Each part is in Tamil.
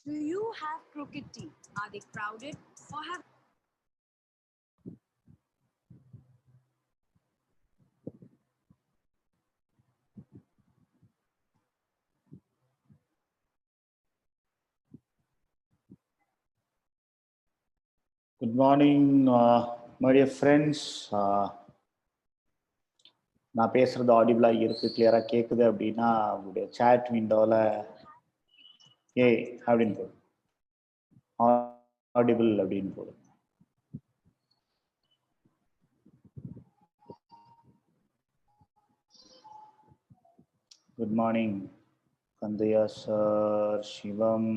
Do you have crooked teeth? Are they crowded or have Good morning, my dear friends. நான் பேசுறது ஆடிபிளா இருக்கு, கிளியரா கேக்குது அப்படின்னா உங்களுடைய சாட் விண்டோல ஏய் அப்படின்னு போடு, ஆடிபிள் அப்படின்னு போடு. Good morning Kandaiah sir, Sivam.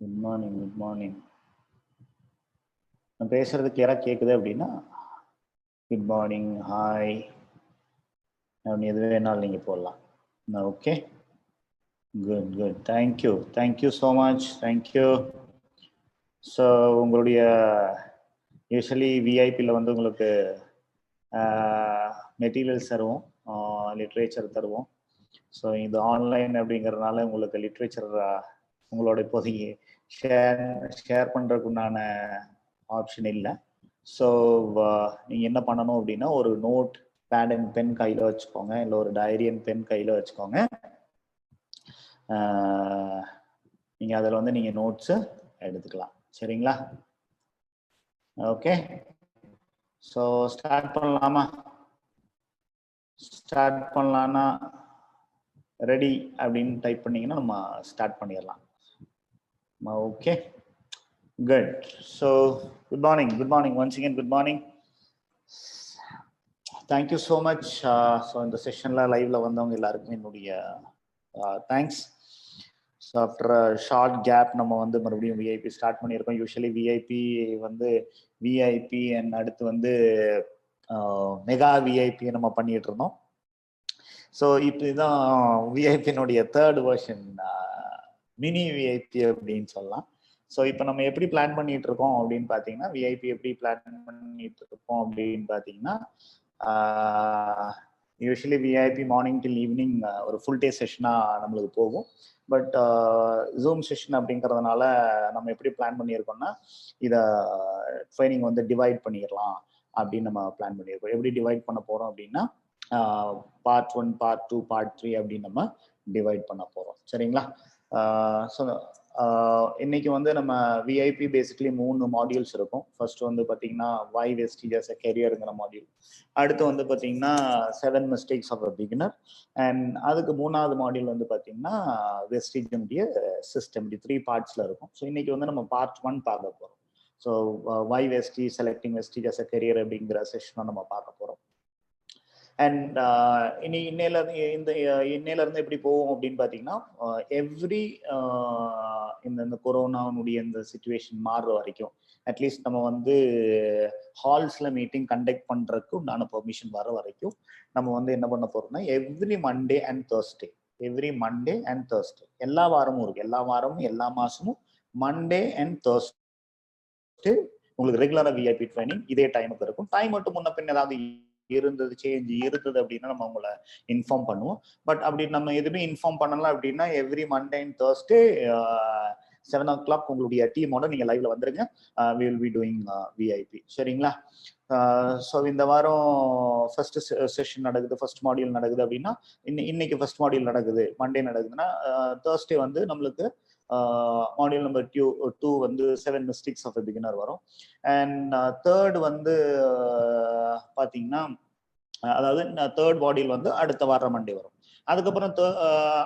Good morning, good morning. நான் பேசுறது கிளியரா கேக்குது அப்படின்னா குட் மார்னிங், ஹாய் அப்படின்னு எது வேணாலும் நீங்க போடலாம். Okay, good good, thank you so much, thank you. So உங்களுடைய யூஸ்வலி விஐபியில் வந்து உங்களுக்கு மெட்டீரியல்ஸ் தருவோம், லிட்ரேச்சர் தருவோம். ஸோ இது ஆன்லைன் அப்படிங்கிறதுனால உங்களுக்கு லிட்ரேச்சர் உங்களோட இப்போதைக்கு ஷேர் பண்ணுறதுக்கு உண்டான ஆப்ஷன் இல்லை. ஸோ நீங்கள் என்ன பண்ணணும் அப்படின்னா ஒரு நோட், பேட் அண்ட் பென் கையில் வச்சுக்கோங்க, இல்லை ஒரு டைரி அண்ட் பென் கையில் வச்சுக்கோங்க. நீங்கள் அதில் வந்து நீங்கள் நோட்ஸு எடுத்துக்கலாம், சரிங்களா? ஓகே, ஸோ ஸ்டார்ட் பண்ணலாமா? ஸ்டார்ட் பண்ணலான்னா ரெடி அப்படின்னு டைப் பண்ணிங்கன்னா நம்ம ஸ்டார்ட் பண்ணிடலாம். Okay, good. So good morning once again, good morning. Thank you so much. So இந்த செஷனில் லைவ்ல வந்தவங்க எல்லாருக்குமே என்னுடைய thanks. So after short gap நம்ம வந்து மறுபடியும் விஐபி ஸ்டார்ட் பண்ணியிருக்கோம். யூஸ்வலி விஐபி வந்து விஐபி அண்ட் அடுத்து வந்து மெகா விஐபி நம்ம பண்ணிட்டு இருந்தோம். ஸோ இப்போ இதுதான் விஐபியினுடைய தேர்ட் வெர்ஷன், மினி விஐபி அப்படின்னு சொல்லலாம். ஸோ இப்போ நம்ம எப்படி பிளான் பண்ணிட்டு இருக்கோம் அப்படின்னு பார்த்தீங்கன்னா, விஐபி எப்படி பிளான் பண்ணிட்டு இருக்கோம் அப்படின்னு பார்த்தீங்கன்னா, யூஸ்வலி விஐபி மார்னிங் டில் ஈவினிங் ஒரு ஃபுல் டே செஷனாக நம்மளுக்கு போகும். பட் ஜூம் செஷன் அப்படிங்கிறதுனால நம்ம எப்படி பிளான் பண்ணியிருக்கோம்னா, இதை ட்ரைனிங் வந்து டிவைட் பண்ணிடலாம் அப்படின்னு நம்ம பிளான் பண்ணியிருக்கோம். எப்படி டிவைட் பண்ண போகிறோம் அப்படின்னா, பார்ட் 1, பார்ட் 2, பார்ட் 3 அப்படின்னு நம்ம டிவைட் பண்ண போகிறோம், சரிங்களா? ஸோ இன்னைக்கு வந்து நம்ம விஐபி பேசிக்கலி 3 மாடியூல்ஸ் இருக்கும். ஃபர்ஸ்ட் வந்து பார்த்தீங்கன்னா வை வெஸ்டேஜ் அஸ் எ கெரியருங்கிற மாடியூல். அடுத்து வந்து பார்த்தீங்கன்னா 7 mistakes of a beginner. And அதுக்கு 3வது மாடியூல் வந்து பார்த்தீங்கன்னா வெஸ்டேஜினுடைய சிஸ்டம். இப்படி 3 பார்ட்ஸில் இருக்கும். ஸோ இன்னைக்கு வந்து நம்ம பார்ட் 1 பார்க்க போகிறோம். So why Vestige, selecting Vestige as a career அப்படிங்கிற செஷனை நம்ம பார்க்க போகிறோம். அண்ட் இன்னையில இருந்து எப்படி போவோம் அப்படின்னு பார்த்தீங்கன்னா, எவ்ரி இந்த கொரோனாவுடைய இந்த சிச்சுவேஷன் மாறுற வரைக்கும் அட்லீஸ்ட் நம்ம வந்து ஹால்ஸ்ல மீட்டிங் கண்டக்ட் பண்றதுக்கு உண்டான பெர்மிஷன் வர வரைக்கும் நம்ம வந்து என்ன பண்ண போறோம்னா, எவ்ரி மண்டே அண்ட் தேர்ஸ்டே எல்லா வாரமும் இருக்கு, எல்லா வாரமும் எல்லா மாசமும் மண்டே அண்ட் தேர்ஸ்டே உங்களுக்கு ரெகுலரா விஐபி ட்ரைனிங் இதே டைமுக்கு இருக்கும். டைம் மட்டும் முன்ன பின்ன ஏதாவது சேஞ்ச் இருந்தது அப்படின்னா நம்ம உங்களை இன்ஃபார்ம் பண்ணுவோம். பட் அப்படி நம்ம எதுவுமே இன்ஃபார்ம் பண்ணலாம் அப்படின்னா every Monday and Thursday 7 o'clock உங்களுடைய டீமோட நீங்க லைவ்ல வந்துருங்க. we will be doing VIP, சரிங்களா? ஸோ இந்த வாரம் ஃபர்ஸ்ட் செஷன் நடக்குது, ஃபர்ஸ்ட் மாடியூல் நடக்குது அப்படின்னா இன்னைக்கு ஃபர்ஸ்ட் மாடியூல் நடக்குது, மண்டே நடக்குதுன்னா தேர்ஸ்டே வந்து நம்மளுக்கு மாடியூல் நம்பர் 2 வந்து 7 மிஸ்டேக்ஸ் ஆஃப் எ பிகினர் வரும். அண்ட் தேர்ட் வந்து பார்த்தீங்கன்னா, அதாவது தேர்ட் மாடியூல் வந்து அடுத்த வாரம் மண்டே வரும். அதுக்கப்புறம்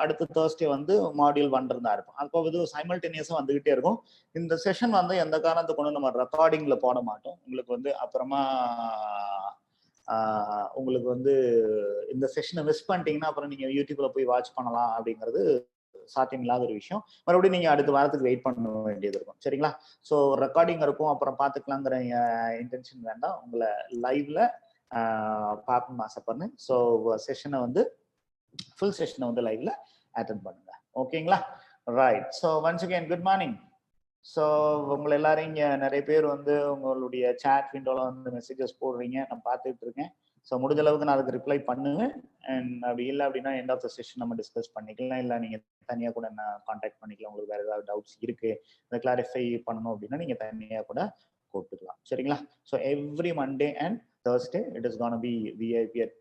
அடுத்த தேர்ஸ்டே வந்து மாடியூல் 1 இருந்தா இருக்கும். அப்போ இது சைமல்டேனியஸா வந்துகிட்டே இருக்கும். இந்த செஷன் வந்து எந்த காரணத்தை கொண்டு நம்ம ரெக்கார்டிங்ல போட மாட்டோம். உங்களுக்கு வந்து அப்புறமா உங்களுக்கு வந்து இந்த செஷனை மிஸ் பண்ணிட்டீங்கன்னா அப்புறம் நீங்க யூடியூப்ல போய் வாட்ச் பண்ணலாம் அப்படிங்கிறது சாத்தியம் இல்லாத ஒரு விஷயம். மறுபடியும் நீங்க அடுத்த வாரத்துக்கு வெயிட் பண்ண வேண்டியது இருக்கும், சரிங்களா? ஸோ ரெக்கார்டிங் இருக்கும், அப்புறம் பார்த்துக்கலாங்கிற இன்டென்ஷன் வேண்டாம். உங்களை லைவ்ல பார்க்கணும்னு ஆசைப்படுறேன். ஸோ செஷனை வந்து ஃபுல் செஷனை வந்து லைவ்ல அட்டெண்ட் பண்ணுங்க, ஓகேங்களா? Right. So once again good morning. So உங்களை எல்லாரும் இங்கே நிறைய பேர் வந்து உங்களுடைய சாட் விண்டோல வந்து மெசேஜஸ் போடுறீங்க, நான் பார்த்துட்டு இருக்கேன். ஸோ முடிஞ்ச அளவுக்கு நான் அதுக்கு ரிப்ளை பண்ணுவேன். அண்ட் அப்படி இல்லை அப்படின்னா எண்ட் ஆஃப் த செஷன் நம்ம டிஸ்கஸ் பண்ணிக்கலாம். இல்லை நீங்கள் தனியாக கூட என்ன காண்டாக்ட் பண்ணிக்கலாம். உங்களுக்கு வேறு ஏதாவது டவுட்ஸ் இருக்குது, அதை கிளாரிஃபை பண்ணணும் அப்படின்னா நீங்கள் தனியாக கூட கூப்பிட்டுக்கலாம். சரிங்களா? So every Monday and Thursday it is going to be VIP at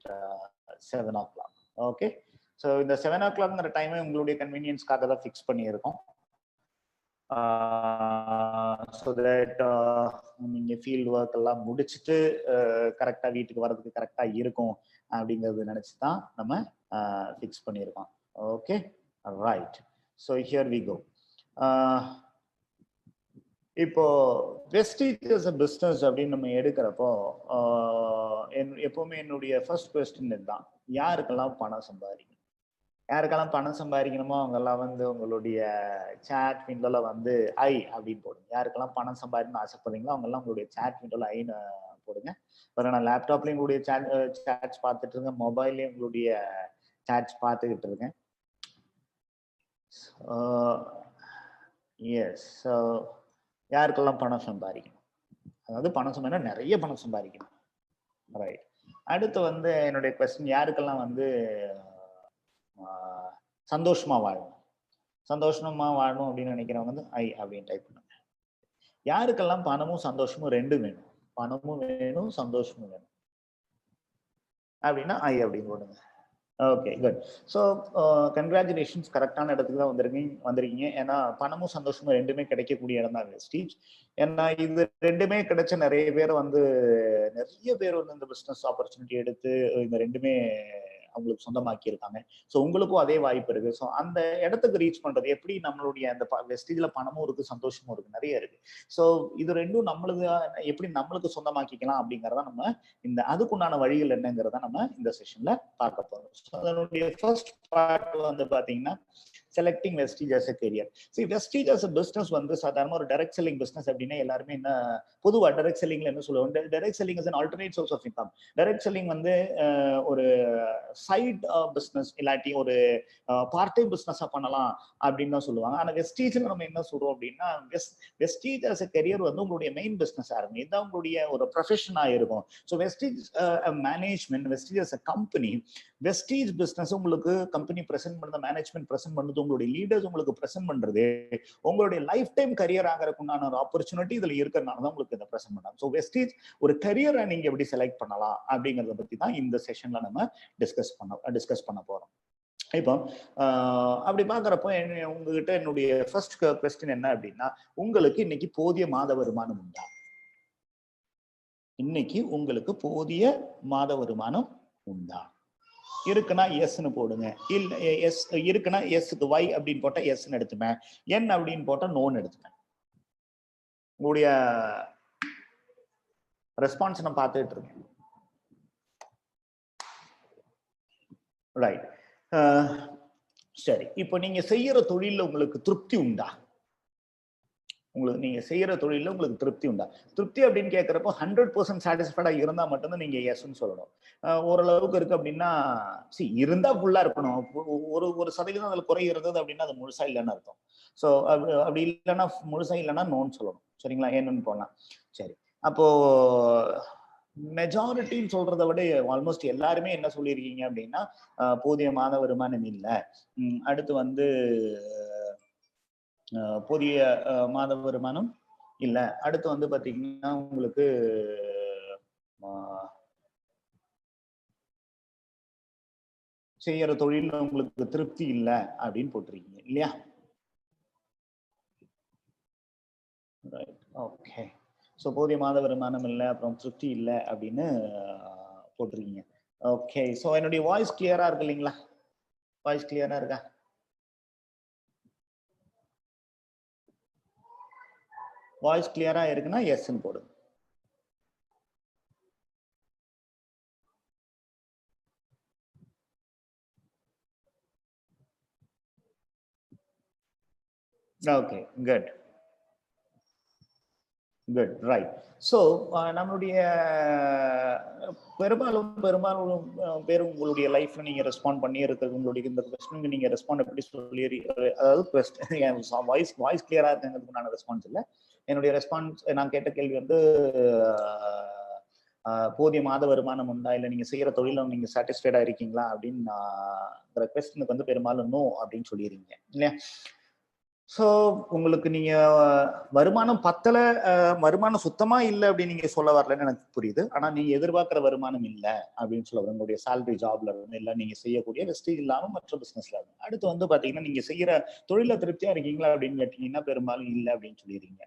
7 o'clock. Okay, so இந்த 7 o'clockங்கிற டைமை உங்களுடைய கன்வீனியன்ஸ்க்காக தான் ஃபிக்ஸ் பண்ணியிருக்கோம். ஸோ தட் நீங்கள் ஃபீல்டு ஒர்க் எல்லாம் முடிச்சுட்டு கரெக்டாக வீட்டுக்கு வர்றதுக்கு கரெக்டாக இருக்கும் அப்படிங்கிறது நினச்சி தான் நம்ம ஃபிக்ஸ் பண்ணியிருக்கோம். Okay, right. So here we go. இப்போ வெஸ்டீஜ் பிஸ்னஸ் அப்படின்னு நம்ம எடுக்கிறப்போ எப்பவுமே என்னுடைய ஃபர்ஸ்ட் கொஸ்டின் இதுதான், யாருக்கெல்லாம் பணம் சம்பாதிக்கணும்? யாருக்கெல்லாம் பணம் சம்பாதிக்கணுமோ அவங்கெல்லாம் வந்து உங்களுடைய சாட் விண்டோல வந்து ஐ அப்படின்னு போடுங்க. யாருக்கெல்லாம் பணம் சம்பாதிக்கணும்னு ஆசைப்படுறீங்களோ அவங்கெல்லாம் உங்களுடைய சாட் விண்டோல ஐன்னு போடுங்க. அப்புறம் நான் லேப்டாப்லேயும் உங்களுடைய சாட்ஸ் பார்த்துட்டு இருக்கேன், மொபைல்லையும் உங்களுடைய சாட்ஸ் பார்த்துக்கிட்டு இருக்கேன். எஸ், ஸோ யாருக்கெல்லாம் பணம் சம்பாதிக்கணும், அதாவது பணம் சம்பாதிக்கணும், நிறைய பணம் சம்பாதிக்கணும். ரைட். அடுத்து வந்து என்னுடைய கொஸ்டின், யாருக்கெல்லாம் வந்து சந்தோஷமா வாழணும், சந்தோஷமா வாழணும் அப்படின்னு நினைக்கிறவங்க வந்து ஐ அப்படின்னு டைப் பண்ணுங்க. யாருக்கெல்லாம் பணமும் சந்தோஷமும் ரெண்டும் வேணும், பணமும் வேணும் சந்தோஷமும் வேணும் அப்படின்னா ஐ அப்படின்னு போடுங்க. Okay, good. ஸோ கங்க்ராச்சுலேஷன்ஸ், கரெக்டான இடத்துக்கு தான் வந்திருக்கீங்க. ஏன்னா பணமும் சந்தோஷமும் ரெண்டுமே கிடைக்கக்கூடிய இடம் தான் வெஸ்டீஜ். ஏன்னா இது ரெண்டுமே கிடைச்ச நிறைய பேர் வந்து இந்த பிஸ்னஸ் ஆப்பர்ச்சுனிட்டி எடுத்து இந்த ரெண்டுமே அவங்களுக்கு சொந்தமாக்கி இருக்காங்க. ஸோ உங்களுக்கும் அதே வாய்ப்பு இருக்கு. ஸோ அந்த இடத்துக்கு ரீச் பண்றது எப்படி, நம்மளுடைய அந்த வெஸ்டீஜ்ல பணமும் இருக்கு சந்தோஷமும் இருக்கு, நிறைய இருக்கு. ஸோ இது ரெண்டும் நம்மளுக்கு எப்படி நம்மளுக்கு சொந்தமாக்கிக்கலாம் அப்படிங்கிறத நம்ம இந்த அதுக்குண்டான வழிகள் என்னங்கிறத நம்ம இந்த செஷன்ல பார்க்க போறோம். ஸோ அதனுடைய ஃபர்ஸ்ட் பார்ட் வந்து பாத்தீங்கன்னா selecting Vestige as a career. See, Vestige as a business வந்து சாதாரண ஒரு டைரக்ட் செல்லிங் பிசினஸ் அப்படின்னா எல்லாருமே என்ன பொதுவா டைரக்ட் செல்லிங்ல என்ன சொல்லுவாங்க, direct selling is an alternate source of income. Direct selling வந்து ஒரு சைட் பிசினஸ் இல்லாட்டி ஒரு பார்ட் டைம் பிசினஸா பண்ணலாம் அப்படின்னு தான் சொல்லுவாங்க. ஆனா வெஸ்டீஜ்ல நம்ம என்ன சொல்றோம் அப்படின்னா, வெஸ்டீஜ் as a career வந்து உங்களுடைய மெயின் பிசினஸா இருக்கும், இதுதான் உங்களுடைய ஒரு ப்ரொஃபஷனா இருக்கும். So Vestige management, Vestige as a company, Vestige business உங்களுக்கு கம்பெனி பிரசன்ட் பண்ணுறது, மேனேஜ்மெண்ட் பிரசன்ட் பண்ணுறது, உங்களுடைய லீடர்ஸ் உங்களுக்கு பிரசன்ட் பண்றது, உங்களுடைய லைஃப் டைம் கரியர் ஆகிறதுக்குண்டான ஒரு ஆப்பர்ச்சுனிட்டி இதுல இருக்கிறதுனால தான் உங்களுக்கு இதை பிரசன்ட் பண்ணலாம். ஸோ வெஸ்டீஜ் ஒரு கரியரை நீங்க எப்படி செலக்ட் பண்ணலாம் அப்படிங்கறத பத்தி தான் இந்த செஷன்ல நம்ம டிஸ்கஸ் பண்ண போறோம். இப்போ அப்படி பாக்குறப்போ உங்ககிட்ட என்னுடைய ஃபர்ஸ்ட் கொஸ்டின் என்ன அப்படின்னா, உங்களுக்கு இன்னைக்கு போதிய மாத வருமானம் உண்டா? இன்னைக்கு உங்களுக்கு போதிய மாத வருமானம் உண்டா? இருக்குன்னா எஸ்ன்னு போடுங்க. இல்ல எஸ் இருக்குன்னா எஸ்க்கு ஒய் அப்படின்னு போட்டா எஸ்ன்னு எடுத்துப்பேன், என் அப்படின்னு போட்டா நோன்னு எடுத்துப்பேன். உங்களுடைய ரெஸ்பான்ஸ் நான் பார்த்துட்டு இருக்கேன். ரைட். சரி, இப்போ நீங்க செய்யற தொழில உங்களுக்கு திருப்தி உண்டா? நீங்க செய்யற தொழில உங்களுக்கு திருப்தி உண்டா? திருப்தி அப்படின்னு கேட்கிறப்போ 100% சாட்டிஸ்ஃபைடா இருந்தா மட்டும்தான் நீங்க எஸ்ன்னு சொல்லணும். ஓரளவுக்கு இருக்கு அப்படின்னா இருந்தா ஃபுல்லா இருக்கணும். ஒரு சதவீதம் அதுல குறை இருந்தது அப்படின்னா அது முழுசா இல்லைன்னு அர்த்தம். ஸோ அப்படி இல்லைன்னா முழுசா இல்லைன்னா நோன்னு சொல்லணும். சரிங்களா? என்னன்னு போடலாம். சரி, அப்போ மெஜாரிட்டின்னு சொல்றதை விட ஆல்மோஸ்ட் எல்லாருமே என்ன சொல்லியிருக்கீங்க அப்படின்னா, போதிய மாத வருமானம் இல்லை, அடுத்து வந்து போதிய மாத வருமானம் இல்லை, அடுத்து வந்து பாத்தீங்கன்னா உங்களுக்கு செய்யற தொழில் உங்களுக்கு திருப்தி இல்லை அப்படின்னு போட்டிருக்கீங்க இல்லையா? ஓகே. ஸோ போதிய மாத வருமானம் இல்லை, அப்புறம் திருப்தி இல்லை அப்படின்னு போட்டிருக்கீங்க. ஓகே. ஸோ என்னுடைய வாய்ஸ் கிளியரா இருக்கு இல்லைங்களா? வாய்ஸ் கிளியரா இருக்கா? வாய்ஸ் கிளியரா இருக்குன்னா எஸ்ன்னு போடுங்க. Okay, good good, right. So நம்மளுடைய பெரும்பாலும் பேர் உங்களுடைய லைஃப்ல நீங்க ரெஸ்பாண்ட் பண்ணி இருக்கிறது, உங்களுடைய இந்த கொஸ்டினுக்கு நீங்க ரெஸ்பாண்ட் எப்படி சொல்லி, அதாவது வாய்ஸ் கிளியரா இருக்குங்கிறதுக்கு நான் ரெஸ்பான்ஸ் இல்லை. என்னுடைய ரெஸ்பான்ஸ், நான் கேட்ட கேள்வி வந்து போதிய மாத வருமானம் உண்டா, இல்லை நீங்க செய்யற தொழில நீங்க சாட்டிஸ்ஃபைடா இருக்கீங்களா அப்படின்னு கொஸ்டினுக்கு வந்து பெரும்பாலும் நோ அப்படின்னு சொல்லிடுறீங்க இல்லையா. ஸோ உங்களுக்கு நீங்க வருமானம் பத்தல, வருமானம் சுத்தமா இல்லை அப்படின்னு நீங்க சொல்ல வரலன்னு எனக்கு புரியுது. ஆனா நீங்க எதிர்பார்க்கிற வருமானம் இல்லை அப்படின்னு சொல்ல வர உங்களுடைய சேலரி ஜாப்ல இருந்து இல்லை நீங்க செய்யக்கூடிய வெஸ்டேஜ் இல்லாம மற்ற பிசினஸ்ல இருந்து. அடுத்து வந்து பாத்தீங்கன்னா நீங்க செய்யற தொழில திருப்தியா இருக்கீங்களா அப்படின்னு கேட்டீங்கன்னா பெரும்பாலும் இல்லை அப்படின்னு சொல்லிடுறீங்க.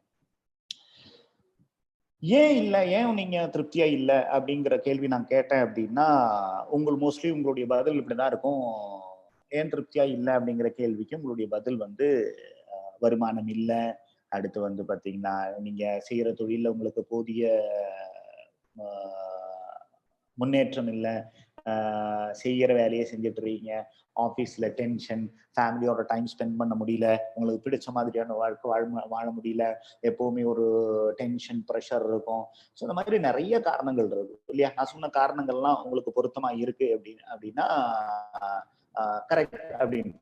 ஏன் இல்லை, ஏன் நீங்க திருப்தியா இல்லை அப்படிங்கிற கேள்வி நான் கேட்டேன் அப்படின்னா மோஸ்ட்லி உங்களுடைய பதில் இப்படிதான் இருக்கும். ஏன் திருப்தியா இல்லை அப்படிங்கிற கேள்விக்கு உங்களுடைய பதில் வந்து வருமானம் இல்லை, அடுத்து வந்து பாத்தீங்கன்னா நீங்க செய்யற தொழில உங்களுக்கு போதிய முன்னேற்றம் இல்லை, செய்யற வேலையை செஞ்சுட்டு இருக்கீங்க, ஆஃபீஸ்ல டென்ஷன், ஃபேமிலியோட டைம் ஸ்பெண்ட் பண்ண முடியல, உங்களுக்கு பிடிச்ச மாதிரியான வாழ்க்கை வாழ முடியல, எப்பவுமே ஒரு டென்ஷன் ப்ரெஷர் இருக்கும். ஸோ இந்த மாதிரி நிறைய காரணங்கள் இருக்கு இல்லையா. நான் சொன்ன காரணங்கள்லாம் உங்களுக்கு பொருத்தமா இருக்கு அப்படின்னா கரெக்ட் அப்படின்னு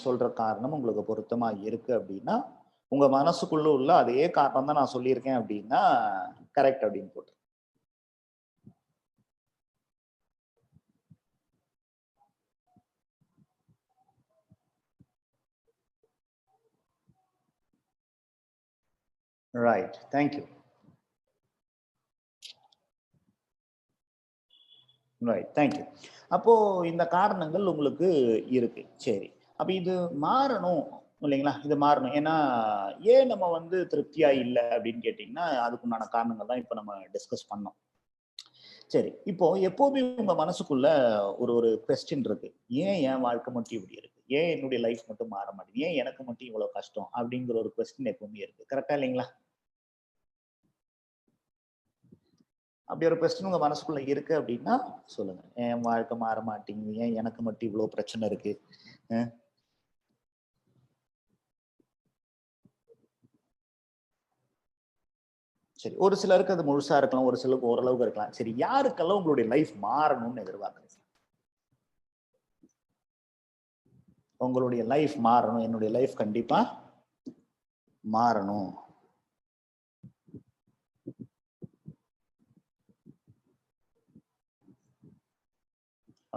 சொல்ற காரணம் உங்களுக்கு பொருத்தமா இருக்கு அப்படின்னா உங்க மனசுக்குள்ள உள்ள அதே காரணம் தான் நான் சொல்லியிருக்கேன் அப்படின்னா கரெக்ட் அப்படின்னு போட்டு. Right, thank you. Right, thank you. அப்போ இந்த காரணங்கள் உங்களுக்கு இருக்கு. சரி, அப்ப இது மாறணும் இல்லைங்களா, இது மாறணும். ஏன்னா ஏன் நம்ம வந்து திருப்தியா இல்லை அப்படின்னு கேட்டீங்கன்னா அதுக்குண்டான காரணங்கள் தான் இப்ப நம்ம டிஸ்கஸ் பண்ணோம். சரி, இப்போ எப்பவுமே உங்க மனசுக்குள்ள ஒரு கொஸ்டின் இருக்கு. ஏன் என் வாழ்க்கை மட்டும் இப்படி இருக்கு, ஏன் என்னுடைய லைஃப் மட்டும் மாற மாட்டேங்குது, ஏன் எனக்கு மட்டும் இவ்வளவு கஷ்டம் அப்படிங்கிற ஒரு கொஸ்டின் எப்பவுமே இருக்கு. கரெக்டா இல்லைங்களா? அப்படி ஒரு கொஸ்டின் உங்க மனசுக்குள்ள இருக்கு அப்படின்னா சொல்லுங்க, என் வாழ்க்கை மாற மாட்டேங்குது, ஏன் எனக்கு மட்டும் இவ்வளவு பிரச்சனை இருக்கு. சரி, ஒரு சிலருக்கு அது முழுசா இருக்கலாம், ஒரு சிலருக்கு ஓரளவுக்கு இருக்கலாம். சரி, யாருக்கெல்லாம் உங்களுடைய லைஃப் மாறணும்னு எதிர்பார்க்குறீங்க? உங்களுடைய லைஃப் மாறணும், என்னுடைய லைஃப் கண்டிப்பா மாறணும்.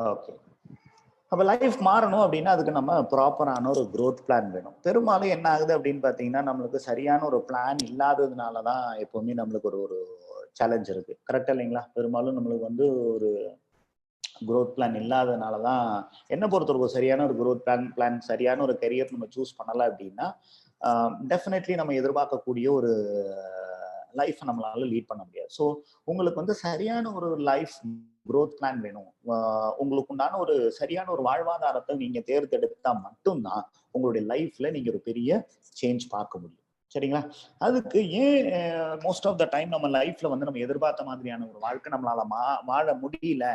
ஓகே, அப்ப லைஃப் மாறணும் அப்படின்னா அதுக்கு நம்ம ப்ராப்பரான ஒரு growth பிளான் வேணும். பெரும்பாலும் என்ன ஆகுது அப்படின்னு பாத்தீங்கன்னா நம்மளுக்கு சரியான ஒரு பிளான் இல்லாததுனாலதான் எப்பவுமே நம்மளுக்கு ஒரு சேலஞ்ச் இருக்கு. கரெக்டா இல்லைங்களா? பெரும்பாலும் நம்மளுக்கு வந்து ஒரு growth பிளான் இல்லாததுனாலதான் என்ன பொறுத்தவரைக்கும் சரியான ஒரு growth பிளான் சரியான ஒரு கெரியர் நம்ம சூஸ் பண்ணல அப்படின்னா டெஃபினெட்லி நம்ம எதிர்பார்க்கக்கூடிய ஒரு லைஃப் நம்மளால லீட் பண்ண முடியாது. ஸோ உங்களுக்கு வந்து சரியான ஒரு லைஃப் growth பிளான் வேணும். உங்களுக்கு உண்டான ஒரு சரியான ஒரு வாழ்வாதாரத்தை நீங்க தேர்ந்தெடுத்தா மட்டும்தான் உங்களுடைய லைஃப்ல நீங்க ஒரு பெரிய சேஞ்ச் பார்க்க முடியும். சரிங்களா? அதுக்கு ஏன் மோஸ்ட் ஆஃப் த டைம் நம்ம லைஃப்ல வந்து நம்ம எதிர்பார்த்த மாதிரியான ஒரு வாழ்க்கை நம்மளால வாழ முடியல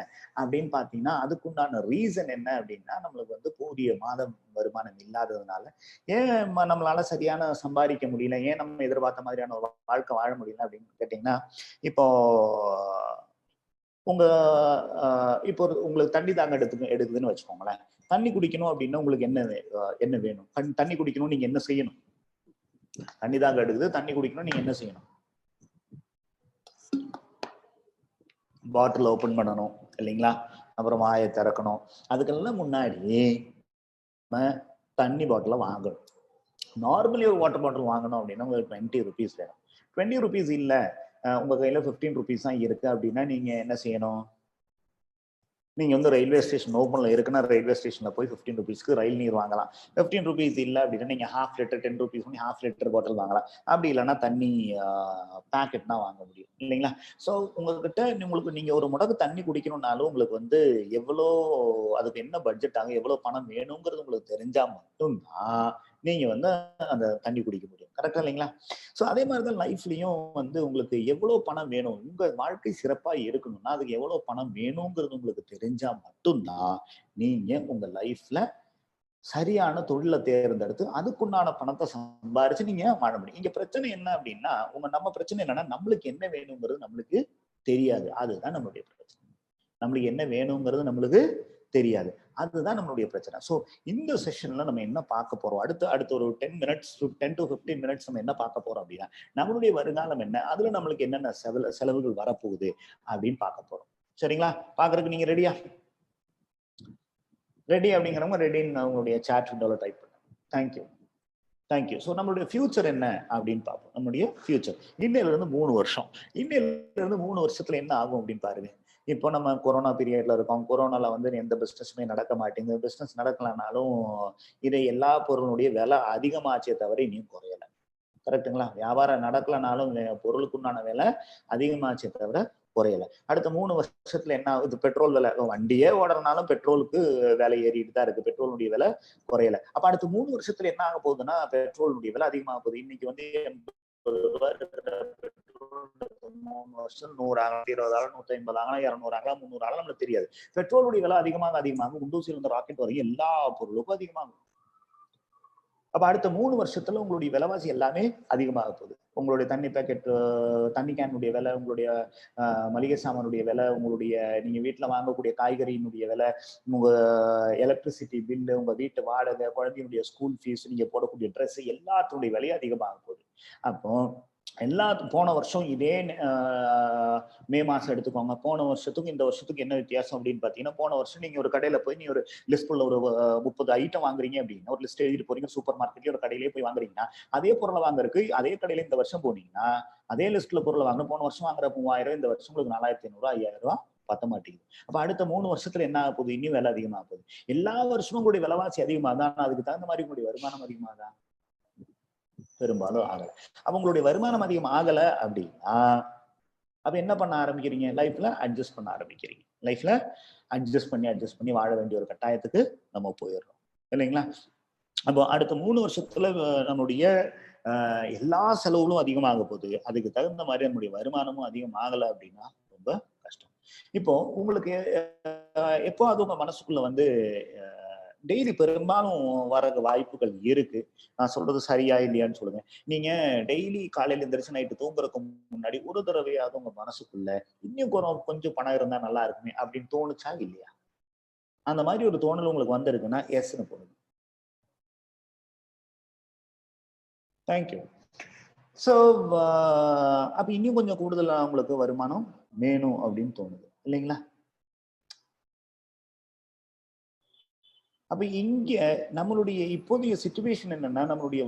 அப்படின்னு பாத்தீங்கன்னா அதுக்குண்டான ரீசன் என்ன அப்படின்னா நம்மளுக்கு வந்து போதிய மாதம் வருமானம் இல்லாததுனால. ஏன் நம்மளால சரியான சம்பாதிக்க முடியல, ஏன் நம்ம எதிர்பார்த்த மாதிரியான ஒரு வாழ்க்கை வாழ முடியல அப்படின்னு கேட்டீங்கன்னா இப்போ இப்போ உங்களுக்கு தண்ணி தாங்க எடுக்குதுன்னு வச்சுக்கோங்களேன். தண்ணி குடிக்கணும் அப்படின்னா உங்களுக்கு என்ன வேணும்? தண்ணி குடிக்கணும், நீங்க என்ன செய்யணும்? தண்ணி தாங்க எடுக்குது, தண்ணி குடிக்கணும், நீங்க என்ன செய்யணும்? பாட்டில் ஓபன் பண்ணணும் இல்லைங்களா, அப்புறம் வாயை திறக்கணும். அதுக்கெல்லாம் முன்னாடி தண்ணி பாட்டில வாங்கணும். நார்மலி ஒரு வாட்டர் பாட்டில் வாங்கணும் அப்படின்னா உங்களுக்கு 20 rupees வேணும். 20 rupees இல்ல, உங்க கையில 15 rupees தான் இருக்கு அப்படின்னா நீங்க என்ன செய்யணும்? நீங்க வந்து ரயில்வே ஸ்டேஷன் ஓப்பன்ல இருக்குன்னா ரயில்வே ஸ்டேஷன்ல போய் 15 rupeesக்கு ரயில் நீர் வாங்கலாம். 15 rupees இல்லை அப்படின்னா நீங்க ½ லிட்டர் 10 rupees ½ லிட்டர் பாட்டில் வாங்கலாம். அப்படி இல்லைன்னா தண்ணி பேக்கெட் தான் வாங்க முடியும் இல்லைங்களா? ஸோ உங்ககிட்ட நீங்க ஒரு முடக்கு தண்ணி குடிக்கணும்னாலும் உங்களுக்கு வந்து எவ்வளோ, அதுக்கு என்ன பட்ஜெட் ஆகும், எவ்வளவு பணம் வேணுங்கிறது உங்களுக்கு தெரிஞ்சா மட்டும்தான் நீங்க வந்து அந்த தண்ணி குடிக்க முடியும். கரெக்டா இல்லைங்களா? ஸோ அதே மாதிரிதான் லைஃப்லயும் வந்து உங்களுக்கு எவ்வளவு பணம் வேணும், உங்க வாழ்க்கை சிறப்பா இருக்கணும்னா அதுக்கு எவ்வளவு பணம் வேணுங்கிறது உங்களுக்கு தெரிஞ்சா மட்டும்தான் நீங்க உங்க லைஃப்ல சரியான தொழிலை தேர்ந்தெடுத்து அதுக்குண்டான பணத்தை சம்பாரிச்சு நீங்க வாழ முடியும். இங்க பிரச்சனை என்ன அப்படின்னா நம்ம பிரச்சனை என்னன்னா நம்மளுக்கு என்ன வேணுங்கிறது நம்மளுக்கு தெரியாது. அதுதான் நம்மளுடைய பிரச்சனை. நம்மளுக்கு என்ன வேணுங்கிறது நம்மளுக்கு தெரியாது. அதுதான் நம்மளுடைய பிரச்சனை. ஸோ இந்த செஷன்ல நம்ம என்ன பார்க்க போறோம், அடுத்த ஒரு 10 to 15 மினிட்ஸ் நம்ம என்ன பார்க்க போறோம் அப்படின்னா, நம்மளுடைய வருங்காலம் என்ன, அதுல நம்மளுக்கு என்னென்ன செலவுகள் வரப்போகுது அப்படின்னு பார்க்க போறோம். சரிங்களா? பாக்குறதுக்கு நீங்க ரெடியா? ரெடி அப்படிங்கிறவங்க ரெடின்னு உங்களுடைய சாட் விண்டோல டைப் பண்ணுங்க. தேங்க்யூ. ஸோ நம்மளுடைய ஃபியூச்சர் என்ன அப்படின்னு பார்ப்போம். நம்மளுடைய ஃபியூச்சர் இன்னையில இருந்து 3 வருஷம், இன்னையில இருந்து 3 வருஷத்துல என்ன ஆகும் அப்படின்னு பாருங்க. இப்போ நம்ம கொரோனா பீரியட்ல இருக்கோம். கொரோனால வந்து எந்த பிசினஸுமே நடக்க மாட்டேங்குது. பிசினஸ் நடக்கலனாலும் இதை எல்லா பொருளுடைய விலை அதிகமாச்சே தவிர இனியும் குறையல. கரெக்டுங்களா? வியாபாரம் நடக்கலனாலும் பொருளுக்கு உண்டான விலை அதிகமாச்சே தவிர குறையல. அடுத்த 3 வருஷத்துல என்ன ஆகுது? பெட்ரோல் விலை, வண்டியே ஓடுறதுனாலும் பெட்ரோலுக்கு விலை ஏறிட்டு தான் இருக்கு. பெட்ரோலுடைய விலை குறையல. அப்ப அடுத்த 3 வருஷத்துல என்ன ஆக போகுதுன்னா, பெட்ரோலுடைய விலை அதிகமாக போகுது. இன்னைக்கு வந்து 3 வருஷம் 100 ஆகலாம், 20 ஆகலாம், 150 ஆகலாம், 200 ஆகலாம், 300 ஆகலாம், நம்மளுக்கு தெரியாது. பெட்ரோலுடைய விலை அதிகமாக குண்டூசியில் இருந்த ராக்கெட் வரைக்கும் எல்லா பொருளுக்கும் அதிகமாகும். அப்ப அடுத்த 3 வருஷத்துல உங்களுடைய விலைவாசி எல்லாமே அதிகமாக போகுது. உங்களுடைய தண்ணி பேக்கெட், தண்ணி கேனுடைய விலை, உங்களுடைய மளிகை சாமானுடைய விலை, உங்களுடைய நீங்க வீட்டுல வாங்கக்கூடிய காய்கறியினுடைய விலை, உங்க எலக்ட்ரிசிட்டி பில்லு, உங்க வீட்டு வாடகை, குழந்தையினுடைய ஸ்கூல் ஃபீஸ், நீங்க போடக்கூடிய ட்ரெஸ், எல்லாத்துடைய விலையும் அதிகமாக போகுது. அப்போ போன வருஷம் இதே மே மாசம் எடுத்துக்கோங்க. போன வருஷத்துக்கும் இந்த வருஷத்துக்கு என்ன வித்தியாசம் அப்படின்னு பாத்தீங்கன்னா, போன வருஷம் நீங்க ஒரு கடையில போய் நீ ஒரு லிஸ்ட்ல ஒரு 30 ஐட்டம் வாங்குறீங்க அப்படின்னா, ஒரு லிஸ்ட் எழுதிட்டு போறீங்க, சூப்பர் மார்க்கெட்லயே ஒரு கடையிலேயே போய் வாங்குறீங்கன்னா, அதே பொருளை வாங்குறதுக்கு அதே கடையில இந்த வருஷம் போனீங்கன்னா, அதே லிஸ்ட்ல பொருளை வாங்க போன வருஷம் வாங்குற 3000, இந்த வருஷம் உங்களுக்கு 4500, 5000 பத்த மாட்டேங்குது. அப்ப அடுத்த 3 வருஷத்துல என்ன ஆக போகுது? இன்னும் விலை அதிகமாக போகுது. எல்லா வருஷமும் உங்களுடைய விலைவாசி அதிகமாதான், அதுக்கு தகுந்த மாதிரி உங்களுடைய வருமானம் அதிகமாதான் பெரும்பாலும் ஆகல. அப்ப உங்களுடைய வருமானம் அதிகம் ஆகல அப்படின்னா, அப்ப என்ன பண்ண ஆரம்பிக்கிறீங்க? லைஃப்ல அட்ஜஸ்ட் பண்ண ஆரம்பிக்கிறீங்க. லைஃப்ல அட்ஜஸ்ட் பண்ணி வாழ வேண்டிய ஒரு கட்டாயத்துக்கு நம்ம போயிடுறோம், இல்லைங்களா? அப்போ அடுத்த 3 வருஷத்துல நம்முடைய எல்லா செலவுகளும் அதிகமாக போகுது. அதுக்கு தகுந்த மாதிரி நம்முடைய வருமானமும் அதிகமாகல அப்படின்னா ரொம்ப கஷ்டம். இப்போ உங்களுக்கு எப்போ அது உங்க மனசுக்குள்ள வந்து டெய்லி பெரும்பாலும் வர வாய்ப்புகள் இருக்கு. நான் சொல்றது சரியா இல்லையான்னு சொல்லுங்க. நீங்க டெய்லி காலையில எந்திரிச்சு நைட்டு தூங்குறதுக்கு முன்னாடி ஒரு தடவையாவது உங்க மனசுக்குள்ள இன்னும் கொஞ்சம் பணம் இருந்தா நல்லா இருக்குமே அப்படின்னு தோணுச்சா இல்லையா? அந்த மாதிரி ஒரு தோணல் உங்களுக்கு வந்திருக்குன்னா எஸ்ன்னு போடுங்க. தேங்க்யூ. ஸோ அப்ப இன்னும் கொஞ்சம் கூடுதலா உங்களுக்கு வருமானம் வேணும் அப்படின்னு தோணுது, இல்லைங்களா? அப்ப இங்க நம்மளுடைய இப்போதைய சிச்சுவேஷன் என்னன்னா, நம்மளுடைய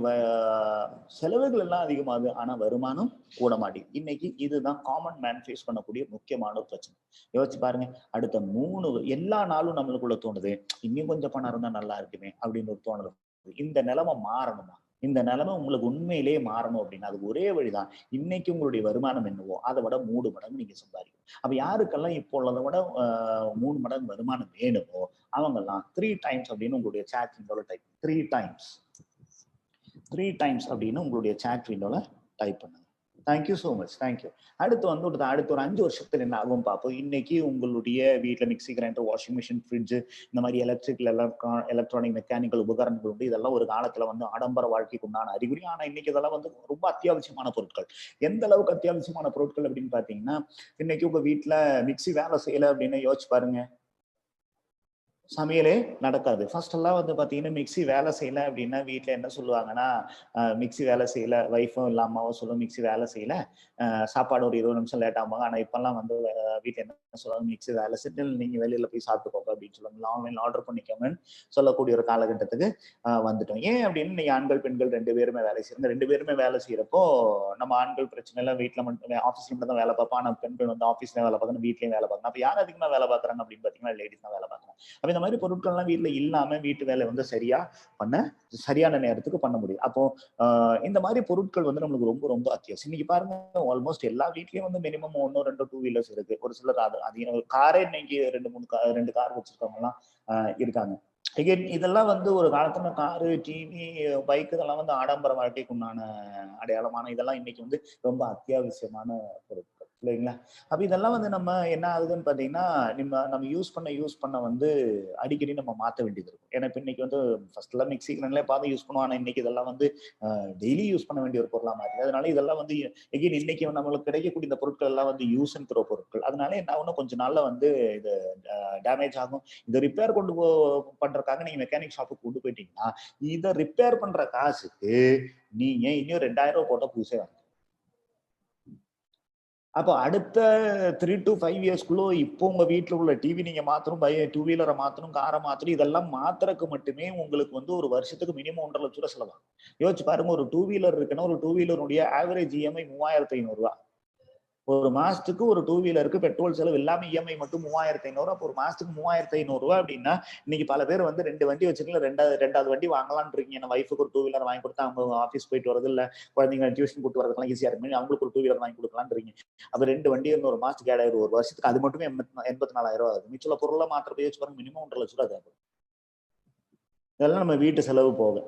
செலவுகள் எல்லாம் அதிகமாகுது, ஆனா வருமானம் கூட மாட்டேங்குது. இன்னைக்கு இதுதான் காமன் மேன் ஃபேஸ் பண்ணக்கூடிய முக்கியமான ஒரு பிரச்சனை. யோசிச்சு பாருங்க. அடுத்த 3 எல்லா நாளும் நம்மளுக்குள்ள தோணுது, இன்னும் கொஞ்சம் பணம் இருந்தா நல்லா இருக்குமே அப்படின்னு ஒரு தோணுது. இந்த நிலைமை மாறணுமா? இந்த நிலைமை உங்களுக்கு உண்மையிலேயே மாறணும் அப்படின்னா அதுக்கு ஒரே வழிதான், இன்னைக்கு உங்களுடைய வருமானம் என்னவோ அதை விட 3 மடங்கு நீங்க சம்பாதிக்கணும். அப்ப யாருக்கெல்லாம் இப்போ உள்ளதை விட 3 மடங்கு வருமானம் வேணுமோ அவங்கெல்லாம் 3 டைம்ஸ் அப்படின்னு உங்களுடைய சாட் விண்டோல டைப் 3 டைம்ஸ் அப்படின்னு உங்களுடைய சாட் விண்டோல டைப் பண்ணுங்க. Thank you so much. தேங்க்யூ. அடுத்து ஒரு 5 வருஷத்துல என்ன ஆகும் பார்ப்போம். இன்னைக்கு உங்களுடைய வீட்டில் mixie, grinder, washing machine, fridge, இந்த மாதிரி எலக்ட்ரானிக் மெக்கானிக்கல் உபகரணங்கள் உண்டு. இதெல்லாம் ஒரு காலத்துல வந்து ஆடம்பர வாழ்க்கைக்கு உண்டான அறிகுறி. ஆனா இன்னைக்கு இதெல்லாம் வந்து ரொம்ப அத்தியாவசியமான பொருட்கள். எந்த அளவுக்கு அத்தியாவசியமான பொருட்கள் அப்படின்னு பாத்தீங்கன்னா, இன்னைக்கு உங்க வீட்டுல மிக்சி வேலை செய்யல அப்படின்னு யோசிச்சு பாருங்க, சமையலே நடக்காது. ஃபர்ஸ்ட் எல்லாம் வந்து பாத்தீங்கன்னா மிக்சி வேலை செய்யல அப்படின்னா வீட்டுல என்ன சொல்லுவாங்கன்னா, மிக்சி வேலை செய்யல, வைஃபும் இல்ல அம்மாவும் சொல்லுவோம் மிக்சி வேலை செய்யல, சாப்பாடு ஒரு 20 நிமிஷம் லேட் ஆகுவாங்க. ஆனா இப்பெல்லாம் வந்து வீட்டுல என்ன சொல்லுவாங்க, மிக்சி வேலை செஞ்சு நீங்க வெளியில போய் சாப்பிட்டுக்கோங்க அப்படின்னு சொல்லுவாங்க. ஆன்லைன்ல ஆர்டர் பண்ணிக்கோங்கன்னு சொல்லக்கூடிய ஒரு காலகட்டத்துக்கு வந்துட்டோம். ஏன் அப்படின்னு நீங்க ஆண்கள் பெண்கள் 2 பேருமே வேலை செய்யறாங்க. 2 பேருமே வேலை செய்யறப்போ நம்ம ஆண்கள் பிரச்சனை எல்லாம் வீட்டுல மட்டும் ஆஃபீஸ்ல மட்டும் தான் வேலை பார்ப்போம். ஆனா பெண்கள் வந்து ஆஃபீஸ்ல வேலை பார்க்கணும், வீட்லயும் வேலை பார்க்கணும். அப்ப யார் அதிகமா வேலை பார்க்கறாங்க அப்படின்னு பாத்தீங்கன்னா லேடிஸ் தான் வேலை பார்க்கறாங்க. அப்ப இந்த மாதிரி பொருட்கள்லாம் வீட்டுல இல்லாம வீட்டு வேலை வந்து சரியான நேரத்துக்கு பண்ண முடியும். அப்போ இந்த மாதிரி பொருட்கள் வந்து நம்மளுக்கு ரொம்ப ரொம்ப அத்தியாவசியம். இன்னைக்கு பாருங்க, ஆல்மோஸ்ட் எல்லா வீட்லயும் வந்து மினிமம் 1 2 2 வீலர்ஸ் இருக்கு. ஒரு சிலர் அது காரே இன்னைக்கு 2 கார் வச்சிருக்கவங்க எல்லாம் இருக்காங்க. இதெல்லாம் வந்து ஒரு காலத்துல காரு, டிவி, பைக் இதெல்லாம் வந்து ஆடம்பர வாழ்க்கைக்கு உண்டான அடையாளமான இதெல்லாம் இன்னைக்கு வந்து ரொம்ப அத்தியாவசியமான பொருட்கள். இல்லைங்களா? அப்ப இதெல்லாம் வந்து நம்ம என்ன ஆகுதுன்னு பார்த்தீங்கன்னா, நம்ம யூஸ் பண்ண வந்து அடிக்கடி நம்ம மாத்த வேண்டியது இருக்கும். ஏன்னா இப்ப இன்னைக்கு வந்து ஃபர்ஸ்ட்லாம் மிக்ஸி கிரைண்டர்லே பார்த்து யூஸ் பண்ணுவோம். ஆனா இன்னைக்கு இதெல்லாம் வந்து டெய்லி யூஸ் பண்ண வேண்டிய ஒரு பொருளா மாறிடுது. அதனால இதெல்லாம் வந்து எகைன் இன்னைக்கு நம்மளுக்கு கிடைக்கக்கூடிய இந்த பொருட்கள் எல்லாம் வந்து யூஸ் அண்ட் த்ரோ பொருட்கள். அதனால என்ன ஆகும்னா கொஞ்ச நாள்ல வந்து இது டேமேஜ் ஆகும். இத ரிப்பேர் பண்றதுக்காக நீங்க மெக்கானிக் ஷாப்புக்கு கொண்டு போயிட்டீங்கன்னா, இத ரிப்பேர் பண்ற காசுக்கு நீங்க இன்னும் ரூ. 2000 போட்டா புதுசே வாங்கலாம். அப்போ அடுத்த 3 to 5 இயர்ஸ்க்குள்ள இப்போ உங்க வீட்ல உள்ள டிவி நீங்க மாத்தணும், டூ வீலர மாத்தணும், கார மாத்தணும். இதெல்லாம் மாத்துறதுக்கு மட்டுமே உங்களுக்கு வந்து ஒரு வருஷத்துக்கு மினிமம் ரூ. 1,50,000 செலவாகும். யோசிச்சு பாருங்க, ஒரு டூ வீலர் இருக்குன்னா, ஒரு டூ வீலருடைய ஆவரேஜ் இஎம்ஐ ரூ. 3,500. ஒரு மாசத்துக்கு ஒரு டூ வீலருக்கு பெட்ரோல் செலவு எல்லாமே இஎம்ஐ மட்டும் 3,500. அப்போ ஒரு மாசத்துக்கு ரூ. 3,500 அப்படின்னா, இன்னைக்கு பல பேர் வந்து 2 வண்டி வச்சிருக்கீங்க, ரெண்டாவது வண்டி வாங்கலாம்னு இருக்கீங்க. என் வைஃபுக்கு ஒரு டூ வீலர் வாங்கி கொடுத்தா அவங்க ஆஃபீஸ் போயிட்டு வரது இல்ல, குழந்தைங்க டியூஷன் கூட்டு வரதுக்கெல்லாம் ஈஸியா இருக்கு. அவங்களுக்கு ஒரு டூ வீலர் வாங்கி கொடுக்கலாம்னு இருக்கீங்க. அப்ப 2 வண்டி ஒரு மாசத்துக்கு 7,000, ஒரு வருஷத்துக்கு அது மட்டுமே 84,000 ஆகுது. மிச்சம் பொருளை மாத்திர போய் வச்சு பாருங்க, மினிமம் 1,50,000 தேவை. இதெல்லாம் நம்ம வீட்டு செலவு போக.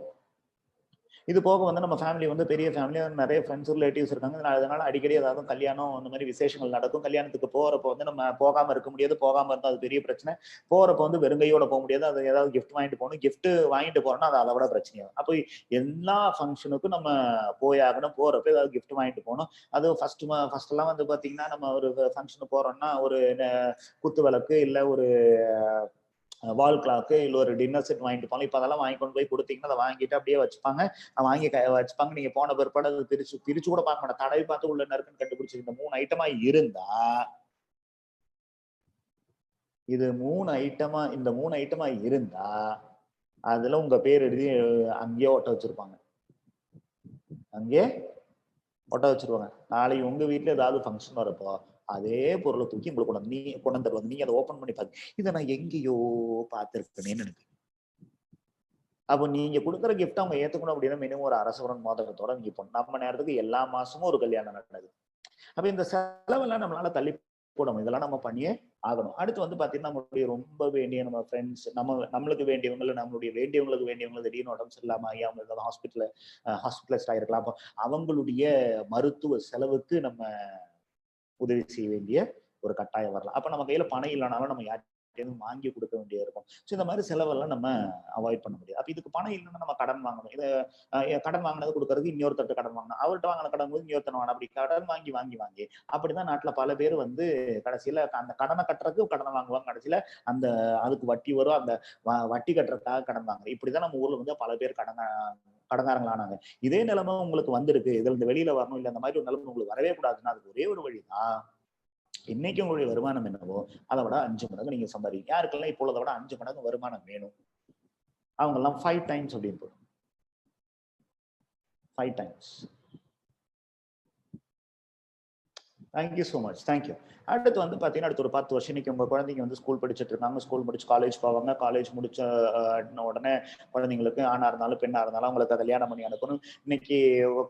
இது போக வந்து நம்ம ஃபேமிலி வந்து பெரிய ஃபேமிலி, நிறைய ஃப்ரெண்ட்ஸ் ரிலேட்டிவ்ஸ் இருக்காங்க. அதனால அடிக்கடி ஏதாவது கல்யாணம் அந்த மாதிரி விசேஷங்கள் நடக்கும். கல்யாணத்துக்கு போறப்போ வந்து நம்ம போகாம இருக்க முடியாது. போகாம இருந்தா அது பெரிய பிரச்சனை. போறப்போ வந்து வெறுங்கையோட போக முடியாது. அது ஏதாவது கிஃப்ட் வாங்கிட்டு போகணும். கிஃப்ட் வாங்கிட்டு போறோம்னா அது அதை விட பிரச்சனையாகும். அப்போ எல்லா ஃபங்க்ஷனுக்கும் நம்ம போய் ஆகணும். போறப்ப ஏதாவது கிஃப்ட் வாங்கிட்டு போகணும். அது ஃபர்ஸ்ட் எல்லாம் வந்து பாத்தீங்கன்னா, நம்ம ஒரு ஃபங்க்ஷனுக்கு போறோம்னா ஒரு குத்து விளக்கு இல்ல ஒரு வால் கிளாக்கு இல்ல ஒரு டின்னர் செட் வாங்கிட்டு போகலாம். இப்ப அதெல்லாம் வாங்கி கொண்டு போய் கொடுத்தீங்கன்னா அதை வாங்கிட்டு அப்படியே வச்சுப்பாங்க. வாங்கி வச்சுப்பாங்க. நீங்க போன பிற்பாடு அது பிரிச்சு கூட பார்க்க மாட்டேன். தடவி பார்த்து உள்ள என்ன இருக்குன்னு கண்டுபிடிச்சு இந்த 3 ஐட்டமா இருந்தா, இந்த மூணு ஐட்டமா இருந்தா அதுல உங்க பேர் எழுதி அங்கேயே ஒட்ட வச்சிருப்பாங்க. அங்கே ஒட்ட வச்சிருவாங்க. நாளைக்கு உங்க வீட்டுல ஏதாவது ஃபங்க்ஷன் வரப்போ அதே பொருளை தூக்கி உங்களுக்கு கொண்டு வந்துருவாங்க. நீங்க அதை ஓபன் பண்ணி பாருங்க. இதை நான் எங்கேயோ பார்த்திருக்கேன்னு நினைப்பேன். அப்போ நீங்க கொடுக்குற கிஃப்ட் அவங்க ஏத்துக்கணும் அப்படின்னா மினிமம் ஒரு அரசவரன் மோதிரத்தோட நீங்க நம்ம நேரத்துக்கு எல்லா மாசமும் ஒரு கல்யாணம் நடக்குது. அப்ப இந்த செலவெல்லாம் நம்மளால தள்ளி போடணும். இதெல்லாம் நம்ம பண்ணியே ஆகணும். அடுத்து வந்து பாத்தீங்கன்னா, நம்மளுடைய ரொம்ப வேண்டிய நம்ம ஃப்ரெண்ட்ஸ், நம்மளுக்கு வேண்டியவங்களுக்கு திடீர்னு உடம்பு சரியில்லாம ஆகி அவங்க ஏதாவது ஹாஸ்பிட்டலைஸ்ட் ஆயிருக்கலாம். அப்போ அவங்களுடைய மருத்துவ செலவுக்கு நம்ம உதவி செய்ய வேண்டிய ஒரு கட்டாயம் வரலாம். அப்ப நம்ம கையில பணம் இல்லைனாலும் நம்ம வாங்கி கொடுக்க வேண்டியது இருக்கும். ஸோ இந்த மாதிரி செலவெல்லாம் நம்ம அவாய்ட் பண்ண முடியாது. அப்ப இதுக்கு பணம் இல்லைன்னா நம்ம கடன் வாங்கணும். இதை கடன் வாங்கினது கொடுக்கறதுக்கு இன்னொருத்தர் கடன் வாங்கணும். அவர்கிட்ட வாங்கின கடன் போது இன்னொருத்தர் வாங்கணும். அப்படி கடன் வாங்கி அப்படிதான் நாட்டுல பல பேர் வந்து கடைசியில அந்த கடனை கட்டுறதுக்கு கடனை வாங்குவாங்க. கடைசியில அந்த அதுக்கு வட்டி வரும். அந்த வட்டி கட்டுறதுக்காக கடன் வாங்க. இப்படிதான் நம்ம ஊர்ல வந்து பல பேர் கடன்காரங்களானாங்க. இதே நிலைமை உங்களுக்கு வந்திருக்கு. இதுல இருந்து வெளியில வரணும், இல்ல இந்த மாதிரி ஒரு நிலைமை உங்களுக்கு வரவே கூடாதுன்னா அதுக்கு ஒரே ஒரு வழிதான். இன்னைக்கு உங்களுடைய வருமானம் என்னவோ அதை விட 5 மடங்கு நீங்க சம்பாதிங்க. யாருக்கெல்லாம் இப்போ உள்ளதை விட 5 மடங்கு வருமானம் வேணும், அவங்க எல்லாம் 5 டைம்ஸ் அப்படின்னு போடும். 5 times. Thank you so much. Thank you. அடுத்து வந்து பார்த்தீங்கன்னா, அடுத்து ஒரு 10 வருஷம் இன்னைக்கு உங்க குழந்தைங்க வந்து ஸ்கூல் படிச்சுட்டு இருக்காங்க. ஸ்கூல் முடிச்சு காலேஜ் போவாங்க. காலேஜ் முடிச்ச உடனே குழந்தைங்களுக்கு ஆணா இருந்தாலும் பெண்ணா இருந்தாலும் அவங்களுக்கு கல்யாணம் பண்ணி அனுப்பணும். இன்னைக்கு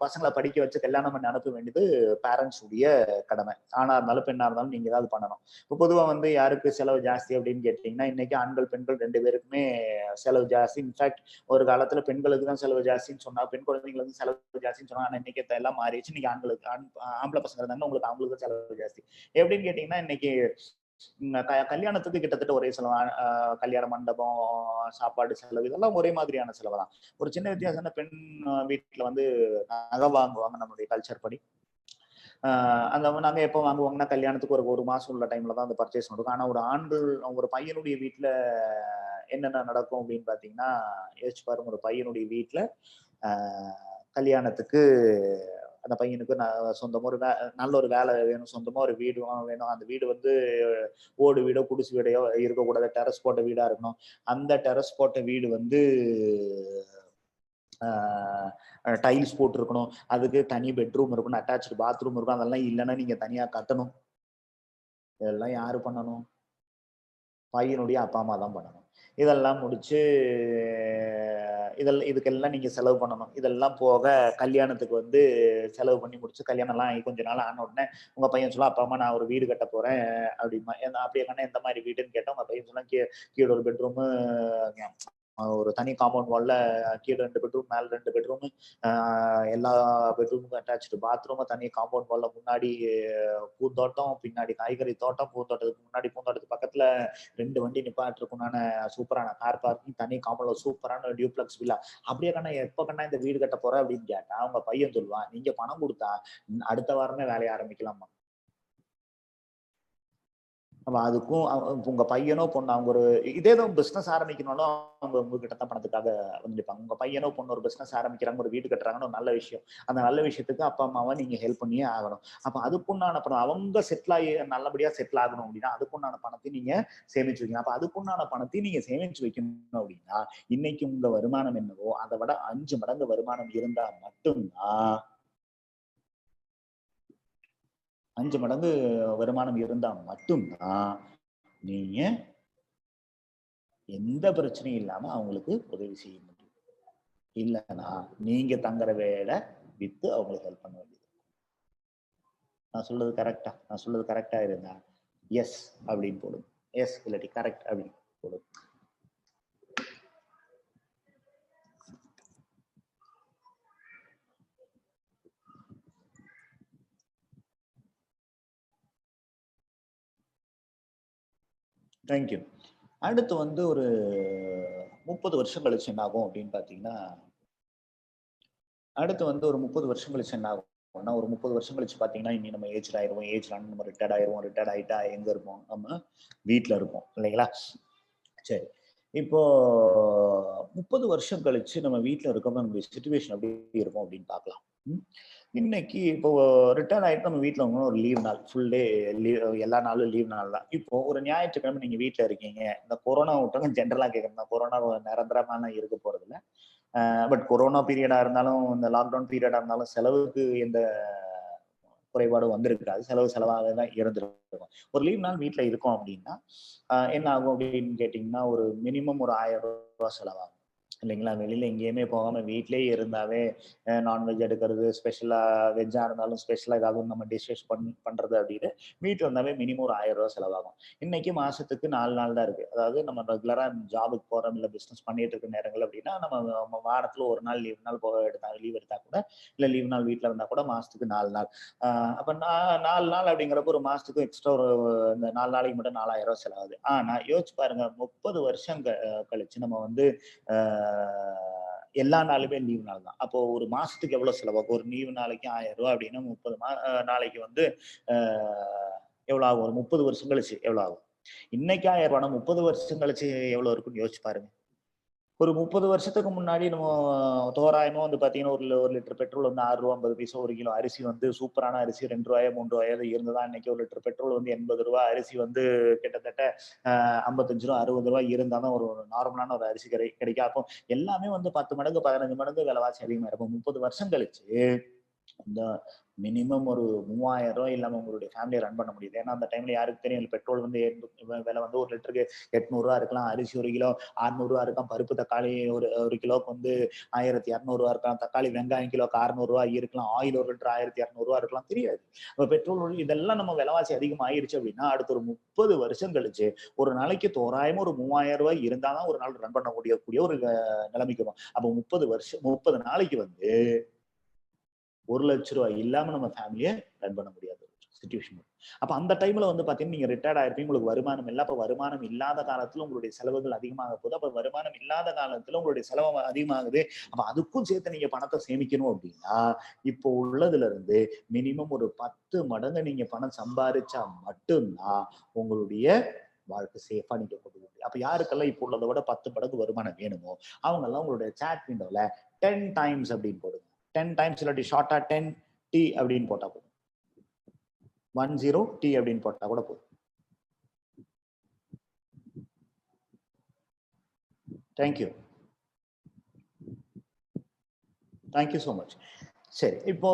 பசங்களை படிக்க வச்சு கல்யாணம் பண்ணி அனுப்ப வேண்டியது பேரண்ட்ஸ் உடைய கடமை. ஆணா இருந்தாலும் பெண்ணா இருந்தாலும் நீங்க ஏதாவது பண்ணணும். இப்போ பொதுவாக வந்து யாருக்கு செலவு ஜாஸ்தி அப்படின்னு கேட்டீங்கன்னா, இன்னைக்கு ஆண்கள் பெண்கள் 2 பேருக்குமே செலவு ஜாஸ்தி. இன்ஃபேக்ட் ஒரு காலத்துல பெண்களுக்கு தான் செலவு ஜாஸ்தின்னு சொன்னா, பெண் குழந்தைங்களுக்கு செலவு ஜாஸ்தின்னு சொன்னா, ஆனா இன்னைக்கு எல்லாம் மாறிடுச்சு. இன்னைக்கு ஆம்பளை பசங்க இருந்தாங்கன்னா அவங்களுக்கு செலவு ஜாஸ்தி. எப்படின்னு கேட்டீங்கன்னா, இன்னைக்கு கல்யாணத்துக்கு கிட்டத்தட்ட ஒரே செலவு. கல்யாண மண்டபம், சாப்பாடு செலவு இதெல்லாம் ஒரே மாதிரியான செலவு தான். ஒரு சின்ன வித்தியாசம்னா, பெண் வீட்டுல வந்து நகை வாங்குவாங்க நம்மளுடைய கல்ச்சர் படி. அந்த நாங்க எப்போ வாங்குவாங்கன்னா, கல்யாணத்துக்கு ஒரு மாசம் உள்ள டைம்ல தான் அந்த பர்ச்சேஸ் நடக்கும். ஆனா ஒரு பையனுடைய வீட்டுல என்னென்ன நடக்கும் அப்படின்னு பாத்தீங்கன்னா, யோசிச்சு பாருங்க. ஒரு பையனுடைய வீட்டுல கல்யாணத்துக்கு அந்த பையனுக்கு சொந்தமா நல்ல ஒரு வேலை வேணும், சொந்தமா ஒரு வீடு வேணும். அந்த வீடு வந்து ஓடு வீடோ குடிசு வீடையோ இருக்கக்கூடாது, டெரஸ் போட்ட வீடா இருக்கணும். அந்த டெரஸ் போட்ட வீடு வந்து டைல்ஸ் போட்டிருக்கணும். அதுக்கு தனி பெட்ரூம் இருக்கணும், அட்டாச்சு பாத்ரூம் இருக்கும். அதெல்லாம் இல்லைன்னா நீங்க தனியா கட்டணும். இதெல்லாம் யாரு பண்ணணும்? பையனுடைய அப்பா அம்மா தான் பண்ணணும். இதெல்லாம் முடிச்சு இதுக்கெல்லாம் நீங்க செலவு பண்ணணும். இதெல்லாம் போக கல்யாணத்துக்கு வந்து செலவு பண்ணி முடிச்சு கல்யாணம் எல்லாம் ஆகி கொஞ்ச நாள் ஆன உடனே உங்க பையன் சொல்ல, அப்பா அம்மா நான் ஒரு வீடு கட்ட போறேன் அப்படிமா. அப்படியே எந்த மாதிரி வீடுன்னு கேட்டா உங்க பையன் சொன்னா, கீழே ஒரு பெட்ரூமு ஒரு தனி காம்பவுண்ட் வால்ல கீழே 2 பெட்ரூம், மேல 2 பெட்ரூம், எல்லா பெட்ரூமுக்கும் அட்டாச்சு பாத்ரூம், தனி காம்பவுண்ட் வால்ல முன்னாடி பூந்தோட்டம், பின்னாடி காய்கறி தோட்டம், பூந்தோட்டத்துக்கு முன்னாடி பூந்தோட்டத்துக்கு பக்கத்துல 2 வண்டி நிப்பாட்டுறதுக்குண்டான சூப்பரான கார் பார்க்கிங், தனி காம்பவுண்ட்ல சூப்பரான டியூப்ளெக்ஸ் வில்லா. அப்படியே கண்ணா எப்ப கண்ணா இந்த வீடு கட்ட போற அப்படின்னு கேட்டா அவங்க பையன் சொல்லுவான், நீங்க பணம் கொடுத்தா அடுத்த வாரமே வேலையை ஆரம்பிக்கலாமா. அப்ப அதுக்கும் உங்க பையனோ பொண்ணு அவங்க ஒரு இதேதான் பிசினஸ் ஆரம்பிக்கணும்னாலும் அவங்க உங்ககிட்ட தான் பணத்துக்காக வந்துருப்பாங்க. உங்க பையனோ பொண்ணு ஒரு பிசினஸ் ஆரம்பிக்கிறாங்க, ஒரு வீடு கட்டுறாங்கன்னு ஒரு நல்ல விஷயம். அந்த நல்ல விஷயத்துக்கு அப்பா அம்மாவை நீங்க ஹெல்ப் பண்ணியே ஆகணும். அப்ப அதுக்குண்டான பணம் அவங்க செட்டில் ஆகி நல்லபடியா செட்டில் ஆகணும் அப்படின்னா அதுக்குண்டான பணத்தை நீங்க சேமிச்சு வைக்கணும். அப்ப அதுக்குண்டான பணத்தை நீங்க சேமிச்சு வைக்கணும் அப்படின்னா இன்னைக்கு உங்க வருமானம் என்னவோ அதை விட 5 மடங்கு வருமானம் இருந்தா மட்டும்தான் 5 மடங்கு வருமானம் இருந்தா மட்டும்தான் நீங்க எந்த பிரச்சனையும் இல்லாம அவங்களுக்கு உதவி செய்ய முடியும். இல்லைன்னா நீங்க தங்குற வேலை வித்து அவங்களுக்கு ஹெல்ப் பண்ண வேண்டியது. நான் சொல்றது கரெக்டா இருந்தா எஸ் அப்படின்னு போடுங்க. எஸ் இல்லாட்டி கரெக்ட் அப்படின்னு போடுங்க. தேங்க்யூ. அடுத்து வந்து ஒரு 30 வருஷம் கழிச்சு என்ன ஆகும் அப்படின்னு பாத்தீங்கன்னா, அடுத்து வந்து ஒரு 30 வருஷம் கழிச்சு என்ன ஆகும்னா, ஒரு 30 வருஷம் கழிச்சு பாத்தீங்கன்னா இனி நம்ம ஏஜ்ல ஆயிருவோம். ஏஜ்ல நம்ம ரிட்டையர்ட் ஆயிருவோம். ரிட்டையர்ட் ஆயிட்டா எங்க இருப்போம்? நம்ம வீட்டுல இருப்போம் இல்லைங்களா? சரி. இப்போ 30 வருஷம் கழிச்சு நம்ம வீட்டுல இருக்கோம், நம்மளுடைய சிச்சுவேஷன் எப்படி இருக்கும் அப்படின்னு பார்க்கலாம். இன்னைக்கு இப்போ ரிட்டர்ன் ஆயிட்டு நம்ம வீட்டுல ஒரு லீவ் நாள், ஃபுல் டே லீவ், எல்லா நாளும் லீவ் நாள் தான். இப்போ ஒரு ஞாயிற்றுக்கிழமை நீங்க வீட்டுல இருக்கீங்க. இந்த கொரோனா விட்டவங்க ஜென்ரலா கேட்கணும், கொரோனா நிரந்தரமான இருக்க போறது இல்லை. பட் கொரோனா பீரியடா இருந்தாலும் இந்த லாக்டவுன் பீரியடா இருந்தாலும் செலவுக்கு எந்த குறைபாடும் வந்திருக்காது. செலவாக தான் இருந்திருக்கும். ஒரு லீவ் நாள் வீட்டுல இருக்கோம் அப்படின்னா என்ன ஆகும் அப்படின்னு கேட்டீங்கன்னா ஒரு மினிமம் ஒரு 1000 ரூபாய் செலவாகும் இல்லைங்களா? வெளியில எங்கேயுமே போகாம வீட்லயே இருந்தாவே நான்வெஜ் எடுக்கிறது, ஸ்பெஷலா வெஜ்ஜா இருந்தாலும் ஸ்பெஷலா ஏதாவது நம்ம டிஷ்ஷஸ் பண்றது அப்படின்னு வீட்டுல இருந்தாவே மினிமம் ஒரு 1000 ரூபாய் செலவாகும். இன்னைக்கு மாசத்துக்கு 4 நாள் தான் இருக்கு. அதாவது நம்ம ரெகுலரா ஜாபுக்கு போறோம் இல்ல பிசினஸ் பண்ணிட்டு இருக்க நேரங்கள் அப்படின்னா நம்ம வாரத்துல ஒரு நாள் லீவ் நாள் லீவ் எடுத்தா கூட இல்ல லீவ் நாள் வீட்டுல இருந்தா கூட மாசத்துக்கு 4 நாள். அப்ப 4 நாள் அப்படிங்கிறப்ப ஒரு மாசத்துக்கு எக்ஸ்ட்ரா ஒரு இந்த 4 நாளைக்கு மட்டும் 4000 ரூபாய் செலவாகுது. ஆனா யோசிச்சு பாருங்க, 30 வருஷம் கழிச்சு நம்ம வந்து எல்லா நாளுமே லீவ் நாள் தான். அப்போ ஒரு மாசத்துக்கு எவ்வளவு செலவாகும்? ஒரு லீவு நாளைக்கு 1000 ரூபாய் அப்படின்னா 30 நாளைக்கு வந்து எவ்வளவு ஆகும்? ஒரு 30 வருஷம் கழிச்சு எவ்வளவு ஆகும்? இன்னைக்கு 1000 ரூபாய் 30 வருஷம் கழிச்சு எவ்வளவு இருக்குன்னு யோசிச்சு பாருங்க. ஒரு 30 வருஷத்துக்கு முன்னாடி நம்ம தோராயமா வந்து பாத்தீங்கன்னா ஒரு லிட்டர் பெட்ரோல் வந்து 6 ரூபா 50 பைசா, ஒரு கிலோ அரிசி வந்து சூப்பரான அரிசி 2 ரூபாயோ 3 ரூபாயோ இருந்ததா. இன்னைக்கு ஒரு லிட்டர் பெட்ரோல் வந்து 80 ரூபாய், அரிசி வந்து கிட்டத்தட்ட 55 ரூபா 60 ரூபாய் இருந்தாதான் ஒரு நார்மலான ஒரு அரிசி கிடைக்கும். அப்போ எல்லாமே வந்து 10 மடங்கு 15 மடங்கு விலைவாசி அதிகமா இருக்கும். 30 வருஷம் கழிச்சு இந்த மினிமம் ஒரு 3000 ரூபாய் இல்லாம உங்களுடைய ஃபேமிலியை ரன் பண்ண முடியுது. ஏன்னா அந்த டைம்ல யாருக்கு தெரியும், பெட்ரோல் வந்து விலை வந்து ஒரு லிட்டருக்கு 800 ரூபா இருக்கலாம், அரிசி ஒரு கிலோ 600 ரூபா இருக்கலாம், பருப்பு தக்காளி ஒரு கிலோக்கு வந்து 1200 ரூபா இருக்கலாம், தக்காளி வெங்காயம் கிலோக்கு 600 ரூபா இருக்கலாம், ஆயில் ஒரு லிட்டர் 1200 ரூபா இருக்கலாம், தெரியாது. பெட்ரோல் இதெல்லாம் நம்ம விலைவாசி அதிகமாயிருச்சு அப்படின்னா அடுத்த ஒரு 30 வருஷம் கழிச்சு ஒரு நாளைக்கு தோராயமா ஒரு 3000 ரூபாய் இருந்தாதான் ஒரு நாள் ரன் பண்ண முடியக்கூடிய ஒரு நிலைமைக்கு வரும். அப்போ 30 நாளைக்கு வந்து 1 லட்சம் ரூபாய் இல்லாம நம்ம ஃபேமிலியை ரன் பண்ண முடியாது சிச்சுவேஷன். அப்ப அந்த டைம்ல வந்து பாத்தீங்கன்னா நீங்க ரிட்டையர்ட் ஆயிருப்பீங்க, உங்களுக்கு வருமானம் இல்லை. அப்ப வருமானம் இல்லாத காலத்துல உங்களுடைய செலவுகள் அதிகமாக போகுது. அப்ப வருமானம் இல்லாத காலத்துல உங்களுடைய செலவு அதிகமாகுது. அப்ப அதுக்கும் சேர்த்து நீங்க பணத்தை சேமிக்கணும் அப்படின்னா இப்போ உள்ளதுல இருந்து மினிமம் ஒரு 10 மடங்கு நீங்க பணம் சம்பாதிச்சா மட்டும்தான் உங்களுடைய வாழ்க்கை சேஃபா நீங்க கொண்டு போக முடியும். அப்ப யாருக்கெல்லாம் இப்போ உள்ளதை விட 10 மடங்கு வருமானம் வேணுமோ அவங்க எல்லாம் உங்களுடைய சாட் விண்டோல 10 டைம்ஸ் அப்படின்னு போடுங்க. 10 டைம்ஸ் இல்லாட்டி ஷார்ட்டா 10 டி அப்படின்னு போட்டா போதும். 10 டி அப்படின்னு போட்டா கூட போதும். Thank you so much. சரி, இப்போ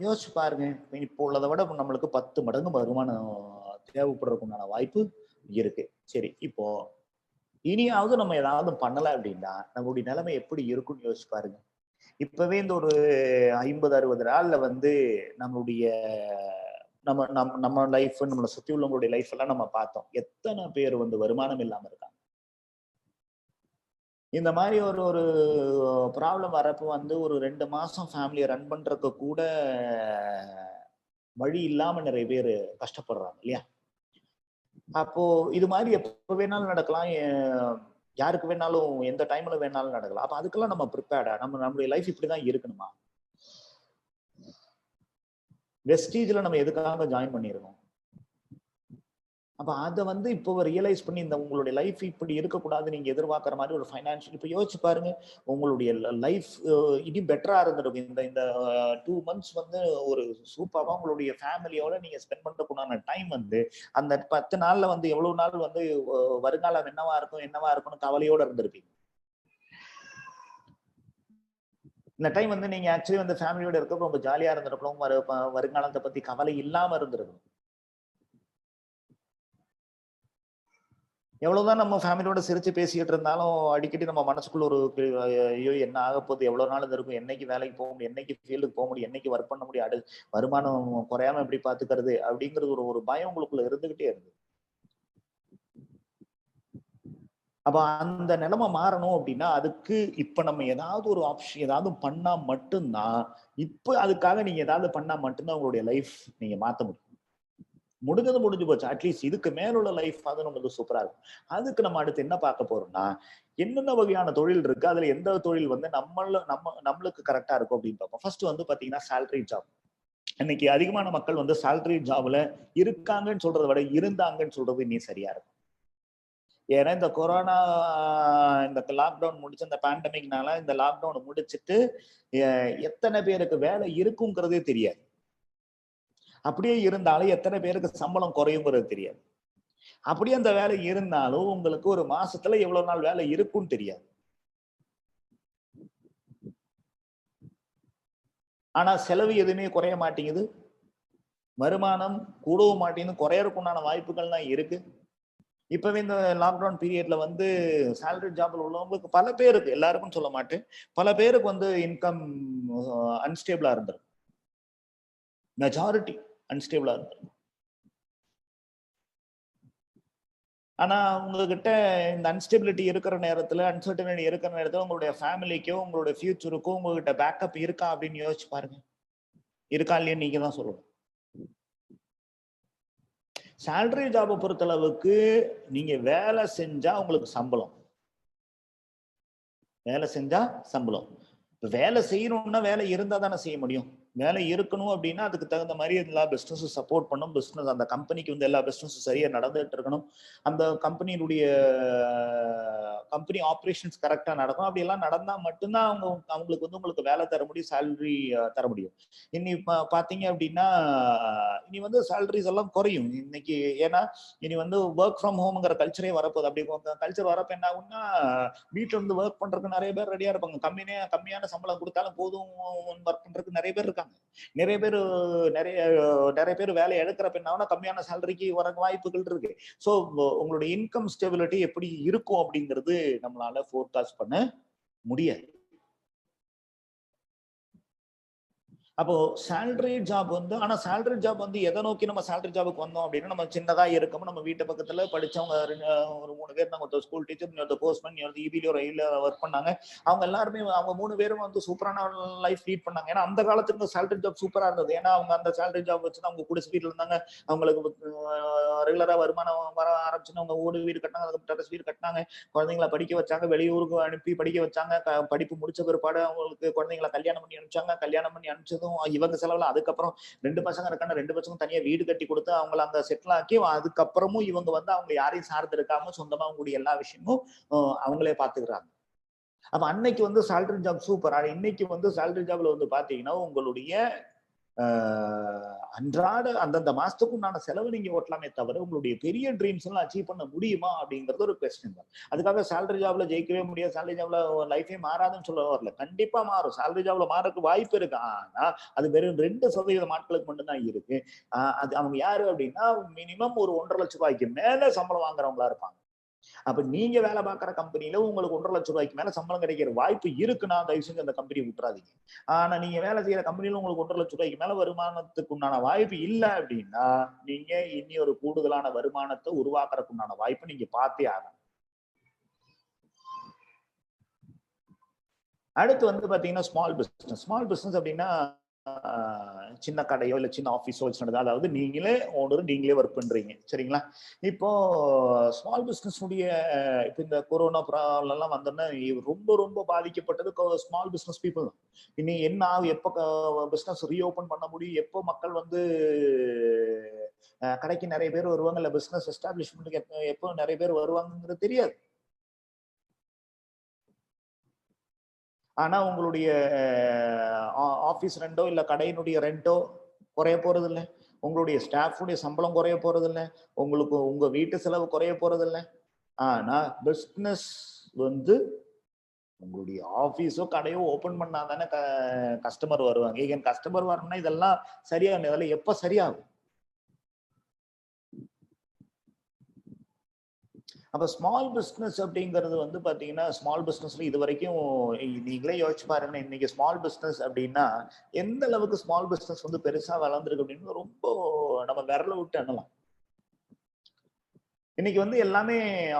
யோசிச்சு பாருங்க, இப்போ உள்ளதை விட நம்மளுக்கு 10 மடங்கு வருமானம் தேவைப்படுறதுக்குண்டான வாய்ப்பு இருக்கு. சரி, இப்போ இனியாவது நம்ம ஏதாவது பண்ணல அப்படின்னா நம்மளுடைய நிலைமை எப்படி இருக்குன்னு யோசிச்சு பாருங்க. இப்பவே இந்த ஒரு 50-60 நாள்ல வந்து நம்மளுடைய நம்ம லைஃப், நம்மளை சுத்தி உள்ளவங்களுடைய லைஃப் எல்லாம் நம்ம பார்த்தோம். எத்தனை பேர் வந்து வருமானம் இல்லாம இருக்காங்க. இந்த மாதிரி ஒரு ஒரு ப்ராப்ளம் வரப்போ வந்து ஒரு 2 மாசம் ஃபேமிலியை ரன் பண்றதுக்கு கூட வழி இல்லாம நிறைய பேர் கஷ்டப்படுறாங்க இல்லையா? அப்போ இது மாதிரி எப்ப வேணாலும் நடக்கலாம், யாருக்கு வேணாலும் எந்த டைம்ல வேணாலும் நடக்கலாம். அப்ப அதுக்கெல்லாம் நம்ம ப்ரிப்பேர்டா, நம்மளுடைய லைஃப் இப்படிதான் இருக்கணுமா? வெஸ்டீஜ்ல நம்ம எதுக்காக ஜாயின் பண்ணிருக்கோம்? அப்ப அதை வந்து இப்போ ரியலைஸ் பண்ணி இந்த உங்களுடைய லைஃப் இப்படி இருக்கக்கூடாது, நீங்க எதிர்பார்க்குற மாதிரி ஒரு ஃபைனான்ஷியல் இப்போ யோசிச்சு பாருங்க. உங்களுடைய லைஃப் இனி பெட்டரா இருந்திருக்கும். இந்த இந்த 2 months வந்து ஒரு சூப்பராக உங்களுடைய ஃபேமிலியோட நீங்க ஸ்பெண்ட் பண்றதுக்குண்டான டைம் வந்து அந்த 10 நாள்ல வந்து எவ்வளவு நாள் வந்து வருங்காலம் என்னவா இருக்கும் என்னவா இருக்கும்னு கவலையோட இருந்திருப்பீங்க. இந்த டைம் வந்து நீங்க ஆக்சுவலி வந்து ஃபேமிலியோட இருக்க ரொம்ப ஜாலியா இருந்திருக்கணும். வருங்காலத்தை பத்தி கவலை இல்லாம இருந்திருக்கணும். எவ்வளவுதான் நம்ம ஃபேமிலியோட சிரிச்சு பேசிக்கிட்டு இருந்தாலும் அடிக்கடி நம்ம மனசுக்குள்ள ஒரு ஐயோ என்ன ஆக போகுது, எவ்வளவு நாள் இது இருக்கும், என்னைக்கு வேலைக்கு போக முடியும், என்னைக்கு ஃபீல்டுக்கு போக முடியும், என்னைக்கு ஒர்க் பண்ண முடியும், வருமானம் குறையாம எப்படி பாத்துக்கிறது அப்படிங்கிறது ஒரு ஒரு பயம் உங்களுக்குள்ள இருந்துகிட்டே இருக்கு. அப்ப அந்த நிலைமை மாறணும் அப்படின்னா அதுக்கு இப்ப நம்ம ஏதாவது ஒரு ஆப்ஷன் ஏதாவது பண்ணா மட்டும்தான், இப்ப அதுக்காக நீங்க ஏதாவது பண்ணா மட்டும்தான் உங்களுடைய லைஃப் நீங்க மாத்த முடியும். முடிஞ்சது முடிஞ்சு போச்சு. அட்லீஸ்ட் இதுக்கு மேல உள்ள லைஃப் அது நம்மளுக்கு சூப்பரா இருக்கும். அதுக்கு நம்ம அடுத்து என்ன பார்க்க போறோம்னா, என்னென்ன வகையான தொழில் இருக்கு, அதுல எந்த தொழில் வந்து நம்மளுக்கு கரெக்டா இருக்கும் அப்படின்னு பார்ப்போம். ஃபர்ஸ்ட் வந்து பாத்தீங்கன்னா சேலரி ஜாப். இன்னைக்கு அதிகமான மக்கள் வந்து சேலரி ஜாப்ல இருக்காங்கன்னு சொல்றதை விட இருந்தாங்கன்னு சொல்றது இனி சரியா இருக்கும். ஏன்னா இந்த கொரோனா, இந்த லாக்டவுன் முடிச்சு இந்த பேண்டமிக்னால இந்த லாக்டவுன் முடிச்சுட்டு எத்தனை பேருக்கு வேலை இருக்குங்கிறதே தெரியாது. அப்படியே இருந்தாலும் எத்தனை பேருக்கு சம்பளம் குறையுங்கிறது தெரியாது. அப்படியே அந்த வேலை இருந்தாலும் உங்களுக்கு ஒரு மாசத்துல எவ்வளவு நாள் வேலை இருக்கும்னு தெரியாது. ஆனா செலவு எதுவுமே குறைய மாட்டேங்குது, வருமானம் கூடவும் மாட்டேங்குது, குறையறதுக்குண்டான வாய்ப்புகள் தான் இருக்கு. இப்பவே இந்த லாக்டவுன் பீரியட்ல வந்து சேலரி ஜாப்ல உள்ளவங்களுக்கு பல பேருக்கு, எல்லாருக்கும் சொல்ல மாட்டேன், பல பேருக்கு வந்து இன்கம் அன்ஸ்டேபிளா இருந்திருக்கு. மெஜாரிட்டி அன்ஸ்டேபிளா இருந்திருக்கு. ஆனா உங்ககிட்ட இந்த அன்ஸ்டெபிலிட்டி இருக்கிற நேரத்துல, அன்சர்டனிட்டி இருக்கிற நேரத்துல உங்களுடைய ஃபேமிலிக்கோ உங்களுடைய ஃபியூச்சருக்கோ உங்ககிட்ட பேக்கப் இருக்கா அப்படின்னு யோசிச்சு பாருங்க. இருக்கா இல்லையா நீங்க தான் சொல்லணும். சேலரி ஜாபை பொறுத்தளவுக்கு நீங்க வேலை செஞ்சா உங்களுக்கு சம்பளம், வேலை செஞ்சா சம்பளம். இப்ப வேலை செய்யணும்னா வேலை இருந்தா தானே செய்ய முடியும். வேலை இருக்கணும் அப்படின்னா அதுக்கு தகுந்த மாதிரி எல்லா பிசினஸும் சப்போர்ட் பண்ணும். பிசினஸ் அந்த கம்பெனிக்கு வந்து எல்லா பிசினஸும் சரியா நடந்துட்டு இருக்கணும். அந்த கம்பெனியினுடைய கம்பெனி ஆப்ரேஷன்ஸ் கரெக்டா நடக்கும். அப்படி எல்லாம் நடந்தா மட்டும்தான் அவங்களுக்கு வந்து உங்களுக்கு வேலை தர முடியும், சேலரி தர முடியும். இனி பாத்தீங்க அப்படின்னா இனி வந்து சேலரிஸ் எல்லாம் குறையும் இன்னைக்கு. ஏன்னா இனி வந்து ஒர்க் ஃப்ரம் ஹோம்ங்கிற கல்ச்சரே வரப்போகுது. அப்படி கல்ச்சர் வரப்ப என்ன ஆகும்னா வீட்டுல இருந்து ஒர்க் பண்றதுக்கு நிறைய பேர் ரெடியா இருப்பாங்க. கம்மியான சம்பளம் கொடுத்தாலும் போதும் ஒர்க் பண்றதுக்கு நிறைய பேர் இருக்காங்க. நிறைய பேர் வேலை எடுக்கிறப்ப என்ன கம்மியான சேலரிக்கு வர வாய்ப்புகள் இருக்கு. சோ உங்களுடைய இன்கம் ஸ்டெபிலிட்டி எப்படி இருக்கும் அப்படிங்கிறது நம்மளால ஃபோர்காஸ்ட் பண்ண முடியாது. அப்போ சேலரி ஜாப் வந்து, ஆனா சேலரி ஜாப் வந்து எதை நோக்கி நம்ம சேலரி ஜாபுக்கு வந்தோம் அப்படின்னா, நம்ம சின்னதா இருக்கும், நம்ம வீட்டு பக்கத்துல படிச்சவங்க ஒரு 3 பேர், நம்ம ஸ்கூல் டீச்சர், இன்னொரு போஸ்ட்மேன், ஈபில ரயில்ல ஒர்க் பண்ணாங்க. அவங்க எல்லாருமே அவங்க 3 பேரும் வந்து சூப்பரான லைஃப் லீட் பண்ணாங்க. ஏன்னா அந்த காலத்துக்கு சேலரி ஜாப் சூப்பரா இருந்தது. ஏன்னா அவங்க அந்த சேலரி ஜாப் வச்சு அவங்க குடிசை வீட்டுல இருந்தாங்க. அவங்களுக்கு ரெகுலரா வருமானம் வர ஆரம்பிச்சுன்னு அவங்க ஓடு வீடு கட்டினாங்க, அதுக்கு டெரஸ் வீடு கட்டினாங்க, குழந்தைங்களை படிக்க வச்சாங்க, வெளியூருக்கு அனுப்பி படிக்க வச்சாங்க. படிப்பு முடிச்ச பிற்பாடு அவங்களுக்கு குழந்தைங்களை கல்யாணம் பண்ணி அனுப்பிச்சாங்க. கல்யாணம் பண்ணி அனுப்பிச்சதும் இவங்க செலவுல அதுக்கப்புறம் 2 பசங்க இருக்காங்க, 2 பசங்க தனியா வீடு கட்டி கொடுத்து அவங்களை அங்க செட்டில் ஆக்கி அதுக்கப்புறமும் இவங்க வந்து அவங்க யாரையும் சார்ந்து இருக்காம சொந்தமா அவங்களுடைய எல்லா விஷயமும் அவங்களே பாத்துக்கிறாங்க. அப்ப அன்னைக்கு வந்து சேலரி ஜாப் சூப்பர். ஆனா இன்னைக்கு வந்து சேலரி ஜாப்ல வந்து பாத்தீங்கன்னா உங்களுடைய அன்றாட அந்தந்த மாசத்துக்கு உண்டான செலவு நீங்க ஓட்டலாமே தவிர உங்களுடைய பெரிய ட்ரீம்ஸ் எல்லாம் அச்சீவ் பண்ண முடியுமா அப்படிங்கிறது ஒரு கொஸ்டின் தான். அதுக்காக சேலரி ஜாப்ல ஜெயிக்கவே முடியாது, சேலரி ஜாப்ல லைஃபே மாறாதுன்னு சொல்ல வரல. கண்டிப்பா மாறும், சேலரி ஜாப்ல மாறதுக்கு வாய்ப்பு இருக்கு. ஆனா அது வெறும் 2% ஆட்களுக்கு மட்டும்தான் இருக்கு. அது அவங்க யாரு அப்படின்னா மினிமம் ஒரு 1.5 லட்சம் ரூபாய்க்கு மேல சம்பளம் வாங்குறவங்களா இருப்பாங்க. அப்ப நீங்க வேலை பார்க்குற கம்பெனில உங்களுக்கு 1.5 லட்சம் ரூபாய்க்கு மேல சம்பளம் கிடைக்கிற வாய்ப்பு இருக்குன்னா தயவு செஞ்சு அந்த கம்பெனி விட்டுறாதீங்க. ஆனா நீங்க வேலை செய்யற கம்பெனில உங்களுக்கு 1.5 லட்சம் ரூபாய்க்கு மேல வருமானத்துக்கு உண்டான வாய்ப்பு இல்லை அப்படின்னா நீங்க இனி ஒரு கூடுதலான வருமானத்தை உருவாக்குறதுக்கு உண்டான வாய்ப்பு நீங்க பார்த்தே ஆகணும். அடுத்து வந்து பாத்தீங்கன்னா ஸ்மால் பிசினஸ் அப்படின்னா சின்ன கடையோ இல்ல சின்ன ஆபீஸோ வச்சு, அதாவது நீங்களே ஓனர், நீங்களே ஒர்க் பண்றீங்க, சரிங்களா? இப்போ ஸ்மால் பிசினஸ் உடைய இப்ப இந்த கொரோனா ப்ராப்ளம் எல்லாம் வந்தோன்னா ரொம்ப ரொம்ப பாதிக்கப்பட்டது ஸ்மால் பிசினஸ் பீப்புள் தான். இனி என்ன ஆகும், எப்போ பிசினஸ் ரீஓபன் பண்ண முடியும், எப்போ மக்கள் வந்து கடைக்கு நிறைய பேர் வருவாங்க, இல்ல பிசினஸ் எஸ்டாப்ளிஷ்மெண்ட்டுக்கு எப்போ நிறைய பேர் வருவாங்கிறது தெரியாது. ஆனா உங்களுடைய ஆபீஸ் ரெண்டோ இல்ல கடையினுடைய ரெண்டோ குறைய போறது இல்லை, உங்களுடைய ஸ்டாஃபுடைய சம்பளம் குறைய போறது இல்லை, உங்களுக்கு உங்க வீட்டு செலவு குறைய போறது இல்லை. ஆனா பிசினஸ் வந்து உங்களுடைய ஆபீஸோ கடையோ ஓபன் பண்ணாதானே கஸ்டமர் வருவாங்க. கஸ்டமர் வரணும்னா இதெல்லாம் சரியான, இதெல்லாம் எப்ப சரியாகும்? அப்ப ஸ்மால் பிசினஸ் அப்படிங்கிறது வந்து பாத்தீங்கன்னா, ஸ்மால் பிசினஸ்ல இது வரைக்கும் நீங்களே யோசிச்சு பாருங்க. இன்னைக்கு ஸ்மால் பிசினஸ் அப்படின்னா எந்த அளவுக்கு ஸ்மால் பிசினஸ் வந்து பெருசா வளர்ந்துருக்கு அப்படின்னு ரொம்ப நம்ம விரல விட்டு எண்ணலாம். இன்னைக்கு வந்து எல்லாமே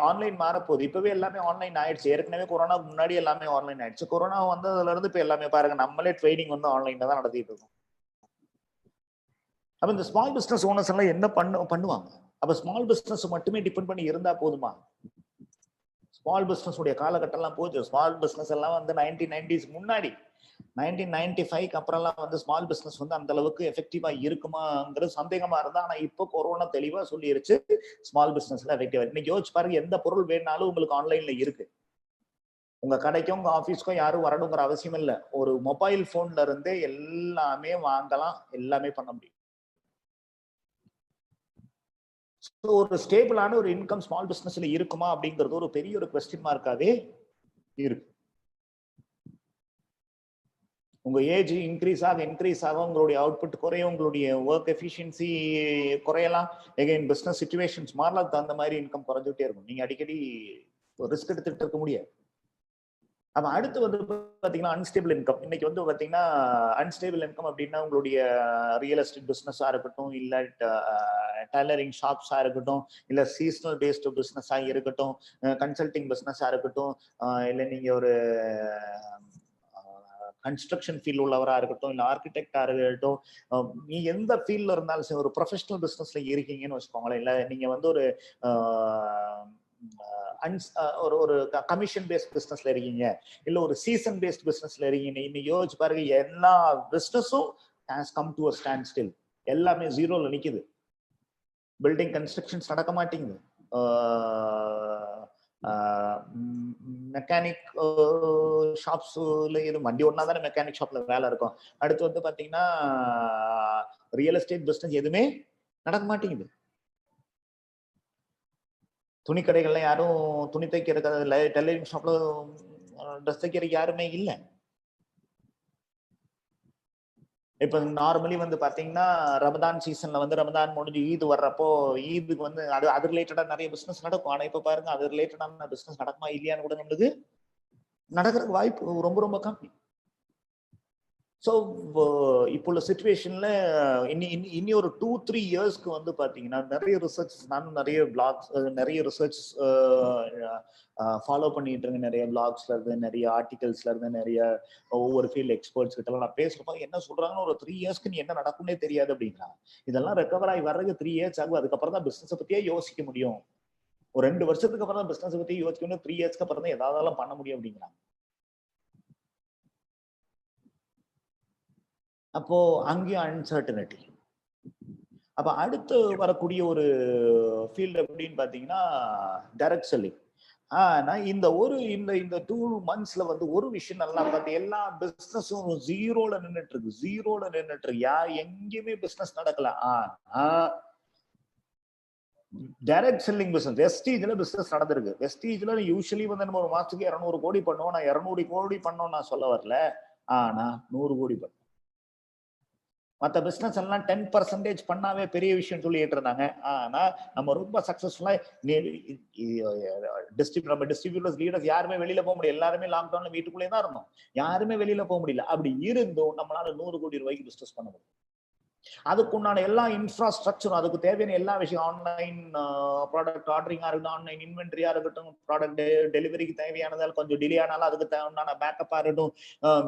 ஆன்லைன் மாறப்போகுது. இப்பவே எல்லாமே ஆன்லைன் ஆயிடுச்சு. ஏற்கனவே கொரோனாக்கு முன்னாடி எல்லாமே ஆன்லைன் ஆயிடுச்சு. கொரோனா வந்ததுல இருந்து இப்ப எல்லாமே பாருங்க, நம்மளே ட்ரைனிங் வந்து ஆன்லைன்ல தான் நடத்திட்டு இருக்கோம். அப்ப இந்த ஸ்மால் பிசினஸ் ஓனர்ஸ் எல்லாம் என்ன பண்ணுவாங்க? அப்ப ஸ்மால் பிசினஸ் மட்டுமே டிபெண்ட் பண்ணி இருந்தா போதுமா? ஸ்மால் பிசினஸ் உடைய காலகட்டம் எல்லாம் போச்சு. ஸ்மால் பிசினஸ் எல்லாம் வந்து 1990s முன்னாடி, 1995க்கு அப்புறம்லாம் வந்து ஸ்மால் பிசினஸ் வந்து அந்த அளவுக்கு எஃபெக்டிவா இருக்குமாங்கிறது சந்தேகமா இருந்தா. ஆனா இப்போ கொரோனா தெளிவா சொல்லிருச்சு, ஸ்மால் பிசினஸ்ல எஃபெக்டிவா. இன்னைக்கு யோசிச்சு பாருங்க, எந்த பொருள் வேணாலும் உங்களுக்கு ஆன்லைன்ல இருக்கு. உங்க கடைக்கும் உங்க ஆபீஸ்க்கும் யாரும் வரணுங்கிற அவசியம் இல்லை. ஒரு மொபைல் போன்ல இருந்தே எல்லாமே வாங்கலாம், எல்லாமே பண்ண முடியும். ஒரு ஸ்டேபிளான ஒரு இன்கம் ஸ்மால் பிசினஸ்ல இருக்குமா அப்படிங்கிறது ஒரு பெரிய ஒரு கொஸ்டின் மார்க்காவே இருக்கு. உங்க ஏஜ் இன்க்ரீஸ் ஆக உங்களுடைய அவுட்புட் குறையும், உங்களுடைய ஒர்க் எஃபிஷியன்சி குறையலாம். எகைன் பிசினஸ் சிச்சுவேஷன்ஸ் மாறலாம், தகுந்த மாதிரி இன்கம் குறைஞ்சுட்டே இருக்கும். நீங்க அடிக்கடி ரிஸ்க் எடுத்துட்டு இருக்க முடியாது. அப்ப அடுத்து வந்து பாத்தீங்கன்னா அன்ஸ்டேபிள் இன்கம். இன்னைக்கு வந்து பாத்தீங்கன்னா அன்ஸ்டேபிள் இன்கம் அப்படின்னா உங்களுடைய ரியல் எஸ்டேட் பிசினஸா இருக்கட்டும், இல்ல டைலரிங் ஷாப்ஸா இருக்கட்டும், இல்ல சீசனல் பேஸ்டு பிசினஸா இருக்கட்டும், கன்சல்டிங் பிசினஸா இருக்கட்டும், இல்ல நீங்க ஒரு கன்ஸ்ட்ரக்ஷன் ஃபீல்ட் உள்ளவரா இருக்கட்டும், இல்ல ஆர்கிடெக்டா இருக்கட்டும், நீ எந்த ஃபீல்ட்ல இருந்தாலும் சரி, ஒரு ப்ரொஃபஷனல் பிசினஸ்ல இருக்கீங்கன்னு வச்சுக்கோங்களேன், இல்ல நீங்க வந்து ஒரு ஒரு கமிஷன் பேஸ்ட் பிசினஸ்ல இருக்கீங்க, இல்ல ஒரு சீசன் பேஸ்ட் பிசினஸ்ல இருக்கீங்க. இன்னைக்கு யோசிச்சு பாருங்க, எல்லா பிசினஸும் has come to a standstill. எல்லாமே ஜீரோல நிக்குது. பில்டிங் கன்ஸ்ட்ரக்ஷன்ஸ் நடக்க மாட்டேங்குது. மெக்கானிக் ஷாப்ஸ்ல இது வண்டி ஒன்னா தானே மெக்கானிக் ஷாப்ல வேலை இருக்கும். அடுத்து வந்து பாத்தீங்கன்னா ரியல் எஸ்டேட் பிசினஸ் எதுவுமே நடக்க மாட்டேங்குது. துணி கடைகள்ல யாரும் துணி தைக்கிறது இல்லை, டெய்லரிங் ஷாப்ல ட்ரெஸ் தைக்கிறதுக்கு யாருமே இல்லை. இப்ப நார்மலி வந்து பாத்தீங்கன்னா ரமதான் சீசன்ல வந்து ரமதான் முடிஞ்சு ஈது வர்றப்போ ஈதுக்கு வந்து அது ரிலேட்டடா நிறைய பிசினஸ் நடக்கும். ஆனா இப்ப பாருங்க, அது ரிலேட்டடான பிசினஸ் நடக்குமா இல்லையான்னு கூட நம்மளுக்கு நடக்கிறதுக்கு வாய்ப்பு ரொம்ப ரொம்ப கம்மி. ஸோ இப்போ உள்ள சுச்சுவேஷன்ல இனி ஒரு 2-3 இயர்ஸ்க்கு வந்து பாத்தீங்கன்னா நிறைய ரிசர்ச், நானும் நிறைய பிளாக்ஸ், நிறைய ரிசர்ச் ஃபாலோ பண்ணிட்டு இருக்கேன். நிறைய பிளாக்ஸ்ல இருந்து, நிறைய ஆர்டிகல்ஸ்ல இருந்து, நிறைய ஒவ்வொரு ஃபீல்ட் எக்ஸ்பர்ட்ஸ் கிட்ட நான் பேசுறப்போ என்ன சொல்றாங்கன்னா, ஒரு 3 இயர்ஸ்க்கு நீ என்ன நடக்கும்னே தெரியாது அப்படிங்கிறாங்க. இதெல்லாம் ரெக்கவர் ஆகி வர்றதுக்கு 3 இயர்ஸ் ஆகும். அதுக்கப்புறம் தான் பிசினஸ் பத்தியே யோசிக்க முடியும். ஒரு 2 வருஷத்துக்கு அப்புறம் தான் பிசினஸ் பத்தி யோசிக்கணும். 3 இயர்ஸ்க்கு அப்புறம் தான் ஏதாவது பண்ண முடியும் அப்படிங்கிறாங்க. அப்போ அங்கேயும் அன்சர்டனிட்டி. அப்ப அடுத்து வரக்கூடிய ஒரு ஃபீல்டு அப்படின்னு பாத்தீங்கன்னா டைரக்ட் செல்லிங். ஆனா இந்த 2 monthsல வந்து ஒரு விஷயம் நல்லா பார்த்து, எல்லா பிசினஸும் ஜீரோல நின்றுட்டு இருக்கு. எங்கேயுமே பிசினஸ் நடக்கல. ஆனா டைரக்ட் செல்லிங் பிசினஸ் வெஸ்டீஜ்ல பிசினஸ் நடந்திருக்கு. வெஸ்டீஜ்ல யூஸ்வலி வந்து நம்ம ஒரு மாசத்துக்கு 200 கோடி பண்ணுவோம். நான் 200 கோடி பண்ணோம் நான் சொல்ல வரல. ஆனா 100 கோடி பண்ணோம். மற்ற பிசினஸ் எல்லாம் 10% பண்ணாவே பெரிய விஷயம் சொல்லிட்டு இருந்தாங்க. ஆனா நம்ம ரொம்ப சக்சஸ்ஃபுல்லா நம்ம டிஸ்ட்ரிபியூட்டர்ஸ் லீடர்ஸ் யாருமே வெளியில போக முடியல. எல்லாருமே லாக்டவுன்ல வீட்டுக்குள்ளே தான் இருந்தோம். யாருமே வெளியில போக முடியல. அப்படி இருந்தும் நம்மளால 100 கோடி ரூபாய்க்கு பிசினஸ் பண்ண முடியும். அதுக்குண்டான எல்லா இன்ஃப்ராஸ்ட்ரக்சரும், அதுக்கு தேவையான எல்லா விஷயம், ஆன்லைன் ப்ராடக்ட் ஆர்டரிங்கா இருக்கட்டும், ஆன்லைன் இன்வென்ட்ரியா இருக்கட்டும், ப்ராடக்ட் டெலிவரிக்கு தேவையானதால் கொஞ்சம் டிலே ஆனாலும் அதுக்கு தேவையான பேக்கப்பா இருக்கட்டும்,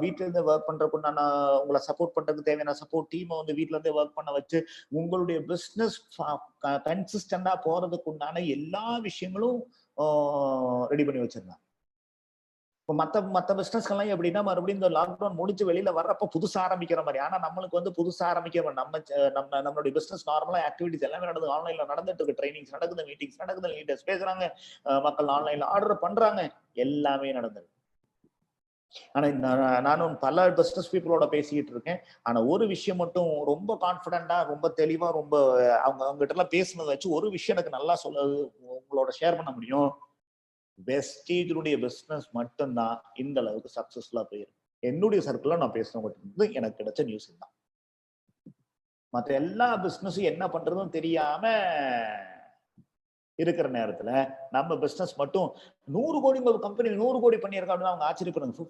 வீட்டுல இருந்து ஒர்க் பண்றதுக்கு உண்டான உங்களை சப்போர்ட் பண்றதுக்கு தேவையான சப்போர்ட் டீமை வந்து வீட்டுல இருந்தே ஒர்க் பண்ண வச்சு உங்களுடைய பிசினஸ் கன்சிஸ்டண்டா போறதுக்கு உண்டான எல்லா விஷயங்களும் ரெடி பண்ணி வச்சிருந்தாங்க. இப்போ மத்த பிசினஸ்க்கெல்லாம் எப்படின்னா மறுபடியும் இந்த லாக்டவுன் முடிஞ்சு வெளியில வர்றப்ப புதுசா ஆரம்பிக்கிற மாதிரி. ஆனா நம்மளுக்கு வந்து புதுசா ஆரம்பிக்கிற நம்மளுடைய பிசினஸ் நார்மலா ஆக்டிவிட்டிஸ் எல்லாமே நடக்குது, ஆன்லைன்ல நடந்துட்டு இருக்கு, ட்ரைனிங்ஸ் நடக்குது, மீட்டிங்ஸ் நடக்குது, லீடர்ஸ் பேசுறாங்க, மக்கள் ஆன்லைன்ல ஆர்டர் பண்றாங்க, எல்லாமே நடந்தது. ஆனா நானும் பல பிசினஸ் பீப்புளோட பேசிட்டு இருக்கேன். ஆனா ஒரு விஷயம் மட்டும் ரொம்ப கான்பிடண்டா, ரொம்ப தெளிவா, ரொம்ப அவங்க கிட்ட எல்லாம் பேசுனதை வச்சு ஒரு விஷயம் எனக்கு நல்லா உங்களோட ஷேர் பண்ண முடியும். வெஸ்டீஜுடைய பிசினஸ் மட்டும்தான் இந்த அளவுக்கு சக்சஸ்ஃபுல்லா போயிருக்கு. என்னுடைய சர்க்கிள்ல நான் பேசுனவங்க எனக்கு கிடைச்ச நியூஸ் தான். மற்ற எல்லா பிசினஸும் என்ன பண்றதும் தெரியாம இருக்கிற நேரத்துல நம்ம பிசினஸ் மட்டும் 100 கோடி கம்பெனி 100 கோடி பண்ணியிருக்கோம் அப்படின்னு அவங்க ஆச்சரியப்படுறாங்க.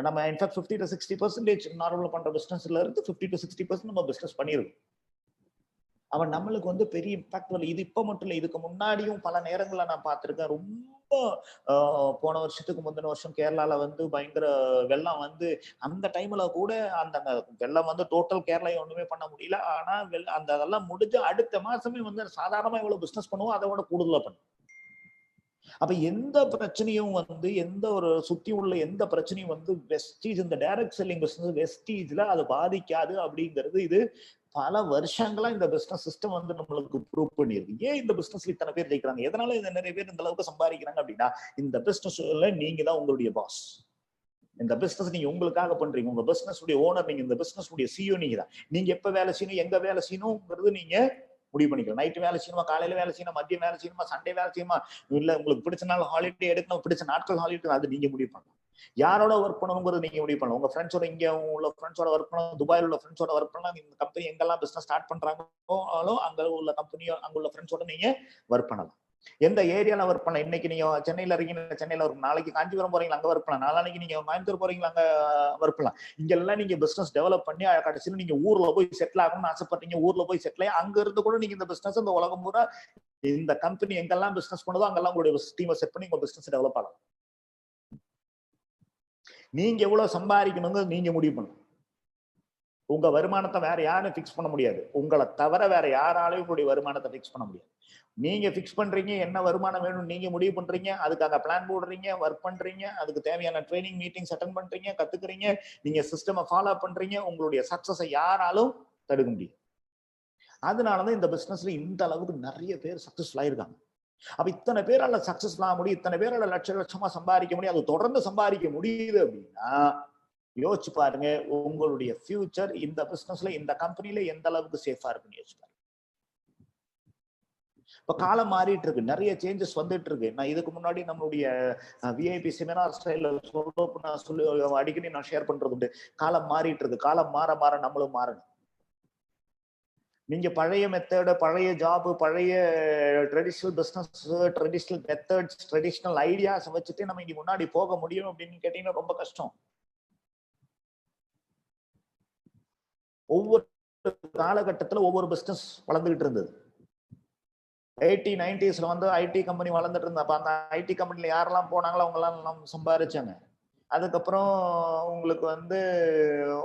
நம்ம இன்ஃபேக்ட் 50 to 60% நார்மலா பண்ற பிசினஸ்ல இருந்து 50 to 60% நம்ம பிசினஸ் பண்ணிருக்கோம். அவன் நம்மளுக்கு வந்து பெரிய இம்பாக்ட் வரல. இது இப்ப மட்டும் இல்ல, இதுக்கு முன்னாடியும் பல நேரங்கள்ல நான் பார்த்திருக்கேன். ரொம்ப போன வருஷத்துக்கு முந்தின வருஷம் கேரளால வந்து பயங்கர வெள்ளம் வந்து அந்த டைம்ல கூட அந்த வெள்ளம் வந்து டோட்டல் கேரளா ஒண்ணுமே பண்ண முடியல. ஆனா அந்த அதெல்லாம் முடிஞ்சு அடுத்த மாசமே வந்து சாதாரணமா எவ்வளவு பிசினஸ் பண்ணுவோம் அதை விட கூடுதலா பண்ணும். அப்ப எந்த பிரச்சனையும் வந்து எந்த ஒரு சுத்தி உள்ள எந்த பிரச்சனையும் வந்து வெஸ்டீஜ் இந்த டைரக்ட் செல்லிங் பிசினஸ் வெஸ்டீஜ்ல அது பாதிக்காது அப்படிங்கிறது இது பல வருஷங்களா இந்த பிசினஸ் சிஸ்டம் வந்து நம்மளுக்கு ப்ரூவ் பண்ணிருக்கு. ஏன் இந்த பிசினஸ்ல இத்தனை பேர் ஜெயிக்கிறாங்க, எதனால இந்த நிறைய பேர் இந்த அளவுக்கு சம்பாதிக்கிறாங்க அப்படின்னா இந்த பிசினஸ்ல நீங்க தான் உங்களுடைய பாஸ். இந்த பிசினஸ் நீங்க உங்களுக்காக பண்றீங்க, உங்க பிசினஸ் உடைய ஓனர் நீங்க, இந்த பிசினஸ் உடைய சிஇஓ நீங்க தான். நீங்க எப்ப வேலை செய்யணும், எங்க வேலை செய்யணும்ங்கிறது நீங்க முடிவு பண்ணிக்கலாம். நைட்டு வேலை செய்யணுமா, காலையில வேலை செய்யணும், மதியம் வேலை செய்யணுமா, சண்டே வேலை செய்யணுமா, இல்ல உங்களுக்கு பிடிச்ச நாள் ஹாலிடே எடுக்கணும், பிடிச்ச நாட்கள் ஹாலிடே, அது நீங்க முடிவு பண்ணலாம். யாரோட ஒர்க் பண்ணணுங்கிறது நீங்க முடிவு பண்ணலாம். உங்க ஃப்ரெண்ட்ஸோட இங்க உள்ள ஃப்ரெண்ட்ஸோட ஒர்க் பண்ணலாம், துபாயில் உள்ள ஃப்ரெண்ட்ஸோட ஒர்க் பண்ணலாம். இந்த கம்பெனி எங்கெல்லாம் பிசினஸ் ஸ்டார்ட் பண்றாங்களோ அங்க உள்ள கம்பெனியோ அங்க உள்ள ஃப்ரெண்ட்ஸோட நீங்க ஒர்க் பண்ணலாம். எந்த ஏரியால ஒர்க் பண்ணலாம். இன்னைக்கு நீங்க சென்னையில இருக்கீங்க, சென்னையில ஒர்க், நாளைக்கு காஞ்சிபுரம் போறீங்களா, அங்க ஒர்க் பண்ணலாம். நாளைக்கு நீங்க கோயம்புத்தூர் போறீங்களா, அங்க ஒர்க் பண்ணலாம். இங்க எல்லாம் நீங்க பிசினஸ் டெவலப் பண்ணி கடைசியில் நீங்க ஊர்ல போய் செட்டில் ஆகணும்னு ஆசைப்பட்டீங்க, ஊர்ல போய் செட்டில் ஆகி அங்க இருந்து கூட நீங்க இந்த பிசினஸ் இந்த உலகம் பூரா இந்த கம்பெனி எங்கெல்லாம் பிசினஸ் பண்ணுதோ அங்கெல்லாம் உங்களுடைய டீமை செட் பண்ணி உங்க பிசினஸ் டெவலப் ஆகலாம். நீங்க எவ்வளவு சம்பாதிக்கணுங்க நீங்க முடிவு பண்ணணும். உங்க வருமானத்தை வேற யாரும் பிக்ஸ் பண்ண முடியாது. உங்களை தவிர வேற யாராலையும் உங்களுடைய வருமானத்தை பிக்ஸ் பண்ண முடியாது. நீங்க பிக்ஸ் பண்றீங்க, என்ன வருமானம் வேணும் நீங்க முடிவு பண்றீங்க, அதுக்காக பிளான் போடுறீங்க, ஒர்க் பண்றீங்க, அதுக்கு தேவையான ட்ரைனிங் மீட்டிங்ஸ் அட்டெண்ட் பண்றீங்க, கத்துக்கிறீங்க, நீங்க சிஸ்டமை ஃபாலோ பண்றீங்க. உங்களுடைய சக்சஸை யாராலும் தடுக்க முடியும். அதனாலதான் இந்த பிசினஸ்ல இந்த அளவுக்கு நிறைய பேர் சக்சஸ்ஃபுல் ஆயிருக்காங்க. அப்ப இத்தனை பேரால சக்சஸ்ஃபுல் ஆக முடியும், இத்தனை பேரால லட்சமா சம்பாதிக்க முடியும், அது தொடர்ந்து சம்பாதிக்க முடியுது அப்படின்னா யோசிச்சு பாருங்க உங்களுடைய ஃபியூச்சர் இந்த பிசினஸ்ல இந்த கம்பெனில எந்த அளவுக்கு சேஃபா இருக்குன்னு யோசிச்சு பாருங்க. இப்ப காலம் மாறிட்டு இருக்கு, நிறைய சேஞ்சஸ் வந்துட்டு இருக்கு. நான் இதுக்கு முன்னாடி நம்மளுடைய விஐபி செமினார் ஸ்டைல சொல்லி அடிக்கடி நான் ஷேர் பண்றது உண்டு. காலம் மாறிட்டு இருக்கு, காலம் மாற மாற நம்மளும் மாறணும். நீங்க பழைய மெத்தட், பழைய ஜாப், பழைய traditional business, traditional methods, traditional ideas வச்சுட்டு நம்ம இங்க முன்னாடி போக முடியும் அப்படின்னு கேட்டீங்கன்னா ரொம்ப கஷ்டம். ஒவ்வொரு காலகட்டத்துல ஒவ்வொரு பிசினஸ் வளர்ந்துகிட்டு இருந்தது. 80s 90s வந்து ஐடி கம்பெனி வளர்ந்துட்டு இருந்தா, அப்ப அந்த ஐடி கம்பெனில யாரெல்லாம் போனாங்களோ அவங்க எல்லாம் சம்பாதிச்சாங்க. அதுக்கப்புறம் உங்களுக்கு வந்து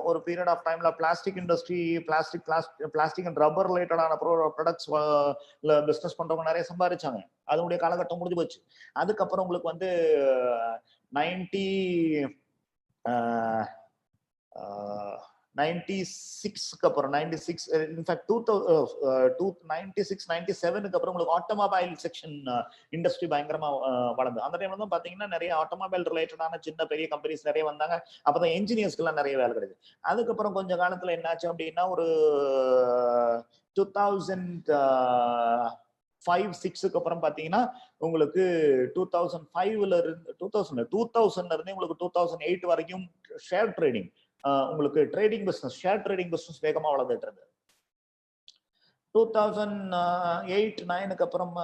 ஒரு பீரியட் ஆஃப் டைம்ல plastic industry, plastic and rubber ரிலேட்டடான ப்ராடக்ட்ஸ் பிசினஸ் பண்றவங்க நிறைய சம்பாதிச்சாங்க. அதனுடைய காலகட்டம் முடிஞ்சு போச்சு. அதுக்கப்புறம் உங்களுக்கு வந்து 96க்கு அப்புறம் 96 இன்ஃபேக்ட் 96 97க்கு அப்புறம் உங்களுக்கு ஆட்டோமொபைல் செக்ஷன் இண்டஸ்ட்ரி பயங்கரமா வளர்ந்து. அந்த டைம்ல தான் பாத்தீங்கன்னா நிறைய ஆட்டோமொபைல் ரிலேட்டடான சின்ன பெரிய கம்பெனிஸ் நிறைய வந்தாங்க. அப்பதான் என்ஜினியர்ஸ்க்கு எல்லாம் நிறைய வேலை கிடையாது. அதுக்கப்புறம் கொஞ்ச காலத்துல என்னாச்சு அப்படின்னா ஒரு 2005-6க்கு அப்புறம் பாத்தீங்கன்னா உங்களுக்கு 2005ல இருந்து 2000ல இருந்து உங்களுக்கு 2008 வரைக்கும் ஷேர் ட்ரேடிங், உங்களுக்கு trading business, share trading business வேகமா வளர்ந்துட்டு இருந்தது. 2008-9க்கு அப்புறம்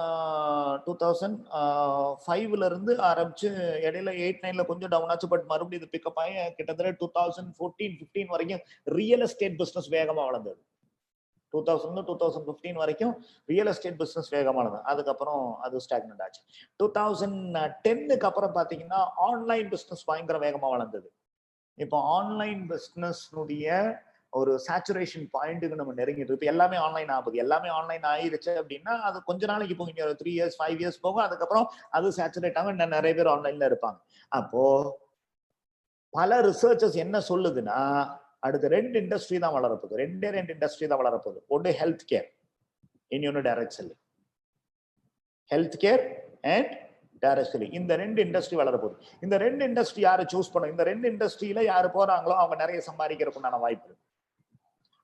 2005ல இருந்து ஆரம்பிச்சு இடையில 8-9ல கொஞ்சம் டவுன் ஆச்சு. பட் மறுபடியும் இது பிக்கப் ஆகி கிட்டத்தட்ட 2014-15 வரைக்கும் ரியல் எஸ்டேட் பிசினஸ் வேகமா வளர்ந்தது. 2015 வரைக்கும் ரியல் எஸ்டேட் பிசினஸ் வேகமானது. அதுக்கப்புறம் அது ஸ்டாக்னன்ட் ஆச்சு. 2010க்கு அப்புறம் பாத்தீங்கன்னா ஆன்லைன் பிசினஸ் பயங்கர வேகமா வளர்ந்தது. இப்போ ஆன்லைன் பிசினஸ்னுடைய ஒரு சேச்சுரேஷன் பாயிண்ட்டுக்கு நம்ம நெருங்கிட்டு இருக்கு. எல்லாமே ஆன்லைன் ஆகுது. எல்லாமே ஆன்லைன் ஆயிருச்சு அப்படின்னா அது கொஞ்ச நாளைக்கு போகும். 3 இயர்ஸ் 5 இயர்ஸ் போகும். அதுக்கப்புறம் அது சேச்சுரேட் ஆகும். நிறைய பேர் ஆன்லைன்ல இருப்பாங்க. அப்போ பல ரிசர்ச்சர்ஸ் என்ன சொல்லுதுன்னா அடுத்த 2 இண்டஸ்ட்ரி தான் வளரப்போகுது. 2 இண்டஸ்ட்ரி தான் வளரப்போகுது. ஒன்று ஹெல்த் கேர், இன்னொன்று direct selling. Health care and direct selling, இந்த 2 இண்டஸ்ட்ரி வளரப்போகுது. இந்த 2 இண்டஸ்ட்ரி யாரு சூஸ் பண்ணும்? இந்த 2 இண்டஸ்ட்ரியில யாரு போறாங்களோ அவங்க நிறைய சம்பாதிக்கிறதுக்குண்டான வாய்ப்பு இருக்கு.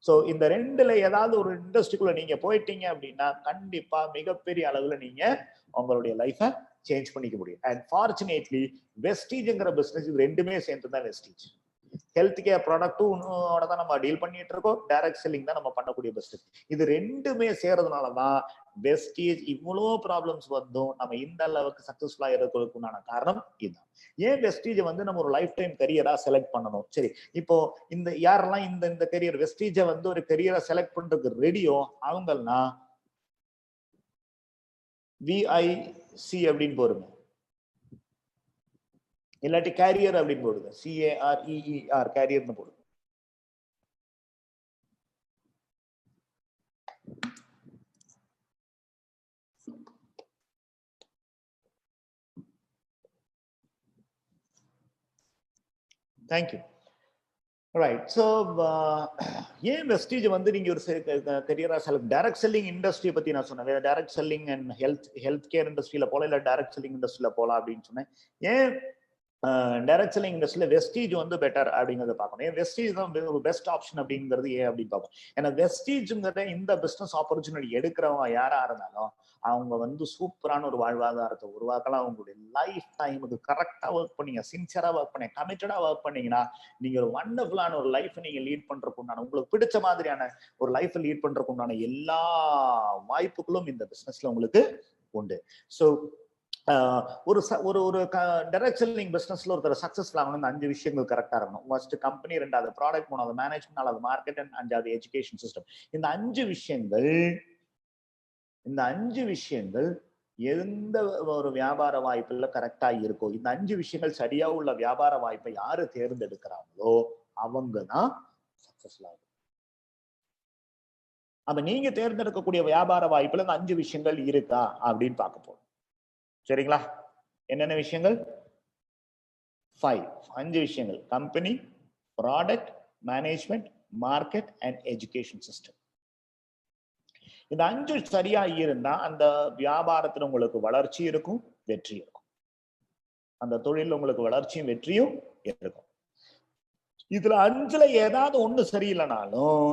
சோ இந்த 2ல ஏதாவது ஒரு இண்டஸ்ட்ரிக்குள்ள நீங்க போயிட்டீங்க அப்படின்னா கண்டிப்பா மிகப்பெரிய அளவுல நீங்க உங்களுடைய லைஃப சேஞ்ச் பண்ணிக்க முடியும். அண்ட் ஃபார்ச்சுனேட்லி வெஸ்டீஜ்ங்கிற பிசினஸ் இது ரெண்டுமே சேர்ந்து தான் வெஸ்டீஜ். ஹெல்த் கேர் ப்ராடக்ட்டும் தான் நம்ம டீல் பண்ணிட்டு இருக்கோம். டைரக்ட் செல்லிங் தான் நம்ம பண்ணக்கூடிய பிசினஸ். இது ரெண்டுமே சேர்றதுனாலதான் வெஸ்டீஜ் இவ்வளோ ப்ராப்ளம்ஸ் வந்தும் நம்ம இந்த அளவுக்கு சக்சஸ்ஃபுல்லா இருக்கிறதுக்குண்டான காரணம் இதுதான். ஏன் வெஸ்டீஜை வந்து நம்ம ஒரு லைஃப் டைம் கரியரா செலக்ட் பண்ணணும்? சரி, இப்போ இந்த யாரெல்லாம் இந்த கரியர் வெஸ்டீஜை வந்து ஒரு கரியரா செலக்ட் பண்றதுக்கு ரெடியோ அவங்கெல்லாம் விஐசி அப்படின்னு போருங்க, இல்லாட்டி கேரியர் அப்படின்னு போடுங்க. CAREER கேரியர்னு போடுங்க. தேங்க்யூ. ரைட். ஸோ ஏன் வெஸ்டீஜ் வந்து நீங்க ஒரு கரியரா செலக்ட் டைரக்ட் செல்லிங் இண்டஸ்ட்ரியை பத்தி நான் சொன்னேன். Direct selling and health care இண்டஸ்ட்ரியில போல இல்ல டைரக்ட் செல்லிங் இண்டஸ்ட்ரியில போலாம் அப்படின்னு சொன்னேன். ஏன் டைரக்ட் செல்லிங் இண்டஸ்ட்ரியில வெஸ்டீஜ் வந்து பெட்டர் அப்படிங்கறத பார்க்கணும். ஏன் வெஸ்டீஜ் தான் ஒரு பெஸ்ட் ஆப்ஷன் அப்படிங்கிறது ஏன் அப்படின்னு பார்ப்போம். ஏன்னா வெஸ்டீஜ்ங்கிற இந்த பிசினஸ் ஆப்பர்ச்சுனிட்டி எடுக்கிறவங்க யாரா இருந்தாலும் அவங்க வந்து சூப்பரான ஒரு வாழ்வாதாரத்தை உருவாக்கலாம். அவங்களுடைய லைஃப் டைமுக்கு கரெக்டா ஒர்க் பண்ணீங்க, சின்சியரா ஒர்க் பண்ணீங்க, கமிட்டடா ஒர்க் பண்ணீங்கன்னா நீங்க ஒரு வண்டர்ஃபுல்லான ஒரு லைஃப் நீங்க லீட் பண்றதுக்கு உண்டான, உங்களுக்கு பிடிச்ச மாதிரியான ஒரு லைஃப் லீட் பண்றதுக்கு உண்டான எல்லா வாய்ப்புகளும் இந்த பிசினஸ்ல உங்களுக்கு உண்டு. ஸோ ஒரு டைரக்ட் செல்லிங் பிசினஸ்ல ஒருத்தர் சக்சஸ்ஃபுல் ஆகணும். இந்த 5 விஷயங்கள் கரெக்டா இருக்கணும். ஃபர்ஸ்ட் கம்பெனி, 2வது ப்ராடக்ட், 3வது மேனேஜ்மெண்ட், 4வது மார்க்கெட் அண்ட் 5வது எஜுகேஷன் சிஸ்டம். இந்த 5 விஷயங்கள் எந்த ஒரு வியாபார வாய்ப்புல கரெக்டா இருக்கோ, இந்த 5 விஷயங்கள் சரியா உள்ள வியாபார வாய்ப்பை யாரு தேர்ந்தெடுக்கிறாங்களோ அவங்கதான் சக்சஸ்ஃபுல் ஆகும். அப்ப நீங்க தேர்ந்தெடுக்கக்கூடிய வியாபார வாய்ப்புல இந்த 5 விஷயங்கள் இருக்கா அப்படின்னு பார்க்க போறோம். சரிங்களா? என்னென்ன விஷயங்கள்? 5 விஷயங்கள்: company, product, management, market and education system. இந்த 5 சரியா இருந்தா அந்த வியாபாரத்துல உங்களுக்கு வளர்ச்சி இருக்கும், வெற்றி இருக்கும். அந்த தொழில் உங்களுக்கு வளர்ச்சியும் வெற்றியும் இருக்கும். இதுல 5ல ஏதாவது ஒண்ணு சரியில்லைனாலும்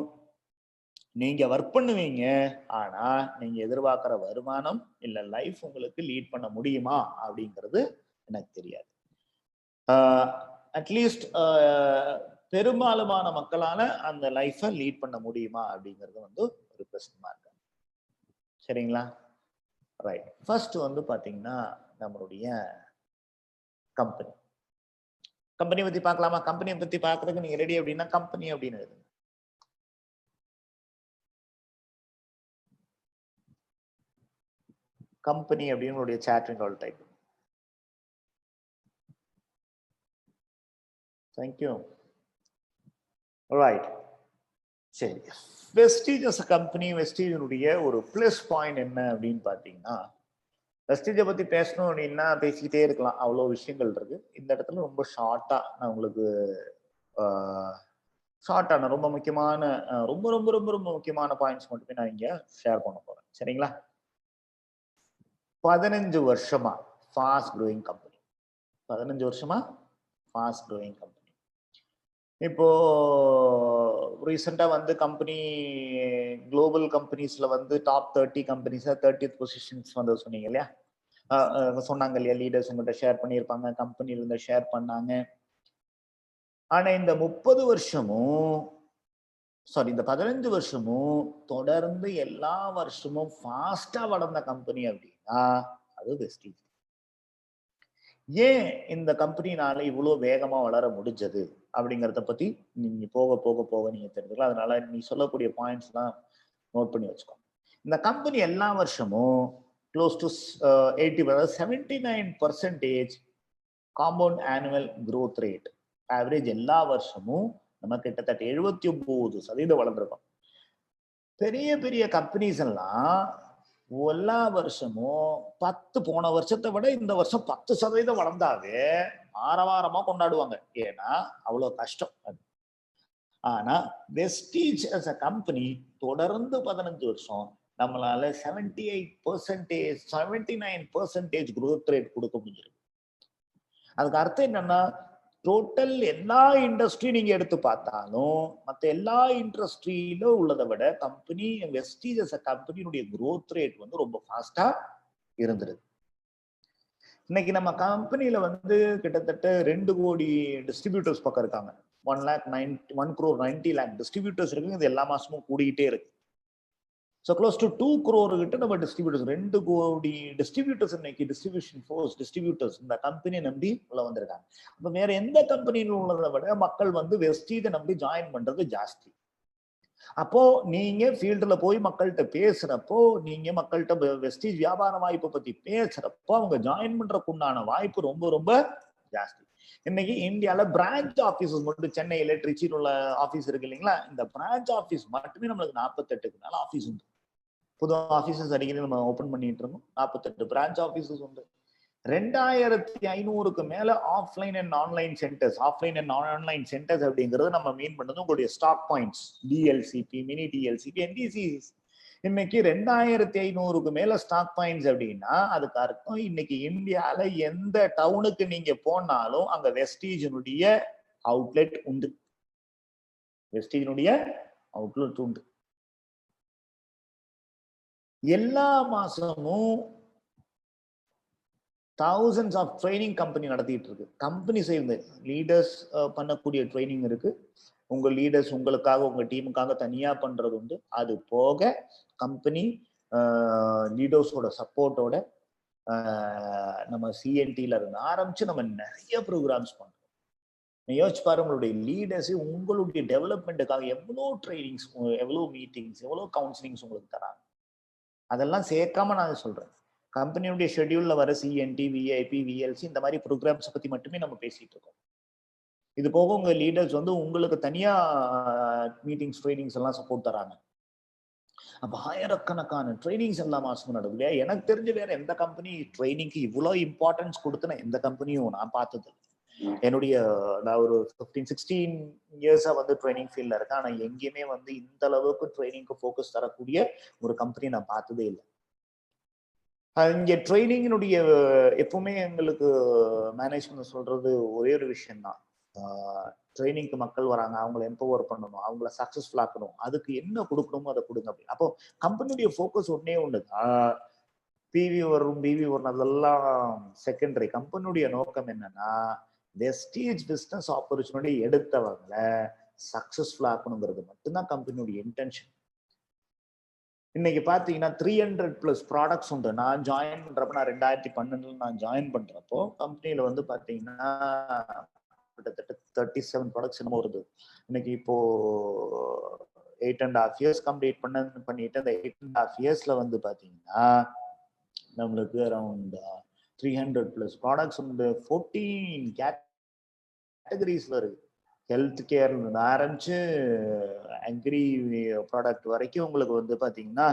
நீங்க ஒர்க் பண்ணுவீங்க, ஆனா நீங்க எதிர்பார்க்கிற வருமானம் இல்ல லைஃப் உங்களுக்கு லீட் பண்ண முடியுமா அப்படிங்கிறது எனக்கு தெரியாது. அட்லீஸ்ட் பெரும்பாலுமான மக்களால அந்த லைஃபை லீட் பண்ண முடியுமா அப்படிங்கிறது வந்து ஒரு பிரச்சனை இருக்கு. சரிங்களா? ரைட். ஃபர்ஸ்ட் வந்து பாத்தீங்கன்னா நம்மளுடைய கம்பெனி பத்தி பார்க்கலாமா? கம்பெனியை பத்தி பார்க்கறதுக்கு நீங்க ரெடி அப்படின்னா கம்பெனி அப்படின்னு எழுதுங்க. கம்பெனி அப்படின்னு உங்களுடைய சேட்டிங் கால் டைப். தேங்க்யூ. ரைட். சரி, வெஸ்டீஜ் அஸ் கம்பெனி, வெஸ்டீஜினுடைய ஒரு பிளஸ் பாயிண்ட் என்ன அப்படின்னு பாத்தீங்கன்னா, வெஸ்டீஜை பத்தி பேசணும் அப்படின்னா பேசிக்கிட்டே இருக்கலாம், அவ்வளோ விஷயங்கள் இருக்கு. இந்த இடத்துல ரொம்ப ஷார்ட்டா நான் உங்களுக்கு ஷார்ட்டான ரொம்ப முக்கியமான ரொம்ப ரொம்ப ரொம்ப ரொம்ப முக்கியமான பாயிண்ட்ஸ் மட்டுமே நான் இங்க ஷேர் பண்ண போறேன். சரிங்களா? 15 வருஷமா ஃபாஸ்ட் க்ரோயிங் கம்பெனி. 15 வருஷமா ஃபாஸ்ட் க்ரோயிங் கம்பெனி. இப்போ ரீசெண்டா வந்து கம்பெனி குளோபல் கம்பெனிஸ்ல வந்து டாப் 30 கம்பெனிஸ் 30th பொசிஷன்ஸ் வந்து சொன்னீங்க இல்லையா? சொன்னாங்க இல்லையா? லீடர்ஸ் உங்கள்கிட்ட ஷேர் பண்ணியிருப்பாங்க, கம்பெனில இருந்து ஷேர் பண்ணாங்க. ஆனா இந்த 30 வருஷமும் இந்த 15 வருஷமும் தொடர்ந்து எல்லா வருஷமும் ஃபாஸ்டா வளர்ந்த கம்பெனி அப்படின்னா அது வெஸ்டீஜ். ஏன் இந்த கம்பெனினால இவ்வளவு வேகமா வளர முடிஞ்சது அப்படிங்கறத பத்தி நீங்க போக போக போக நீங்க தெரிஞ்சுக்கலாம். அதனால நீ சொல்லக்கூடிய பாயிண்ட்ஸ் எல்லாம் நோட் பண்ணி வச்சுக்கோங்க. இந்த கம்பெனி எல்லா வருஷமும் close to 79% compound annual growth rate average எல்லா வருஷமும் நம்ம கிட்டத்தட்ட 79% வளர்ந்துருக்கோம். பெரிய பெரிய கம்பெனிஸ் எல்லாம் எல்லா வருஷமும் 10 போன வருஷத்தை விட இந்த வருஷம் 10% வளர்ந்தாவே ஆரவாரமா கொண்டாடுவாங்க. ஏன்னா அவ்வளவு கஷ்டம் அது. ஆனா வெஸ்டீஜ் as a கம்பெனி தொடர்ந்து 15 வருஷம் நம்மளால 78%, 79% growth ரேட் கொடுக்க முடிஞ்சிருக்கு. அதுக்கு அர்த்தம் என்னன்னா, டோட்டல் எல்லா இண்டஸ்ட்ரி நீங்க எடுத்து பார்த்தாலும் மற்ற எல்லா இண்டஸ்ட்ரியில உள்ளதை விட கம்பெனி வெஸ்டீஜ் as a கம்பெனியுடைய growth ரேட் வந்து ரொம்ப ஃபாஸ்டா இருந்துருது. இன்னைக்கு நம்ம கம்பெனியில வந்து கிட்டத்தட்ட 2 கோடி டிஸ்ட்ரிபியூட்டர்ஸ் பக்கம் இருக்காங்க. 1,90,00,000 டிஸ்ட்ரிபியூட்டர்ஸ் இருக்கு. இது எல்லா மாசமும் கூடிக்கிட்டே இருக்கு. ஸோ க்ளோஸ் டு 2 crore கிட்ட நம்ம டிஸ்ட்ரிபியூட்டர்ஸ், 2 கோடி டிஸ்ட்ரிபியூட்டர்ஸ் இன்னைக்கு டிஸ்ட்ரிபியூஷன் ஃபோர்ஸ் டிஸ்ட்ரிபியூட்டர்ஸ் இந்த கம்பெனியை நம்பி உள்ள வந்திருக்காங்க. அப்ப வேற எந்த கம்பெனியில் உள்ளதை விட மக்கள் வந்து வெஸ்டீஜை நம்பி ஜாயின் பண்றது ஜாஸ்தி. அப்போ நீங்க ஃபீல்டுல போய் மக்கள்கிட்ட பேசுறப்போ, நீங்க மக்கள்கிட்ட வெஸ்டீஜ் வியாபார வாய்ப்பை பத்தி பேசுறப்போ அவங்க ஜாயின் பண்றதுக்கு உண்டான வாய்ப்பு ரொம்ப ரொம்ப ஜாஸ்தி. இன்னைக்கு இந்தியால பிரான்ச் ஆபீசஸ் மட்டும் சென்னையில திருச்சியில் உள்ள ஆபீஸ் இருக்கு இல்லைங்களா, இந்த பிரான்ச் ஆபீஸ் மட்டுமே நம்மளுக்கு 48க்கு மேல ஆபீஸ் உண்டு. புது ஆபீசஸ் அடிக்கடி நம்ம ஓபன் பண்ணிட்டு இருக்கோம். 48 பிரான்ச் ஆபீசஸ் உண்டு. 2500க்கு மேல offline and online centres. Offline and online centres அப்படிங்கிறது நம்ம மீன் பண்ணது உங்களுடைய ஸ்டாக் பாயிண்ட்ஸ், டிஎல்சிபி, மினி டிஎல்சிபி, என்டிசிஸ். இன்னைக்கு 2500க்கு மேல ஸ்டாக் பாயிண்ட்ஸ் அப்படின்னா அதுக்கு அர்த்தம் இன்னைக்கு இந்தியால எந்த டவுனுக்கு நீங்க போனாலும் அங்க வெஸ்டீஜினுடைய அவுட்லெட் உண்டு. வெஸ்டீஜினுடைய அவுட்லெட் உண்டு. எல்லா மாசமும் thousands ஆஃப் ட்ரைனிங் கம்பெனி நடத்திட்டு இருக்கு. கம்பெனி சேர்ந்து லீடர்ஸ் பண்ணக்கூடிய ட்ரைனிங் இருக்கு. உங்க லீடர்ஸ் உங்களுக்காக உங்க டீமுக்காக தனியா பண்றது உண்டு. அது போக கம்பெனி லீடர்ஸோட சப்போர்ட்டோட நம்ம சிஎன்டில இருந்து ஆரம்பிச்சு நம்ம நிறைய ப்ரோக்ராம்ஸ் பண்றோம். யோசிச்சு பாருங்க, உங்களுடைய லீடர்ஸ் உங்களுடைய டெவலப்மெண்ட்டுக்காக எவ்வளோ ட்ரைனிங்ஸ், எவ்வளோ மீட்டிங்ஸ், எவ்வளோ கவுன்சிலிங்ஸ் உங்களுக்கு தராங்க. அதெல்லாம் சேர்க்காம நான் சொல்றேன், கம்பெனியுடைய ஷெட்யூல்ல வர சிஎன்டி, விஐபி, விஎல்சி இந்த மாதிரி ப்ரோக்ராம்ஸ் பத்தி மட்டுமே நம்ம பேசிட்டு இருக்கோம். இது போக உங்க லீடர்ஸ் வந்து உங்களுக்கு தனியா மீட்டிங்ஸ், ட்ரைனிங்ஸ் எல்லாம் சப்போர்ட் தராங்க. அப்ப ஆயிரக்கணக்கான ட்ரைனிங்ஸ் எல்லா மாசமும் நடக்குது. எனக்கு தெரிஞ்ச வேற எந்த கம்பெனி ட்ரைனிங்க்கு இவ்வளவு இம்பார்ட்டன்ஸ் கொடுத்துன எந்த கம்பெனியும் நான் பார்த்தது. என்னுடைய நான் ஒரு 15-16 இயர்ஸா வந்து ட்ரைனிங் ஃபீல்ட்ல இருக்கேன். ஆனா எங்கேயுமே வந்து இந்த அளவுக்கு ட்ரைனிங்க்கு ஃபோக்கஸ் தரக்கூடிய ஒரு கம்பெனி நான் பார்த்ததே இல்லை. இங்க ட்ரைனிங்கினுடைய எப்பவுமே எங்களுக்கு மேனேஜ்மெண்ட் சொல்றது ஒரே ஒரு விஷயம் தான், ட்ரைனிங்க்கு மக்கள் வராங்க, அவங்களை எம்பவர் பண்ணணும், அவங்கள சக்சஸ்ஃபுல் ஆக்கணும், அதுக்கு என்ன கொடுக்கணுமோ அதை கொடுங்க அப்படி. அப்போ கம்பெனியுடைய ஃபோக்கஸ் ஒன்னே ஒன்று, பிவி வரும் பிவி வரும் அதெல்லாம் செகண்டரி. கம்பெனியுடைய நோக்கம் என்னன்னா வெஸ்டீஜ் பிசினஸ் ஆப்பர்ச்சுனிட்டி எடுத்தவங்களை சக்சஸ்ஃபுல் ஆக்கணுங்கிறது மட்டும்தான் கம்பெனியுடைய இன்டென்ஷன். இன்னைக்கு பாத்தீங்கன்னா 300+ ப்ராடக்ட்ஸ் உண்டு. நான் ஜாயின் பண்றப்ப, நான் 2012 நான் ஜாயின் பண்றப்போ கம்பெனியில வந்து பாத்தீங்கன்னா கிட்டத்தட்ட 37 ப்ராடக்ட்ஸ் என்னமோ வருது. இன்னைக்கு இப்போ 8.5 years கம்ப்ளீட் பண்ணிட்டு அந்த 8.5 yearsல வந்து பாத்தீங்கன்னா நம்மளுக்கு அரௌண்ட் 300+ ப்ராடக்ட்ஸ் உண்டு. 14 கேட்டகரிஸ்ல இருக்கு. ஹெல்த் கேர்ல இருந்து ஆரம்பிச்சு அக்ரி ப்ராடக்ட் வரைக்கும் உங்களுக்கு வந்து பாத்தீங்கன்னா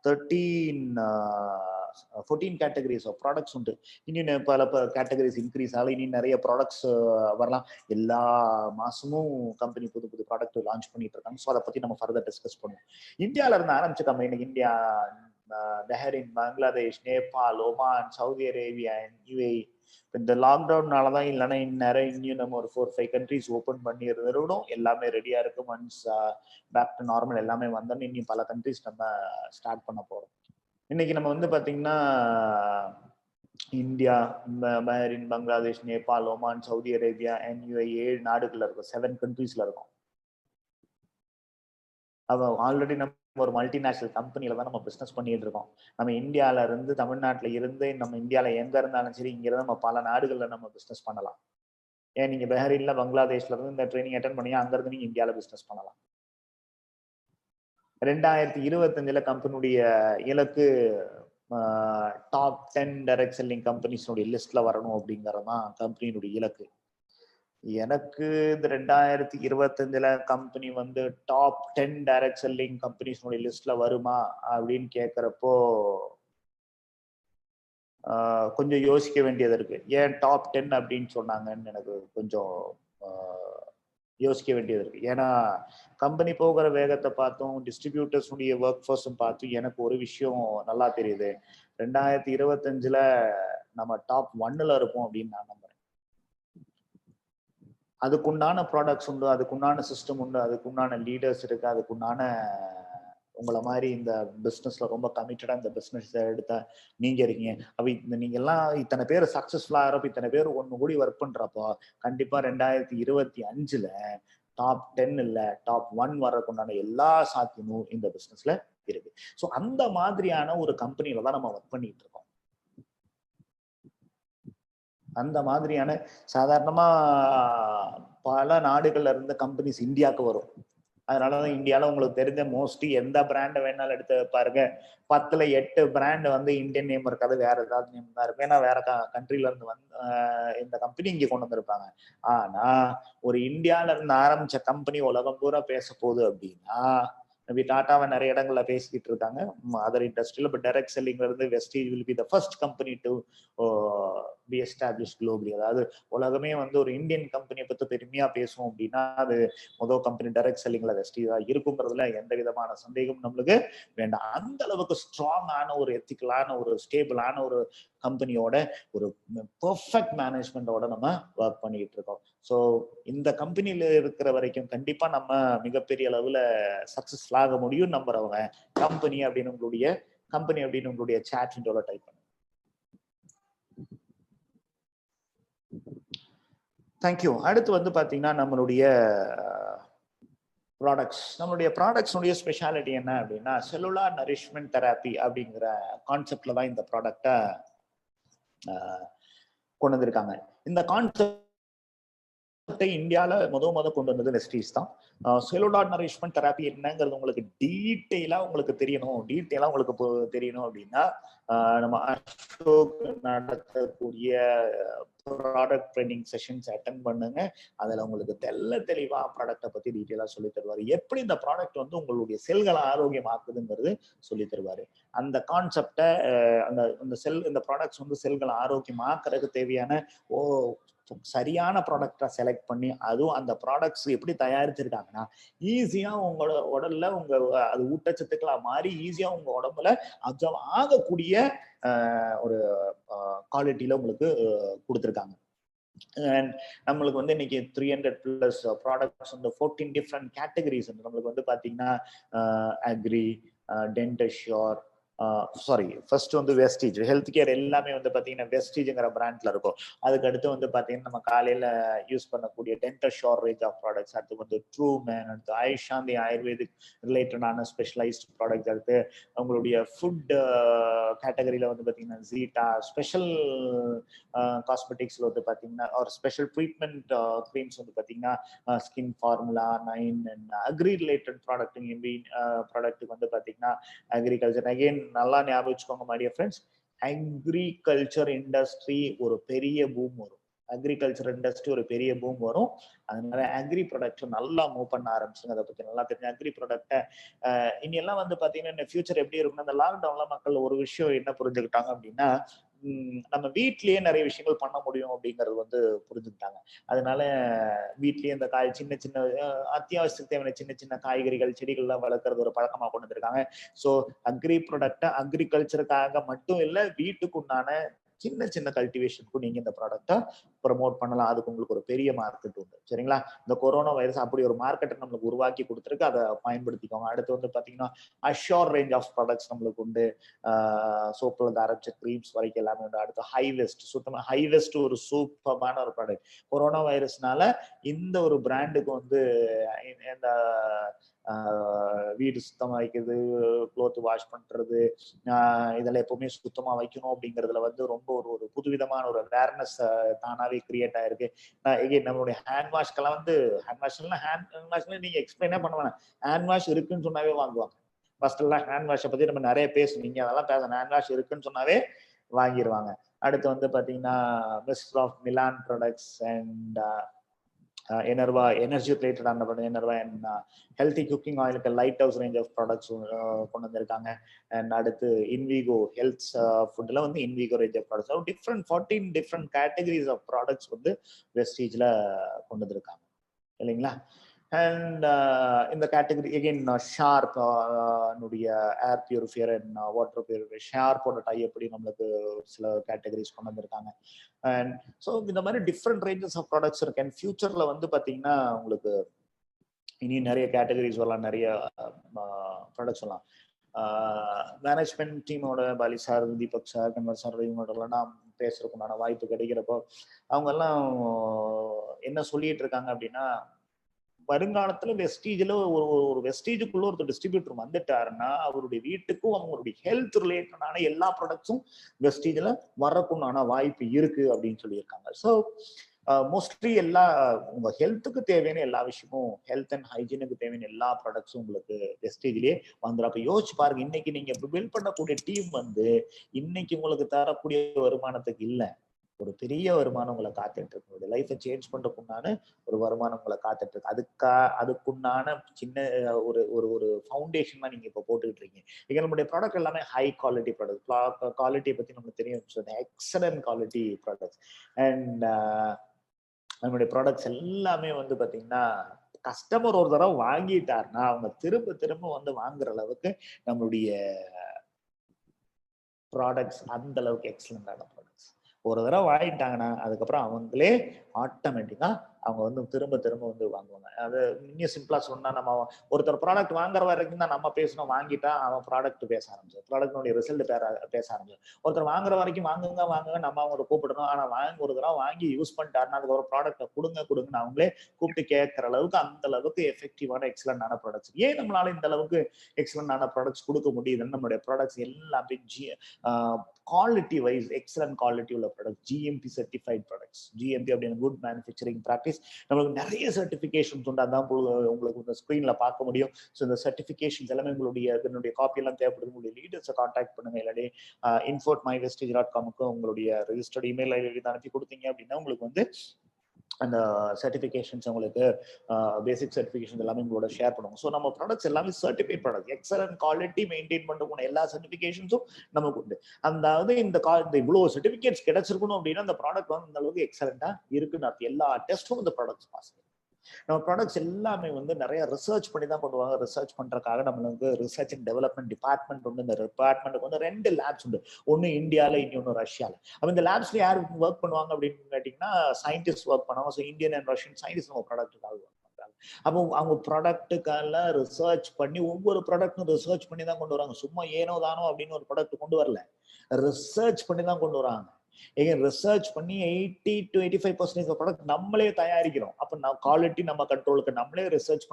14 கேட்டகரிஸ் ஆஃப் ப்ராடக்ட்ஸ் உண்டு. இன்னும் பல கேட்டகரிஸ் இன்க்ரீஸ் ஆகல, இன்னும் நிறைய ப்ராடக்ட்ஸ் வரலாம். எல்லா மாசமும் கம்பெனி புது புது ப்ராடக்ட் லான்ச் பண்ணிட்டு இருக்காங்க. ஸோ அதை பத்தி நம்ம ஃபர்தர் டிஸ்கஸ் பண்ணுவோம். இந்தியாவில இருந்து ஆரம்பிச்ச company India, Bahrain, Bangladesh, Nepal, Oman, Saudi Arabia, UAE. இந்த லாக்டவுன்னாலதான் இல்லைன்னா இன்னும் நம்ம ஒரு 4-5 கண்ட்ரிஸ் ஓப்பன் பண்ணி இருந்துடும். எல்லாமே ரெடியா இருக்கு. ஒன்ஸ் பேக் டு நார்மல் எல்லாமே வந்தோன்னு இன்னும் பல கண்ட்ரிஸ் நம்ம ஸ்டார்ட் பண்ண போறோம். இன்னைக்கு நம்ம வந்து பாத்தீங்கன்னா India, Bahrain, Bangladesh, Nepal, Oman, Saudi Arabia, UAE 7 நாடுகள்ல இருக்கும். 7 கண்ட்ரீஸ்ல இருக்கும். ஆல்ரெடி நம்ம ஒரு மல்டிநேஷனல் கம்பெனில தான் நம்ம பிசினஸ் பண்ணிட்டு இருக்கோம். நம்ம இந்தியால இருந்து, தமிழ்நாட்டுல இருந்து, நம்ம இந்தியால எங்க இருந்தாலும் சரி, இங்க இருந்து நம்ம பல நாடுகள்ல நம்ம பிசினஸ் பண்ணலாம். ஏன் நீங்க பஹ்ரைன்ல, பங்களாதேஷ்ல இருந்து இந்த ட்ரைனிங் அட்டென்ட் பண்ணி அங்க இருந்து நீங்க இந்தியால பிசினஸ் பண்ணலாம். 2025 கம்பெனியுடைய இலக்கு டாப் 10 டைரக்ட் செல்லிங் கம்பெனிஸோட லிஸ்ட்ல வரணும் அப்படிங்கறதுதான் கம்பெனியுடைய இலக்கு. எனக்கு இந்த 2025 கம்பெனி வந்து டாப் 10 டைரக்ட் செல்லிங் கம்பெனிஸோட லிஸ்ட்ல வருமா அப்படின்னு கேட்கறப்போ கொஞ்சம் யோசிக்க வேண்டியது இருக்கு. ஏன் டாப் 10 அப்படின்னு சொன்னாங்கன்னு எனக்கு கொஞ்சம் யோசிக்க வேண்டியது இருக்கு. ஏன்னா கம்பெனி போகிற வேகத்தை பார்த்தும் டிஸ்ட்ரிபியூட்டர்ஸ் உடைய ஒர்க் ஃபோர்ஸும் பார்த்தும் எனக்கு ஒரு விஷயம் நல்லா தெரியுது. 2025 நம்ம டாப் 1ல இருப்போம் அப்படின்னு நான் நம்புறேன். அதுக்குண்டான ப்ராடக்ட்ஸ் உண்டு, அதுக்குண்டான சிஸ்டம் உண்டு, அதுக்குண்டான லீடர்ஸ் இருக்கு, அதுக்குண்டான உங்களை மாதிரி இந்த பிஸ்னஸ்ல ரொம்ப கமிட்டடா இந்த பிஸ்னஸ் எடுத்த நீங்க இருக்கீங்க. அப்ப நீங்க எல்லாம் இத்தனை பேர் சக்சஸ்ஃபுல்லா ஆகிறப்ப, இத்தனை பேர் ஒண்ணு கூடி ஒர்க் பண்றப்போ கண்டிப்பா 2025 டாப் 10 இல்ல டாப் 1 வர்றதுக்குண்டான எல்லா சாத்தியமும் இந்த பிசினஸ்ல இருக்கு. ஸோ அந்த மாதிரியான ஒரு கம்பெனியில தான் நம்ம ஒர்க் பண்ணிட்டு இருக்கோம். அந்த மாதிரியான சாதாரணமா பல நாடுகள்ல இருந்து கம்பெனிஸ் இந்தியாவுக்கு வரும். அதனாலதான் இந்தியாவில உங்களுக்கு தெரிஞ்ச மோஸ்ட்லி எந்த பிராண்டை வேணாலும் எடுத்து பாருங்க, 10ல 8 பிராண்ட் வந்து இந்தியன் நேம் இருக்காது, வேற ஏதாவது நேம் தான் இருக்கும். ஏன்னா வேற கண்ட்ரில இருந்து வந்து இந்த கம்பெனி இங்க கொண்டு வந்திருப்பாங்க. ஆனா ஒரு இந்தியால இருந்து ஆரம்பிச்ச கம்பெனி உலகம் பூரா பேச போகுது அப்படின்னா, டாட்டாவை நிறைய இடங்கள்ல பேசிக்கிட்டு இருக்காங்க அதர் இண்டஸ்ட்ரியில. பட் டைரக்ட் செல்லிங்ல இருந்து Vestige will be the first company to be establish globally. அதாவது உலகமே வந்து ஒரு இந்தியன் கம்பெனியை பத்தி பெருமையா பேசுவோம் அப்படின்னா அது முதல் கம்பெனி டைரக்ட் செல்லிங்ல வெஸ்டீஜா இருக்குங்கிறதுல எந்த விதமான சந்தேகம் நம்மளுக்கு வேண்டாம். அந்த அளவுக்கு ஸ்ட்ராங்கான ஒரு எத்திக்கலான ஒரு ஸ்டேபிளான ஒரு கம்பெனியோட ஒரு பெர்ஃபெக்ட் மேனேஜ்மெண்டோட நம்ம ஒர்க் பண்ணிட்டு இருக்கோம். ஸோ இந்த கம்பெனியில இருக்கிற வரைக்கும் கண்டிப்பா நம்ம மிகப்பெரிய அளவுல சக்சஸ்ஃபுல் ஆக முடியும் நம்புறவங்க கம்பெனி அப்படின்னு உங்களுடைய சாட் விண்டோல டைப் பண்ணுங்க. தேங்க்யூ. அடுத்து வந்து பாத்தீங்கன்னா நம்மளுடைய ப்ராடக்ட்ஸ்னுடைய ஸ்பெஷாலிட்டி என்ன அப்படின்னா செல்லுலார் நரிஷ்மெண்ட் தெராப்பி அப்படிங்கிற கான்செப்ட்ல தான் இந்த ப்ராடக்டை கொண்டு வந்திருக்காங்க. இந்த கான்செப்ட் இந்தியால கொண்டு வந்தது வெஸ்டீஸ் தான். செல்லுலார் நரிஷ்மெண்ட் தெராப்பி என்னங்கிறது உங்களுக்கு டீட்டெயிலா உங்களுக்கு தெரியணும் அப்படின்னா நம்ம அசோக் நடத்தக்கூடிய ப்ராடக்ட் ட்ரைனிங் செஷன்ஸ் அட்டென்ட் பண்ணுங்க. அதுல உங்களுக்கு தெளிவா ப்ராடக்டை பத்தி டீட்டெயிலா சொல்லி தருவாரு. எப்படி இந்த ப்ராடக்ட் வந்து உங்களுடைய செல்களை ஆரோக்கியமாக்குதுங்கிறது சொல்லி தருவாரு. அந்த கான்செப்டை இந்த ப்ராடக்ட்ஸ் வந்து செல்களை ஆரோக்கியமாக்குறதுக்கு தேவையான சரியான ப்ராடக்டா செலக்ட் பண்ணி அதுவும் அந்த ப்ராடக்ட்ஸ் எப்படி தயாரிச்சிருக்காங்கன்னா ஈஸியா உங்களோட உடல்ல அது ஊட்டச்சத்துக்களா மாறி ஈஸியா உங்க உடம்புல அப்சர்வ் ஆகக்கூடிய ஒரு குவாலிட்டியில உங்களுக்கு கொடுத்துருக்காங்க. நம்மளுக்கு வந்து இன்னைக்கு 300+ ப்ராடக்ட்ஸ் வந்து 14 டிஃப்ரெண்ட் கேட்டகரிஸ் நம்மளுக்கு வந்து பாத்தீங்கன்னா அக்ரி, டென்டஷ்யூர், ஃபர்ஸ்ட் வந்து வெஸ்டீஜ் ஹெல்த் கேர் எல்லாமே வந்து பாத்தீங்கன்னா வெஸ்டீஜ்ங்கிற பிராண்ட்ல இருக்கும். அதுக்கு அடுத்து வந்து பாத்தீங்கன்னா நம்ம காலையில யூஸ் பண்ணக்கூடிய டென்டஷ்யூர் ரேஞ்ச் ஆஃப் ப்ராடக்ட்ஸ், அடுத்து வந்து ட்ரூமேன், அடுத்து ஆயுஷாந்தி ஆயுர்வேதிக் ரிலேட்டடான ஸ்பெஷலைஸ்ட் ப்ராடக்ட்ஸ், அடுத்து உங்களுடைய ஃபுட் கேட்டகரியில வந்து பாத்தீங்கன்னா ஜீட்டா, ஸ்பெஷல் காஸ்மெட்டிக்ஸ்ல வந்து பாத்தீங்கன்னா ஒரு ஸ்பெஷல் ட்ரீட்மெண்ட் க்ரீம்ஸ் வந்து பாத்தீங்கன்னா skin formula 9 and agri related ப்ராடக்ட்டுக்கு வந்து பாத்தீங்கன்னா அக்ரிகல்ச்சர். அகெயின் நல்லா ஞாபகம் வச்சுக்கோங்க my dear friends, agriculture industry ஒரு பெரிய பூம் வரும். அதனால அக்ரி ப்ராடக்ட் நல்லா மூவ் பண்ண ஆரம்பிச்சுங்க. அதை பத்தி நல்லா தெரிஞ்சு அக்ரி ப்ராடக்ட்டை இனி எல்லாம் வந்து பாத்தீங்கன்னா இந்த ஃபியூச்சர் எப்படி இருக்குன்னா, இந்த லாக்டவுன்ல மக்கள் ஒரு விஷயம் என்ன புரிஞ்சுக்கிட்டாங்க அப்படின்னா நம்ம வீட்லயே நிறைய விஷயங்கள் பண்ண முடியும் அப்படிங்கறது வந்து புரிஞ்சுக்கிட்டாங்க. அதனால வீட்லயே இந்த சின்ன சின்ன அத்தியாவசியத்துக்கு தேவையான சின்ன சின்ன காய்கறிகள் செடிகள் எல்லாம் வளர்க்கறது ஒரு பழக்கமா கொண்டு வந்திருக்காங்க. ஸோ அக்ரி ப்ராடக்டை அக்ரிகல்ச்சருக்காக மட்டும் இல்லை, வீட்டுக்குண்டான சின்ன சின்ன கல்டிவேஷனுக்கும் நீங்க இந்த ப்ராடக்டை ப்ரமோட் பண்ணலாம். அதுக்கு உங்களுக்கு ஒரு பெரிய மார்க்கெட் உண்டு. சரிங்களா? இந்த கொரோனா வைரஸ் அப்படி ஒரு மார்க்கெட்டை நம்மளுக்கு உருவாக்கி கொடுத்துருக்கு. அதை பயன்படுத்திக்கோங்க. அடுத்து வந்து பாத்தீங்கன்னா அஷ்யூர் ரேஞ்ச் ஆஃப் ப்ராடக்ட்ஸ் நம்மளுக்கு உண்டு. சோப்புல இருந்து ஆரம்பிச்ச க்ரீம்ஸ் வரைக்கும் எல்லாமே உண்டு. அடுத்து ஹைவெஸ்ட் ஒரு சூப்பரான ஒரு ப்ராடக்ட். கொரோனா வைரஸ்னால இந்த ஒரு பிராண்டுக்கு வந்து இந்த வீடு சுத்தமா வைக்கிறது, க்ளோத் வாஷ் பண்றது, இதெல்லாம் எப்பவுமே சுத்தமா வைக்கணும் அப்படிங்கிறதுல வந்து ரொம்ப ஒரு புதுவிதமான ஒரு அவேர்னஸ் தானாவே கிரியேட் ஆயிருக்கு. நம்மளுடைய ஹேண்ட் வாஷ்க்கெல்லாம் வந்து ஹேண்ட் வாஷ்ல நீங்க எக்ஸ்பிளைனே பண்ண வேணாம், ஹேண்ட் வாஷ் இருக்குன்னு சொன்னாவே வாங்குவாங்க. ஃபர்ஸ்ட் எல்லாம் ஹேண்ட் வாஷை பத்தி நம்ம நிறைய பேசுவீங்க, அதெல்லாம் பேசணும். ஹேண்ட் வாஷ் இருக்குன்னு சொன்னாவே வாங்கிடுவாங்க. அடுத்து வந்து பாத்தீங்கன்னா mister of Milan products and எனர்வா எனர்ஜி ரிலேட்டட் ஆன எனர்வா அண்ட் ஹெல்த்தி குக்கிங் ஆயிலுக்கு light house range of products கொண்டு வந்திருக்காங்க. அண்ட் அடுத்து இன்விகோ ஹெல்த் ஃபுட்ல வந்து Invigo range of products different 14 different categories of products வந்து வெஸ்டீஜ்ல கொண்டு வந்திருக்காங்க இல்லைங்களா. அண்ட் இந்த category again sharp air purifier and water purifier ஷார்ப்போட டை எப்படி நம்மளுக்கு சில கேட்டகரிஸ் கொண்டு வந்திருக்காங்க. அண்ட் ஸோ இந்த மாதிரி டிஃப்ரெண்ட் ரேஞ்சஸ் ஆஃப் ப்ராடக்ட்ஸ் இருக்கு. அண்ட் ஃபியூச்சர்ல வந்து பார்த்தீங்கன்னா உங்களுக்கு இனி நிறைய கேட்டகரிஸ் வரலாம், நிறைய ப்ராடக்ட்ஸ் வரலாம். மேனேஜ்மெண்ட் டீமோட Bali sir, Deepak sir, Kanwar sir இவங்களோடலாம் நான் பேசுறதுக்குண்டான வாய்ப்பு கிடைக்கிறப்போ அவங்க எல்லாம் என்ன சொல்லிட்டு இருக்காங்க அப்படின்னா, வருங்காலத்துல வெஸ்டீஜ்ல ஒரு வெஸ்டீஜுக்குள்ள ஒரு டிஸ்ட்ரிபியூட்டர் வந்துட்டாருன்னா அவருடைய வீட்டுக்கும் அவங்களுடைய ஹெல்த் ரிலேட்டடான எல்லா ப்ராடக்ட்ஸும் வெஸ்டீஜ்ல வரக்குண்டான வாய்ப்பு இருக்கு அப்படின்னு சொல்லியிருக்காங்க. ஸோ மோஸ்ட்லி எல்லா உங்க ஹெல்த்துக்கு தேவையான எல்லா விஷயமும், ஹெல்த் அண்ட் ஹைஜீனுக்கு தேவையான எல்லா ப்ராடக்ட்ஸும் உங்களுக்கு வெஸ்டேஜ்லயே வந்துடும். அப்ப யோசிச்சு பாருங்க, இன்னைக்கு நீங்க பில்ட் பண்ணக்கூடிய டீம் வந்து இன்னைக்கு உங்களுக்கு தரக்கூடிய வருமானத்துக்கு இல்லை, ஒரு பெரிய வருமானம் உங்களை காத்துட்டு இருக்கு. லைஃபை சேஞ்ச் பண்றதுக்குண்டான ஒரு வருமானம் உங்களை காத்துட்டு இருக்கு. அதுக்குண்டான சின்ன ஒரு ஒரு ஒரு ஃபவுண்டேஷன் தான் நீங்க இப்போ போட்டுக்கிட்டு இருக்கீங்க. இங்க நம்மளுடைய ப்ராடக்ட் எல்லாமே ஹை குவாலிட்டி ப்ராடக்ட். குவாலிட்டியை பத்தி நமக்கு தெரியும், எக்ஸலன்ட் குவாலிட்டி ப்ராடக்ட்ஸ். அண்ட் நம்மளுடைய ப்ராடக்ட்ஸ் எல்லாமே வந்து பாத்தீங்கன்னா கஸ்டமர் ஒரு தடவை வாங்கிட்டாருன்னா அவங்க திரும்ப திரும்ப வந்து வாங்குற அளவுக்கு நம்மளுடைய ப்ராடக்ட்ஸ் அந்த அளவுக்கு எக்ஸலண்டான ப்ராடக்ட்ஸ். ஒரு தடவை வாங்கிட்டாங்கன்னா அதுக்கப்புறம் அவங்களே ஆட்டோமேட்டிக்கா அவங்க வந்து திரும்ப திரும்ப வந்து வாங்குவாங்க. அது இன்னும் சிம்பிளா சொன்னா, நம்ம ஒருத்தர் ப்ராடக்ட் வாங்குற வரைக்கும் தான் நம்ம பேசணும், வாங்கிட்டா அவன் ப்ராடக்ட் பேச ஆரம்பிச்சோம், ப்ராடக்ட்னுடைய ரிசல்ட் பேச ஆரம்பிச்சோம். ஒருத்தர் வாங்குற வரைக்கும் வாங்குங்க வாங்குங்க நம்ம அவங்க கூப்பிடணும். ஆனா ஒரு தடவை வாங்கி யூஸ் பண்ணிட்டாருன்னா அதுக்கு ஒரு ப்ராடக்ட்டை கொடுங்கன்னு அவங்களே கூப்பிட்டு கேட்கற அளவுக்கு அந்த அளவுக்கு எஃபெக்டிவான எக்ஸலண்டான ப்ராடக்ட்ஸ். ஏன் நம்மளால இந்த அளவுக்கு எக்ஸலண்டான ப்ராடக்ட்ஸ் கொடுக்க முடியுதுன்னு, நம்மளுடைய ப்ராடக்ட்ஸ் எல்லாமே குவாலிட்டி வைஸ் எக்ஸலன்ட் குவாலிட்டி உள்ள product, GMP certified products. GMP அப்படின்னு குட் மேனுஃபேக்சரிங் ப்ராக்டிஸ். நம்மளுக்கு நிறைய சர்டிஃபிகேஷன்ஸ் உண்டு, அதான் உங்களுக்கு இந்த ஸ்க்ரீன்ல பார்க்க முடியும். ஸோ இந்த சர்டிஃபிகேஷன்ஸ் எல்லாமே இதனுடைய காப்பி எல்லாம் தேவைப்படுது. உங்களுடைய லீடர்ஸை கான்டாக்ட் பண்ணுங்க. இல்லாட்டி info@mywestige.com உங்களுடைய ரெஜிஸ்டர்ட் இமெயில் ஐடி அனுப்பி கொடுத்தீங்க அப்படின்னா உங்களுக்கு வந்து அந்த சர்டிஃபிகேஷன்ஸ், உங்களுக்கு பேசிக் சர்டிஃபிகேஷன் எல்லாமே உங்களோட ஷேர் பண்ணுவோம். ஸோ நம்ம ப்ராடக்ட்ஸ் எல்லாமே certified product, excellent quality maintain பண்ணக்கூடிய எல்லா சர்டிஃபிகேஷன்ஸும் நமக்கு உண்டு. அதாவது இந்த இவ்வளவு சர்டிஃபிகேட்ஸ் கிடைச்சிருக்கணும் அப்படின்னா அந்த ப்ராடக்ட் வந்து அந்த அளவுக்கு எக்ஸலண்டா இருக்குன்னு எல்லா டெஸ்ட்டும் இந்த ப்ராடக்ட்ஸ் பாஸ். நம்ம ப்ராடக்ட்ஸ் எல்லாமே வந்து நிறைய ரிசர்ச் பண்ணி தான் கொண்டு வாங்க. ரிசர்ச் பண்றதுக்காக நம்மளுக்கு ரிசர்ச் அண்ட் டெவலப்மெண்ட் டிபார்ட்மெண்ட் உண்டு. இந்த டிபார்ட்மெண்ட்டுக்கு வந்து 2 லேப்ஸ் உண்டு, ஒன்னு இந்தியால இன்னொன்னு ரஷ்யால. அப்ப இந்த லேப்ஸ்ல யார் ஒர்க் பண்ணுவாங்க அப்படின்னு கேட்டீங்கன்னா சயின்டிஸ்ட் ஒர்க் பண்ணுவாங்க. So Indian and Russian scientist நம்ம ப்ராடக்ட்டுக்காக ஒர்க் பண்றாங்க. அப்போ அவங்க ப்ராடக்ட்டுக்கால ரிசர்ச் பண்ணி ஒவ்வொரு ப்ராடக்ட்டும் ரிசர்ச் பண்ணி தான் கொண்டு வராங்க. சும்மா ஏனோ தானோ அப்படின்னு ஒரு ப்ராடக்ட் கொண்டு வரல, ரிசர்ச் பண்ணி தான் கொண்டு வராங்க. ரிசர்ச் பண்ணி 80 to 85% ப்ராடக்ட் நம்மளே தயாரிக்கிறோம். அப்ப குவாலிட்டி நம்ம கண்ட்ரோலுக்கு நம்மளே ரிசர்ச்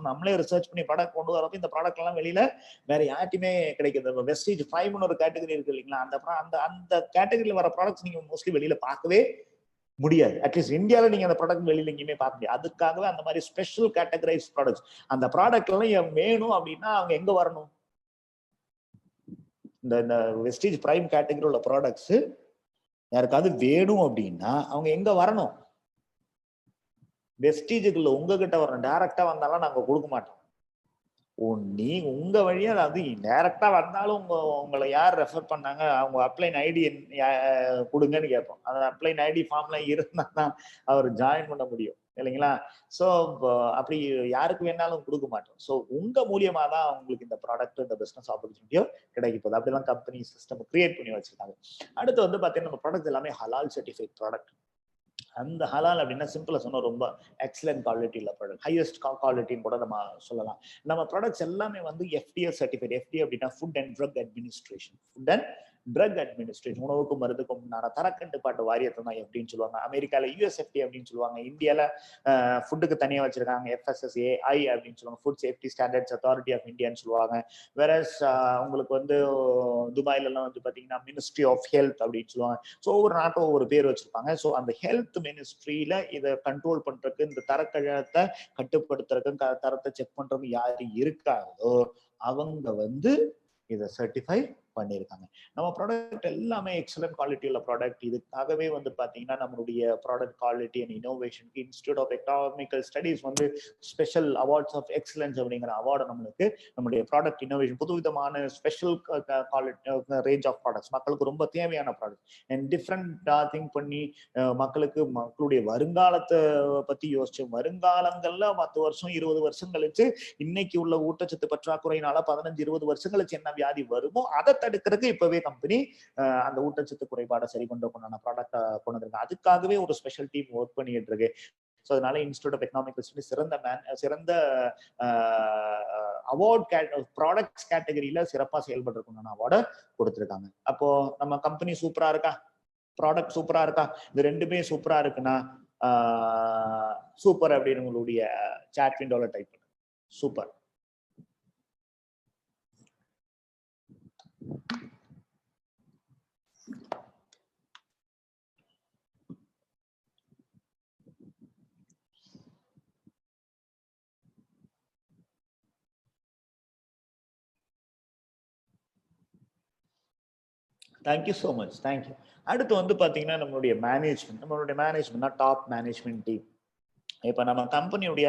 பண்ணி ப்ராடக்ட் கொண்டு வரப்ப இந்த ப்ராடக்ட் எல்லாம் வெளியில வேற யார்ட்டுமே கிடைக்கிறது. வெஸ்டீஜ் 5 ஒரு கேட்டகரி இருக்கு இல்லைங்களா, அந்த கேட்டகரியில வர ப்ராடக்ட்ஸ் நீங்க மோஸ்ட்லி வெளியில பார்க்கவே முடியாது. அட்லீஸ்ட் இந்தியாவில நீங்க அந்த ப்ராடக்ட் வெளியில எங்கேயுமே பார்க்க முடியாது. அதுக்காகவே அந்த மாதிரி ஸ்பெஷல் கேட்டகரைஸ் ப்ராடக்ட்ஸ். அந்த ப்ராடக்ட் எல்லாம் வேணும் அப்படின்னா அவங்க எங்க வரணும்? இந்த வெஸ்டீஜ் பிரைம் கேட்டகரி உள்ள ப்ராடக்ட்ஸ் யாருக்காவது வேணும் அப்படின்னா அவங்க எங்க வரணும்? வெஸ்டீஜுக்குள்ள உங்ககிட்ட வரணும். டைரக்டா வந்தாலும் நாங்க கொடுக்க மாட்டோம். நீங்க உங்க வழியா, அதாவது டைரக்டா வந்தாலும் உங்களை யார் ரெஃபர் பண்ணாங்க, அவங்க அப்ளைன் ஐடி கொடுங்கன்னு கேட்போம். அந்த அப்ளைன் ஐடி ஃபார்ம்ல இருந்தா தான் அவர் ஜாயின் பண்ண முடியும் இல்லைங்களா. ஸோ அப்படி யாருக்கு வேணாலும் கொடுக்க மாட்டோம். ஸோ உங்க மூலியமா தான் உங்களுக்கு இந்த ப்ராடக்ட், இந்த பிசினஸ் ஆப்பர்ச்சுனிட்டியோ கிடைக்க போகுது. அப்படிலாம் கம்பெனி சிஸ்டம் கிரியேட் பண்ணி வச்சிருக்காங்க. அடுத்து வந்து பாத்தீங்கன்னா நம்ம ப்ராடக்ட் எல்லாமே ஹலால் சர்டிஃபைட் ப்ராடக்ட். அந்த ஹலால் அப்படின்னா சிம்பிளா சொன்னா ரொம்ப எக்ஸலன்ட் குவாலிட்டி உள்ள ப்ராடக்ட், ஹையஸ்ட் குவாலிட்டின்னு கூட நம்ம சொல்லலாம். நம்ம ப்ராடக்ட்ஸ் எல்லாமே வந்து FDA சர்டிஃபைட். FDA அப்படின்னா food and drug administration, food and drug administration, உணவுக்கும் மருந்துக்கும் உண்டான தரக்கட்டுப்பாட்டு வாரியத்தை தான் எப்படின்னு சொல்லுவாங்க. அமெரிக்கால யூஎஸ்எஃப்டி அப்படின்னு சொல்லுவாங்க. இந்தியால ஃபுட்டுக்கு தனியா வச்சிருக்காங்க FSSAI அப்படின்னு சொல்லுவாங்க, food safety standards authority of இந்தியான்னு சொல்லுவாங்க. வேறஸ் உங்களுக்கு வந்து துபாயில எல்லாம் வந்து பாத்தீங்கன்னா மினிஸ்ட்ரி ஆஃப் ஹெல்த் அப்படின்னு சொல்லுவாங்க. ஸோ ஒவ்வொரு நாட்டும் ஒவ்வொரு பேர் வச்சிருப்பாங்க. ஸோ அந்த ஹெல்த் மினிஸ்ட்ரியில இதை கண்ட்ரோல் பண்றதுக்கு, இந்த தரக்கழகத்தை கட்டுப்படுத்துறதுக்கு, தரத்தை செக் பண்றதுக்கு யாரு இருக்காங்களோ அவங்க வந்து இதை சர்டிஃபை பண்ணியிருக்காங்க. நம்ம ப்ராடக்ட் எல்லாமே எக்ஸலன்ட் குவாலிட்டி உள்ள ப்ராடக்ட். இதுக்காகவே வந்து பாத்தீங்கன்னா நம்மளுடைய ப்ராடக்ட் குவாலிட்டி அண்ட் இனோவேஷனுக்கு இன்ஸ்டிடியூட் ஆஃப் எக்கனாமிக்கல் ஸ்டடீஸ் வந்து ஸ்பெஷல் அவார்ட்ஸ் ஆஃப் எக்ஸலன்ஸ் அப்படிங்கிற அவார்டு நம்மளுக்கு நம்மளுடைய ப்ராடக்ட் இனோவேஷன் புதுவிதமான special quality range of products மக்களுக்கு ரொம்ப தேவையான ப்ராடக்ட் அண்ட் டிஃப்ரெண்டா திங்க் பண்ணி மக்களுக்கு மக்களுடைய வருங்காலத்தை பத்தி யோசிச்சு, வருங்காலங்கள்ல 10 வருஷம் 20 வருஷம் கழிச்சு இன்னைக்கு உள்ள ஊட்டச்சத்து பற்றாக்குறையினால 15-20 வருஷம் கழிச்சு என்ன வியாதி வருமோ அதை தடுக்கிறதுக்கு இப்பவே கம்பெனி அந்த ஊட்டச்சத்து குறைபாடை சரி கொண்டான ப்ராடக்ட் கொண்டு வந்திருக்கு. அதுக்காகவே ஒரு ஸ்பெஷல் டீம் ஒர்க் பண்ணிட்டு இருக்கு. ஸோ அதனால இன்ஸ்டிடியூட் ஆஃப் எக்கனாமிக்கல் ஸ்டடீஸ் சிறந்த அவார்ட் ப்ராடக்ட்ஸ் கேட்டகரியில சிறப்பா செயல்படுறதுக்குண்டான அவார்டை கொடுத்துருக்காங்க. அப்போ நம்ம கம்பெனி சூப்பரா இருக்கா, ப்ராடக்ட் சூப்பரா இருக்கா, இது ரெண்டுமே சூப்பரா இருக்குன்னா சூப்பர் அப்படின்னு உங்களுடைய சாட் விண்டோல டைப் பண்ணுங்க. Super. Thank you so much, thank you. அடுத்து வந்து பார்த்தீங்கன்னா நம்மளுடைய மேனேஜ்மெண்ட்னா டாப் மேனேஜ்மெண்ட் டீம். இப்போ நம்ம கம்பெனியுடைய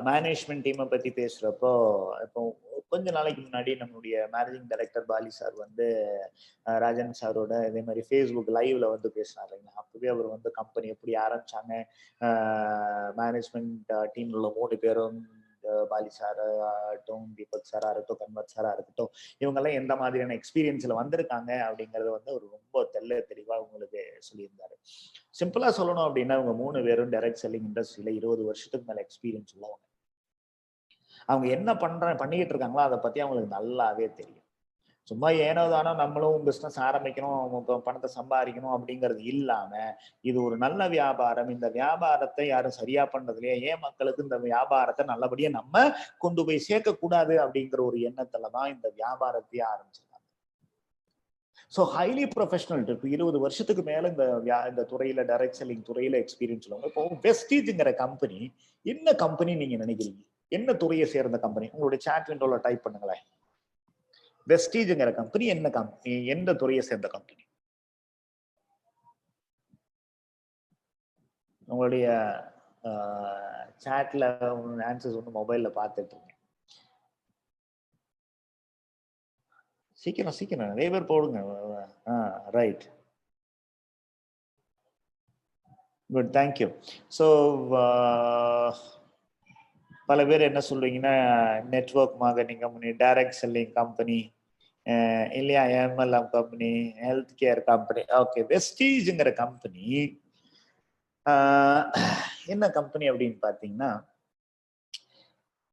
மேனேஜ்மெண்ட் டீமை பற்றி பேசுகிறப்போ, இப்போ கொஞ்ச நாளைக்கு முன்னாடி நம்மளுடைய மேனேஜிங் டைரக்டர் பாலி சார் வந்து ராஜன் சாரோட இதே மாதிரி ஃபேஸ்புக் லைவ்ல வந்து பேசினார் இல்லைங்களா. அப்பவே அவர் வந்து கம்பெனி எப்படி ஆரம்பிச்சாங்க, மேனேஜ்மெண்ட் டீம்ல உள்ள 3 பேரும் பாலி சாரா இருக்கட்டும், தீபக் சாரா இருக்கட்டும், கன்வர்ட் சாரா இருக்கட்டும், இவங்கெல்லாம் எந்த மாதிரியான எக்ஸ்பீரியன்ஸ்ல வந்திருக்காங்க அப்படிங்கறத வந்து அவர் ரொம்ப தெளிவா உங்களுக்கு சொல்லியிருந்தாரு. சிம்பிளா சொல்லணும் அப்படின்னா அவங்க 3 பேரும் டைரக்ட் செல்லிங் இண்டஸ்ட்ரியில 20 வருஷத்துக்கு மேல எக்ஸ்பீரியன்ஸ் உள்ளவங்க. அவங்க என்ன பண்ணிக்கிட்டு இருக்காங்களோ அதை பத்தி அவங்களுக்கு நல்லாவே தெரியும். சும்மா ஏனோ தானோ நம்மளும் பிசினஸ் ஆரம்பிக்கணும், பணத்தை சம்பாதிக்கணும் அப்படிங்கிறது இல்லாம இது ஒரு நல்ல வியாபாரம், இந்த வியாபாரத்தை யாரும் சரியா பண்றதுலயே ஏன் மக்களுக்கு இந்த வியாபாரத்தை நல்லபடியா நம்ம கொண்டு போய் சேர்க்க கூடாது அப்படிங்கிற ஒரு எண்ணத்துலதான் இந்த வியாபாரத்தையே ஆரம்பிச்சிருக்காங்க. ஸோ ஹைலி ப்ரொஃபஷனல், 20 வருஷத்துக்கு மேல இந்த துறையில டைரக்ட் செல்லிங் துறையில எக்ஸ்பீரியன்ஸ் உள்ளவங்க. இப்போ வெஸ்டீஜ்ங்கிற கம்பெனி என்ன கம்பெனி நீங்க நினைக்கிறீங்க? என்ன துறையை சேர்ந்த கம்பெனி? உங்களுடைய சாட் விண்டோல டைப் பண்ணுங்களேன். வெஸ்டீஜ்ங்கிற கம்பெனி என்ன கம்பெனி, எந்த துறையை சேர்ந்த கம்பெனி? உங்களுடைய சாட்ல ஆன்சர்ஸ் ஒன்று மொபைல்ல பார்த்துட்டு இருக்கேன். சீக்கிரம் நிறைய பேர் போடுங்க. Right, good, thank you. ஸோ பல பேர் என்ன சொல்றீங்கன்னா network marketing company, direct selling company இல்லையா, MLM company, health care company. Okay, வெஸ்டீஜ்ங்கிற கம்பெனி என்ன கம்பெனி அப்படின்னு பார்த்தீங்கன்னா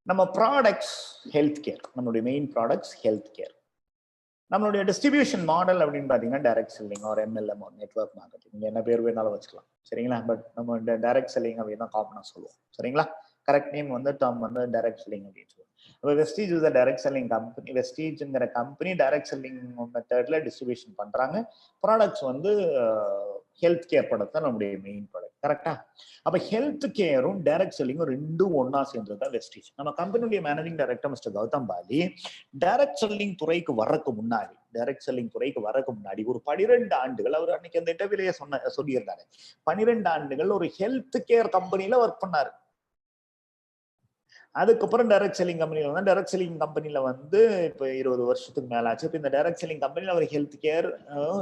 நம்ம ப்ராடக்ட்ஸ் ஹெல்த் கேர், நம்மளுடைய மெயின் ப்ராடக்ட்ஸ் ஹெல்த் கேர். நம்மளுடைய டிஸ்ட்ரிபியூஷன் மாடல் அப்படின்னு பார்த்தீங்கன்னா டைரக்ட் செல்லிங் ஒரு MLM ஒரு நெட்வொர்க் மார்க்கெட்டிங், நீங்க என்ன பேர் வேணாலும் வச்சுக்கலாம் சரிங்களா. பட் நம்ம டைரக்ட் செல்லிங் அப்படின்னு தான் காமனாக சொல்லுவோம் சரிங்களா. கரெக்ட் நேம் வந்து டேர்ம் வந்து டைரக்ட் செல்லிங் அப்படின்னு சொல்லுவோம். இப்போ Vestige is direct selling company. வெஸ்டீஜ்ங்கிற கம்பெனி டைரக்ட் செல்லிங் மெத்தட்ல டிஸ்ட்ரிபியூஷன் பண்றாங்க. ப்ராடக்ட்ஸ் வந்து ஹெல்த் கேர் ப்ராடக்ட் தான் நம்முடைய மெயின் ப்ராடக்ட், கரெக்டா. அப்ப ஹெல்த் கேரும் டைரக்ட் செல்லிங்கும் ரெண்டும் ஒன்னா சேர்ந்தது தான் வெஸ்டீஜ். நம்ம கம்பெனியுடைய managing director mister Gautam Bali direct selling துறைக்கு வரக்கு முன்னாடி ஒரு 12 ஆண்டுகள் அவர் அன்னைக்கு அந்த இன்டர்வியூலயே சொல்லியிருந்தாரு. 12 ஆண்டுகள் ஒரு ஹெல்த் கேர் கம்பெனில ஒர்க் பண்ணாரு. அதுக்கப்புறம் டைரக்ட் செல்லிங் கம்பெனில வந்து இப்போ 20 வருஷத்துக்கு மேல ஆச்சு. இப்போ இந்த டைரக்ட் செல்லிங் கம்பெனில அவர் ஹெல்த் கேர்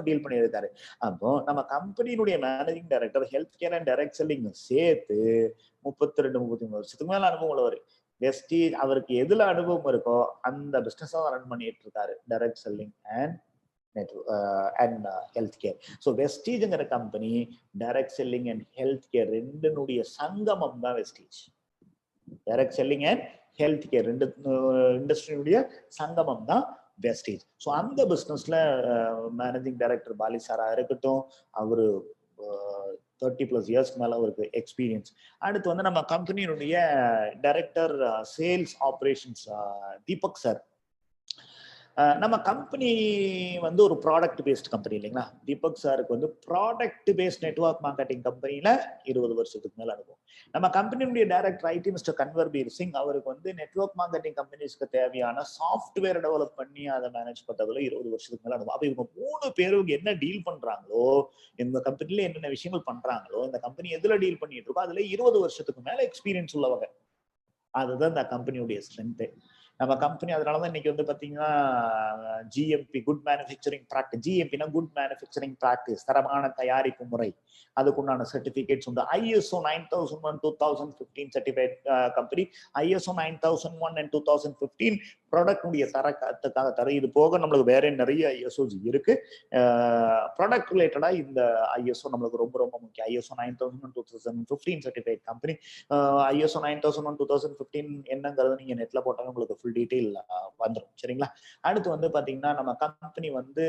டீல் பண்ணியிருக்காரு. அப்போ நம்ம கம்பெனியுடைய managing director health care and direct selling சேர்த்து 32-33 வருஷத்துக்கு மேல அனுபவம் உள்ளவர். வெஸ்டீஜ் அவருக்கு எதுல அனுபவம் இருக்கோ அந்த பிசினஸ் ரன் பண்ணிட்டு இருக்காரு, direct selling and health care. So வெஸ்டீஜ்ங்கிற company direct selling and health care ரெண்டுனுடைய சங்கமம் தான் Vestige. Direct selling and health care ரெண்டு இண்டஸ்ட்ரியுடைய சங்கமம் தான் வெஸ்டேஜ். ஸோ அந்த பிஸ்னஸ்ல மேனேஜிங் டைரக்டர் பாலி சாரா இருக்கட்டும், அவரு 30+ இயர்ஸ்க்கு மேல அவருக்கு எக்ஸ்பீரியன்ஸ். அடுத்து வந்து நம்ம கம்பெனியினுடைய director sales operations Deepak sir. நம்ம கம்பெனி வந்து ஒரு ப்ராடக்ட் பேஸ்ட் கம்பெனி இல்லைங்களா. தீபக் சாருக்கு வந்து ப்ராடக்ட் பேஸ்ட் நெட்வொர்க் மார்க்கெட்டிங் கம்பெனியில 20 வருஷத்துக்கு மேல அனுபவம். நம்ம கம்பெனியுடைய டைரக்டர் ஐடி மிஸ்டர் கன்வர்பீர் சிங், அவருக்கு வந்து நெட்வொர்க் மார்க்கெட்டிங் கம்பெனிஸ்க்கு தேவையான சாஃப்ட்வேர் டெவலப் பண்ணி அதை மேனேஜ் பண்றதுல 20 வருஷத்துக்கு மேல அனுபவம். அப்ப இவங்க 3 பேரும் என்ன டீல் பண்றாங்களோ, இந்த கம்பெனில என்னென்ன விஷயங்கள் பண்றாங்களோ, இந்த கம்பெனி எதுல டீல் பண்ணிட்டு இருக்கோ அதுல 20 வருஷத்துக்கு மேல எக்ஸ்பீரியன்ஸ் உள்ளவங்க. அதுதான் இந்த கம்பெனியுடைய ஸ்ட்ரென்த். நம்ம கம்பெனி அதனாலதான் இன்னைக்கு வந்து பாத்தீங்கன்னா ஜிஎம்பி குட் மேனுஃபேக்சரிங் பிராக்டிஸ், ஜிஎம்பினா குட் மேனுஃபேக்சரிங் பிராக்டிஸ், தரமான தயாரிப்பு முறை, அதுக்குண்டான சர்டிபிகேட்ஸ் உண்டு. ISO 9001 2015 certified company, ISO 9001 and 2015 product தரத்துக்காக தர. இது போக நம்மளுக்கு வேற நிறைய ISOs இருக்கு. ப்ராடக்ட் ரிலேட்டடா இந்த ISO நம்மளுக்கு ரொம்ப ரொம்ப முக்கியம். ISO 9001 2015 certified company. ISO 9001 2015 என்னங்கிறது நீங்க நெட்ல போட்டாலும் உங்களுக்கு ஃபுல் டீடைல் வந்துடும். சரிங்களா. அடுத்து வந்து பாத்தீங்கன்னா நம்ம கம்பெனி வந்து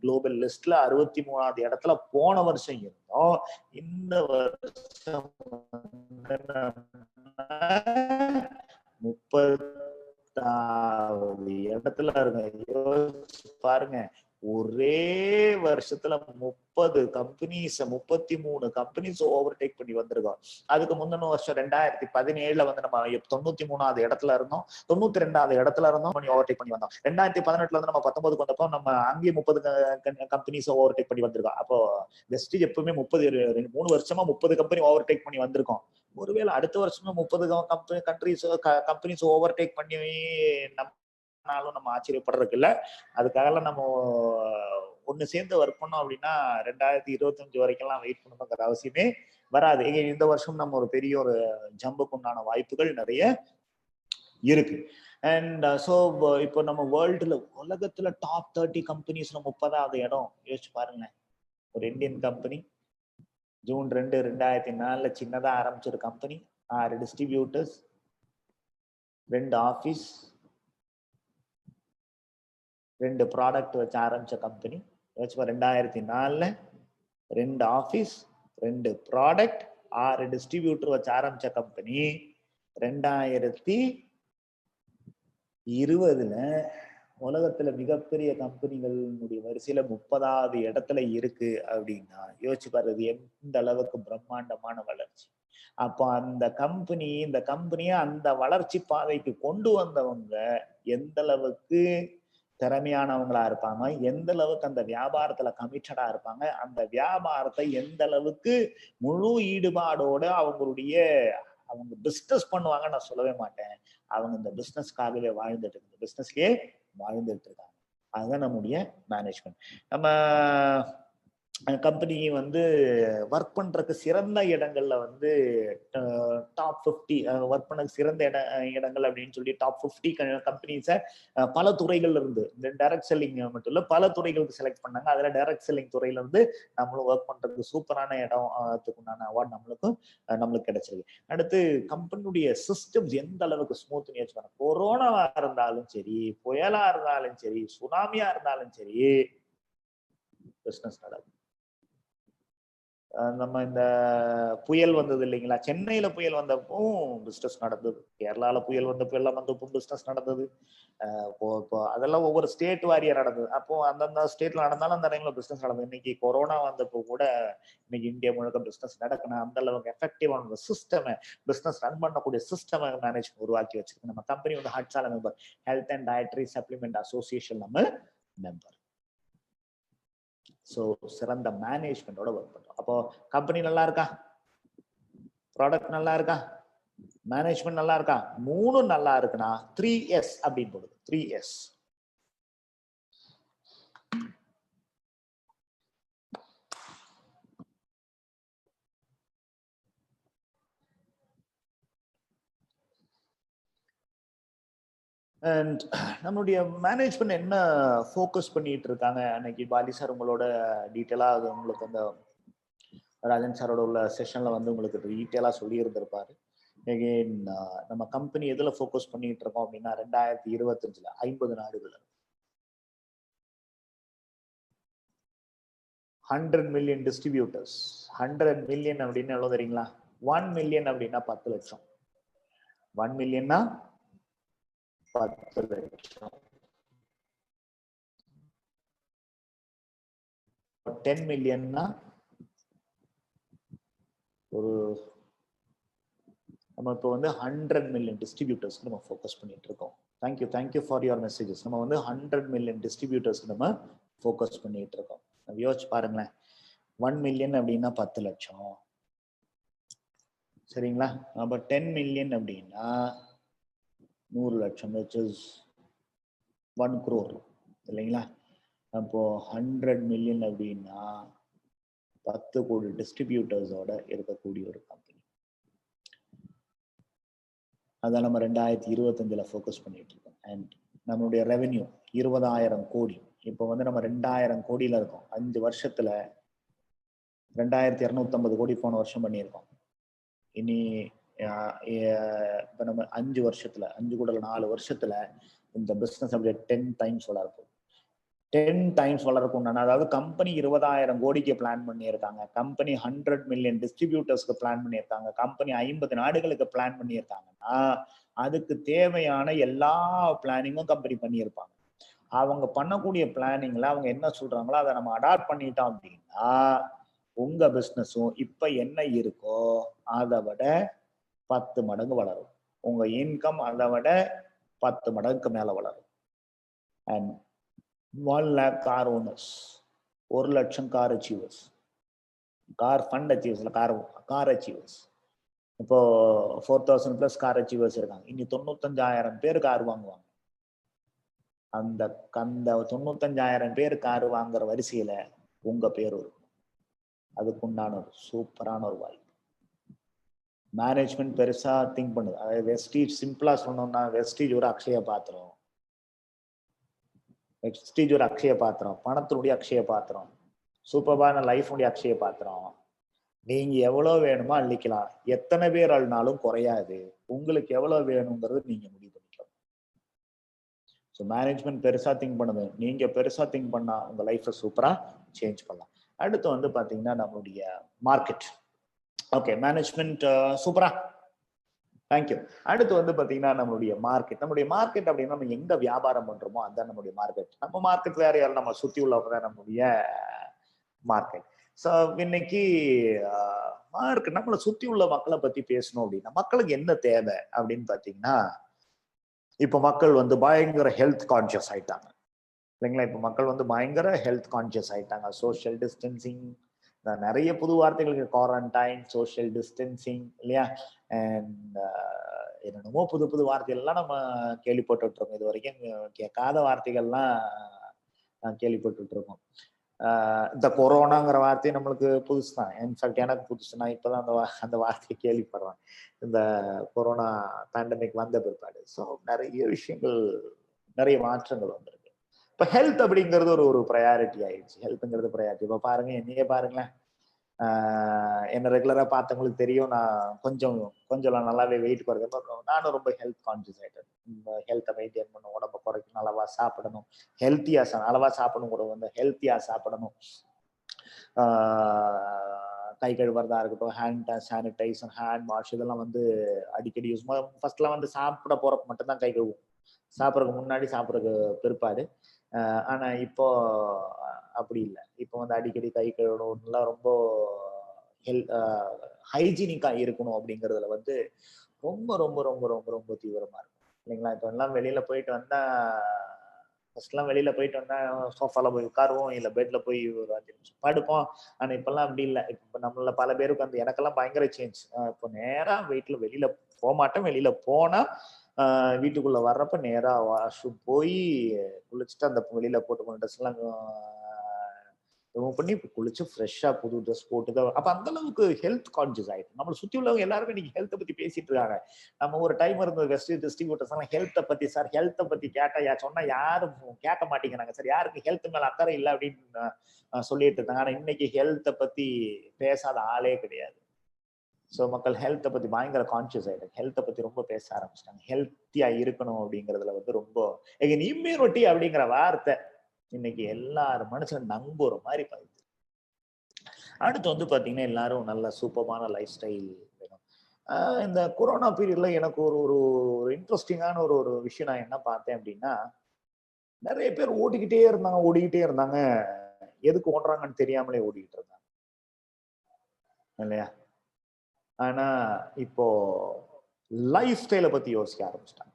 குளோபல் லிஸ்ட்ல 63வது இடத்துல போன வருஷம் இருந்தோம். இந்த வருஷம் 30வது இடத்துல இருக்க. பாருங்க, ஒரே வருஷத்துல 30 கம்பெனிஸ் 33 கம்பெனிஸ் ஓவர்டேக் பண்ணி வந்திருக்கோம். அதுக்கு முந்தின வருஷம் 2017 வந்து நம்ம 93வது இடத்துல இருந்தோம், 92வது இடத்துல இருந்தோம், ஓவர்டேக் பண்ணி வந்தோம். 2018 வந்து நம்ம 19க்கு வந்தப்போ நம்ம அங்கேயே 30 கம்பெனிஸ் ஓவர்டேக் பண்ணி வந்திருக்கோம். அப்போ வெஸ்டேஜ் எப்பவுமே 3 வருஷமா 30 கம்பெனி ஓவர்டேக் பண்ணி வந்திருக்கோம். ஒருவேளை அடுத்த வருஷமே 30 கம்பெனிஸ் ஓவர்டேக் பண்ணி நம்ம ஆச்சரியப்படுறதுக்கு இல்ல. அதுக்காக நம்ம ஒண்ணு சேர்ந்து ஒர்க் பண்ணோம் அப்படின்னா 2025 வரைக்கும் எல்லாம் வெயிட் பண்ணணுங்கிற அவசியமே வராது. இந்த வருஷம் நம்ம ஒரு பெரிய ஒரு ஜம்புக்கு உண்டான வாய்ப்புகள் நிறைய இருக்கு. அண்ட் ஸோ இப்போ நம்ம வேர்ல்டுல உலகத்துல டாப் 30 கம்பெனிஸ்ல 30வது இடம் யோசிச்சு பாருங்க. ஒரு இந்தியன் கம்பெனி ஜூன் 2, 2004 சின்னதா ஆரம்பிச்ச கம்பெனி, 6 டிஸ்ட்ரிபியூட்டர்ஸ், 2 ஆபீஸ், 2 ப்ராடக்ட் வச்சு ஆரம்பிச்ச கம்பெனி. 2004 2 ஆபீஸ், 2 ப்ராடக்ட், 6 டிஸ்ட்ரிபியூட்டர் வச்சு ஆரம்பிச்ச கம்பெனி 2020 உலகத்துல மிகப்பெரிய கம்பெனிகளுடைய வரிசையில 30வது இடத்துல இருக்கு அப்படின்னா யோசிச்சு பாருது எந்த அளவுக்கு பிரம்மாண்டமான வளர்ச்சி. அப்போ அந்த இந்த கம்பெனியை அந்த வளர்ச்சி பாதைக்கு கொண்டு வந்தவங்க எந்த அளவுக்கு திறமையானவங்களா இருப்பாங்க, எந்த அளவுக்கு அந்த வியாபாரத்துல கமிட்டடா இருப்பாங்க, அந்த வியாபாரத்தை எந்த அளவுக்கு முழு ஈடுபாடோட அவங்க பிசினஸ் பண்ணுவாங்க. நான் சொல்லவே மாட்டேன், அவங்க இந்த பிசினஸ்க்காகவே பிசினஸ்லயே வாழ்ந்துட்டு இருக்காங்க. அதுதான் நம்முடைய மேனேஜ்மெண்ட். நம்ம கம்பெனி வந்து ஒர்க் பண்றதுக்கு சிறந்த இடங்கள்ல வந்து டாப் 50 ஒர்க் பண்ண சிறந்த இடங்கள் அப்படின்னு சொல்லி டாப் 50 கம்பெனிஸை பல துறைகள்ல இருந்து, இந்த டைரக்ட் செல்லிங் மட்டும் இல்ல பல துறைகளுக்கு செலக்ட் பண்ணாங்க. அதுல டைரக்ட் செல்லிங் துறையில இருந்து நம்மளும் ஒர்க் பண்றதுக்கு சூப்பரான இடத்துக்குண்டான அவார்டு நம்மளுக்கு கிடைச்சிருக்கு. அடுத்து கம்பெனியுடைய சிஸ்டம்ஸ் எந்த அளவுக்கு ஸ்மூத் வச்சுக்கணும். கொரோனாவா இருந்தாலும் சரி, புயலா இருந்தாலும் சரி, சுனாமியா இருந்தாலும் சரி, பிசினஸ் நடக்கும். நம்ம இந்த புயல் வந்தது இல்லைங்களா, சென்னையில புயல் வந்தப்போ பிசினஸ் நடந்தது, கேரளால புயல் வந்தப்போ எல்லாம் வந்தப்போ பிசினஸ் நடந்தது. இப்போ அதெல்லாம் ஒவ்வொரு ஸ்டேட் வாரியா நடந்தது. அப்போ அந்தந்த ஸ்டேட்ல நடந்தாலும் அந்த டைம்ல பிசினஸ் நடந்தது. இன்னைக்கு கொரோனா வந்தப்போ கூட இன்னைக்கு இந்தியா முழுக்க பிசினஸ் நடக்கணும். அந்த அளவுக்கு எஃபெக்டிவான சிஸ்டம், பிசினஸ் ரன் பண்ணக்கூடிய சிஸ்டம் மேனேஜ்மெண்ட் உருவாக்கி வச்சிருக்கு. நம்ம கம்பெனி வந்து ஹட்சால member, health and dietary supplement association நம்ம மெம்பர். ஸோ சிறந்த மேனேஜ்மெண்டோட ஒர்க் பண்றோம். அப்போ கம்பெனி நல்லா இருக்கா, ப்ராடக்ட் நல்லா இருக்கா, மேனேஜ்மெண்ட் நல்லா இருக்கா, 3 நல்லா இருக்குன்னா 3S அப்படின்னு போடுது. 3S. அண்ட் நம்மளுடைய மேனேஜ்மெண்ட் என்ன ஃபோக்கஸ் பண்ணிட்டு இருக்காங்க, அன்னைக்கு பாலி சார் உங்களோட டீட்டெயிலா அது உங்களுக்கு அந்த ராஜன் சாரோட உள்ள செஷன்ல வந்து உங்களுக்கு டீட்டெயிலா சொல்லி இருந்திருப்பாரு. அகெயின் நம்ம கம்பெனி எதுல ஃபோக்கஸ் பண்ணிட்டு இருக்கோம் அப்படின்னா 2025 50 நாடுகள். 100 million distributors. 100 million அப்படின்னு எவ்வளவு தெரியுங்களா? 1 million அப்படின்னா 10 லட்சம். 1 millionனா 10 லட்சம். 10 millionனா ஒரு நம்ம இப்போ வந்து 100 million distributors நம்ம ஃபோக்கஸ் பண்ணிட்டு இருக்கோம். Thank you for your messages. நம்ம வந்து 100 million distributors நம்ம ஃபோக்கஸ் பண்ணிட்டு இருக்கோம். யோசிச்சு பாருங்களேன், 1 million அப்படின்னா 10 லட்சம், சரிங்களா? அப்ப 10 million அப்படின்னா 100 லட்சம், which is 1 crore, இல்லைங்களா? அப்போ 100 million அப்படின்னா 10 கோடி டிஸ்ட்ரிபியூட்டர்ஸோட இருக்கக்கூடிய ஒரு கம்பெனி. அதான் நம்ம 2025 ஃபோக்கஸ் பண்ணிட்டு இருக்கோம். அண்ட் நம்மளுடைய ரெவென்யூ 20,000 கோடி. இப்போ வந்து நம்ம 2,000 கோடியில இருக்கோம். 5 வருஷத்துல 2,250 கோடி போன வருஷம் பண்ணியிருக்கோம். இனி இப்போ நம்ம 5 வருஷத்துல 5 கூட 4 வருஷத்துல இந்த பிசினஸ் அப்படியே 10 டைம்ஸ் வளர்க்கும். 10 டைம்ஸ் வளர்க்கும். அதாவது கம்பெனி 20,000 கோடிக்கு பிளான் பண்ணியிருக்காங்க, கம்பெனி 100 million டிஸ்ட்ரிபியூட்டர்ஸ்க்கு பிளான் பண்ணியிருக்காங்க, கம்பெனி 50 நாடுகளுக்கு பிளான் பண்ணியிருக்காங்கன்னா அதுக்கு தேவையான எல்லா பிளானிங்கும் கம்பெனி பண்ணியிருப்பாங்க. அவங்க பண்ணக்கூடிய பிளானிங்ல அவங்க என்ன சொல்றாங்களோ அதை நம்ம அடாப்ட் பண்ணிட்டோம் அப்படின்னா உங்க பிசினஸும் இப்ப என்ன இருக்கோ அதை விட 10 மடங்கு வளரும். உங்க இன்கம் அதை விட 10 மடங்குக்கு மேல வளரும். அண்ட் 1 lakh கார் ஓனர்ஸ், 1 லட்சம் கார் அச்சீவர்ஸ், கார் ஃபண்ட் அச்சீவர்ஸ்ல கார் அச்சீவர்ஸ், இப்போ 4,000 plus கார் அச்சீவர்ஸ் இருக்காங்க. இனி 95,000 பேர் கார் வாங்குவாங்க. அந்த 95,000 பேர் கார் வாங்குற வரிசையில உங்க பேர் இருக்கும். அதுக்குண்டான ஒரு சூப்பரான ஒரு வாய்ப்பு. மேனேஜ்மெண்ட் பெருசா திங்க் பண்ணுது. அதாவது வெஸ்டீஜ் சிம்பிளா சொன்னோம்னா வெஸ்டீஜ் ஒரு அக்ஷய பாத்திரம், வெஸ்டீஜ் ஒரு அக்ஷய பாத்திரம், பணத்தினுடைய அக்ஷய பாத்திரம், சூப்பரான லைஃபுடைய அக்ஷய பாத்திரம். நீங்க எவ்வளவு வேணுமோ அள்ளிக்கலாம், எத்தனை பேர் அள்ளினாலும் குறையாது. உங்களுக்கு எவ்வளவு வேணுங்கிறது நீங்க முடிவு பண்ணிக்கலாம். ஸோ மேனேஜ்மெண்ட் பெருசா திங்க் பண்ணுது, நீங்க பெருசா திங்க் பண்ணா உங்க லைஃப்பை சூப்பரா சேஞ்ச் பண்ணலாம். அடுத்து வந்து பாத்தீங்கன்னா நம்மளுடைய மார்க்கெட். ஓகே, மேனேஜ்மெண்ட் சூப்பரா, தேங்க்யூ. அடுத்து வந்து பாத்தீங்கன்னா நம்மளுடைய மார்க்கெட் அப்படின்னா நம்ம எங்க வியாபாரம் பண்றோமோ அதுதான் நம்மளுடைய மார்க்கெட். நம்ம மார்க்கெட் வேற யாரும், நம்ம சுத்தி உள்ளவங்க தான் நம்மளுடைய மார்க்கெட். ஸோ இன்னைக்கு மார்க்கெட் நம்மளை சுத்தி உள்ள மக்களை பத்தி பேசணும் அப்படின்னா மக்களுக்கு என்ன தேவை அப்படின்னு பாத்தீங்கன்னா, இப்ப மக்கள் வந்து பயங்கர ஹெல்த் கான்சியஸ் ஆயிட்டாங்க, இல்லைங்களா? இப்ப மக்கள் வந்து பயங்கர ஹெல்த் கான்சியஸ் ஆயிட்டாங்க. சோஷியல் டிஸ்டன்சிங், நிறைய புது வார்த்தைகளுக்கு, குவாரண்டைன், சோஷியல் டிஸ்டன்சிங், இல்லையா? அண்ட் என்னென்னமோ புது புது வார்த்தைகள்லாம் நம்ம கேள்விப்பட்டுட்டு இருக்கோம். இது வரைக்கும் கேட்காத வார்த்தைகள்லாம் கேள்விப்பட்டுட்டு இருக்கோம். இந்த கொரோனாங்கிற வார்த்தையை நம்மளுக்கு புதுசு தான். இன்ஃபேக்ட் எனக்கு புதுசு. நான் இப்பதான் அந்த வார்த்தையை கேள்விப்படுறேன், இந்த கொரோனா பேண்டமிக் வந்த பிற்பாடு. ஸோ நிறைய விஷயங்கள், நிறைய மாற்றங்கள் வந்திருக்கு. இப்போ ஹெல்த் அப்படிங்கிறது ஒரு ப்ரையாரிட்டி ஆயிடுச்சு. ஹெல்த்ங்கிறது ப்ரையாரிட்டி. இப்போ பாருங்க, என்னையே பாருங்களேன், என்ன ரெகுலரா பார்த்தவங்களுக்கு தெரியும், நான் கொஞ்சம் நல்லாவே வெயிட் குறைக்க. நானும் ரொம்ப ஹெல்த் கான்சியஸ் ஆயிட்டேன். ஹெல்த்தை மெயின்டைன் பண்ணணும், உடம்பை குறைக்கணும், அளவா சாப்பிடணும், அளவா சாப்பிடணும், கூட வந்து ஹெல்த்தியா சாப்பிடணும். கை கழுவுறதா இருக்கட்டும், ஹேண்ட் சானிடைசர், ஹேண்ட் வாஷ், இதெல்லாம் வந்து அடிக்கடி யூஸ். ஃபர்ஸ்ட்லாம் வந்து சாப்பிட போறப்ப மட்டும்தான் கை கழுவும், சாப்பிட்றதுக்கு முன்னாடி, சாப்பிட்றதுக்கு பிற்பாடு. ஆனா இப்போ அப்படி இல்லை. இப்போ வந்து அடிக்கடி கை கழுவணும், ரொம்ப ஹைஜீனிக்கா இருக்கணும் அப்படிங்கிறதுல வந்து ரொம்ப ரொம்ப ரொம்ப ரொம்ப ரொம்ப தீவிரமா இருக்கும், இல்லைங்களா? இப்போ எல்லாம் வெளியில போயிட்டு வந்தா, ஃபர்ஸ்ட்லாம் வெளியில போயிட்டு வந்தா சோஃபால போய் உட்காருவோம், இல்லை பெட்ல போய் ஒரு 5 நிமிஷம் படுப்போம். ஆனா இப்பெல்லாம் அப்படி இல்லை. இப்போ நம்மள பல பேருக்கு வந்து, எனக்கெல்லாம் பயங்கர சேஞ்ச். இப்போ நேரா வெளியில போக மாட்டேன். வெளியில போனா வீட்டுக்குள்ள வர்றப்ப நேரா வாஷ்ரூம் போய் குளிச்சுட்டு அந்த வெளியில போட்டு ட்ரெஸ் எல்லாம் ரிமூவ் பண்ணி குளிச்சு ஃப்ரெஷ்ஷா புது ட்ரெஸ் போட்டுதான். அப்ப அந்த அளவுக்கு ஹெல்த் கான்சியஸ் ஆயிடும். நம்மளை சுத்தி உள்ளவங்க எல்லாருமே இன்னைக்கு ஹெல்த்தை பத்தி பேசிட்டு இருக்காங்க. நம்ம ஒரு டைம் இருந்தது வெஸ்ட் டிஸ்ட்ரிபியூட்டர்ஸ் எல்லாம் ஹெல்த்தை பத்தி, சார் ஹெல்த்தை பத்தி கேட்டா சொன்னா யாரும் கேட்க மாட்டேங்கிறாங்க சார், யாருக்கு ஹெல்த் மேல அக்கறை இல்லை அப்படின்னு சொல்லிட்டு இருந்தாங்க. ஆனா இன்னைக்கு ஹெல்த்தை பத்தி பேசாத ஆளே கிடையாது. ஸோ மக்கள் ஹெல்த்தை பத்தி பயங்கர கான்சியஸ் ஆயிட்டாங்க, ஹெல்த்தை பத்தி ரொம்ப பேச ஆரம்பிச்சிட்டாங்க. ஹெல்த்தியா இருக்கணும் அப்படிங்கிறதுல வந்து ரொம்ப இம்யூனிட்டி அப்படிங்கிற வார்த்தை இன்னைக்கு எல்லாரும் மனுஷன் நம்புற மாதிரி பாருது. அடுத்து வந்து பார்த்தீங்கன்னா எல்லாரும் நல்ல சூப்பரான லைஃப் ஸ்டைல் வேணும். இந்த கொரோனா பீரியட்ல எனக்கு ஒரு ஒரு இன்ட்ரெஸ்டிங்கான ஒரு ஒரு விஷயம் நான் என்ன பார்த்தேன் அப்படின்னா, நிறைய பேர் ஓடிக்கிட்டே இருந்தாங்க. எதுக்கு ஓடுறாங்கன்னு தெரியாமலே ஓடிக்கிட்டு இருந்தாங்க இல்லையா? ஆனா இப்போ லைஃப் ஸ்டைலை பத்தி யோசிக்க ஆரம்பிச்சிட்டாங்க.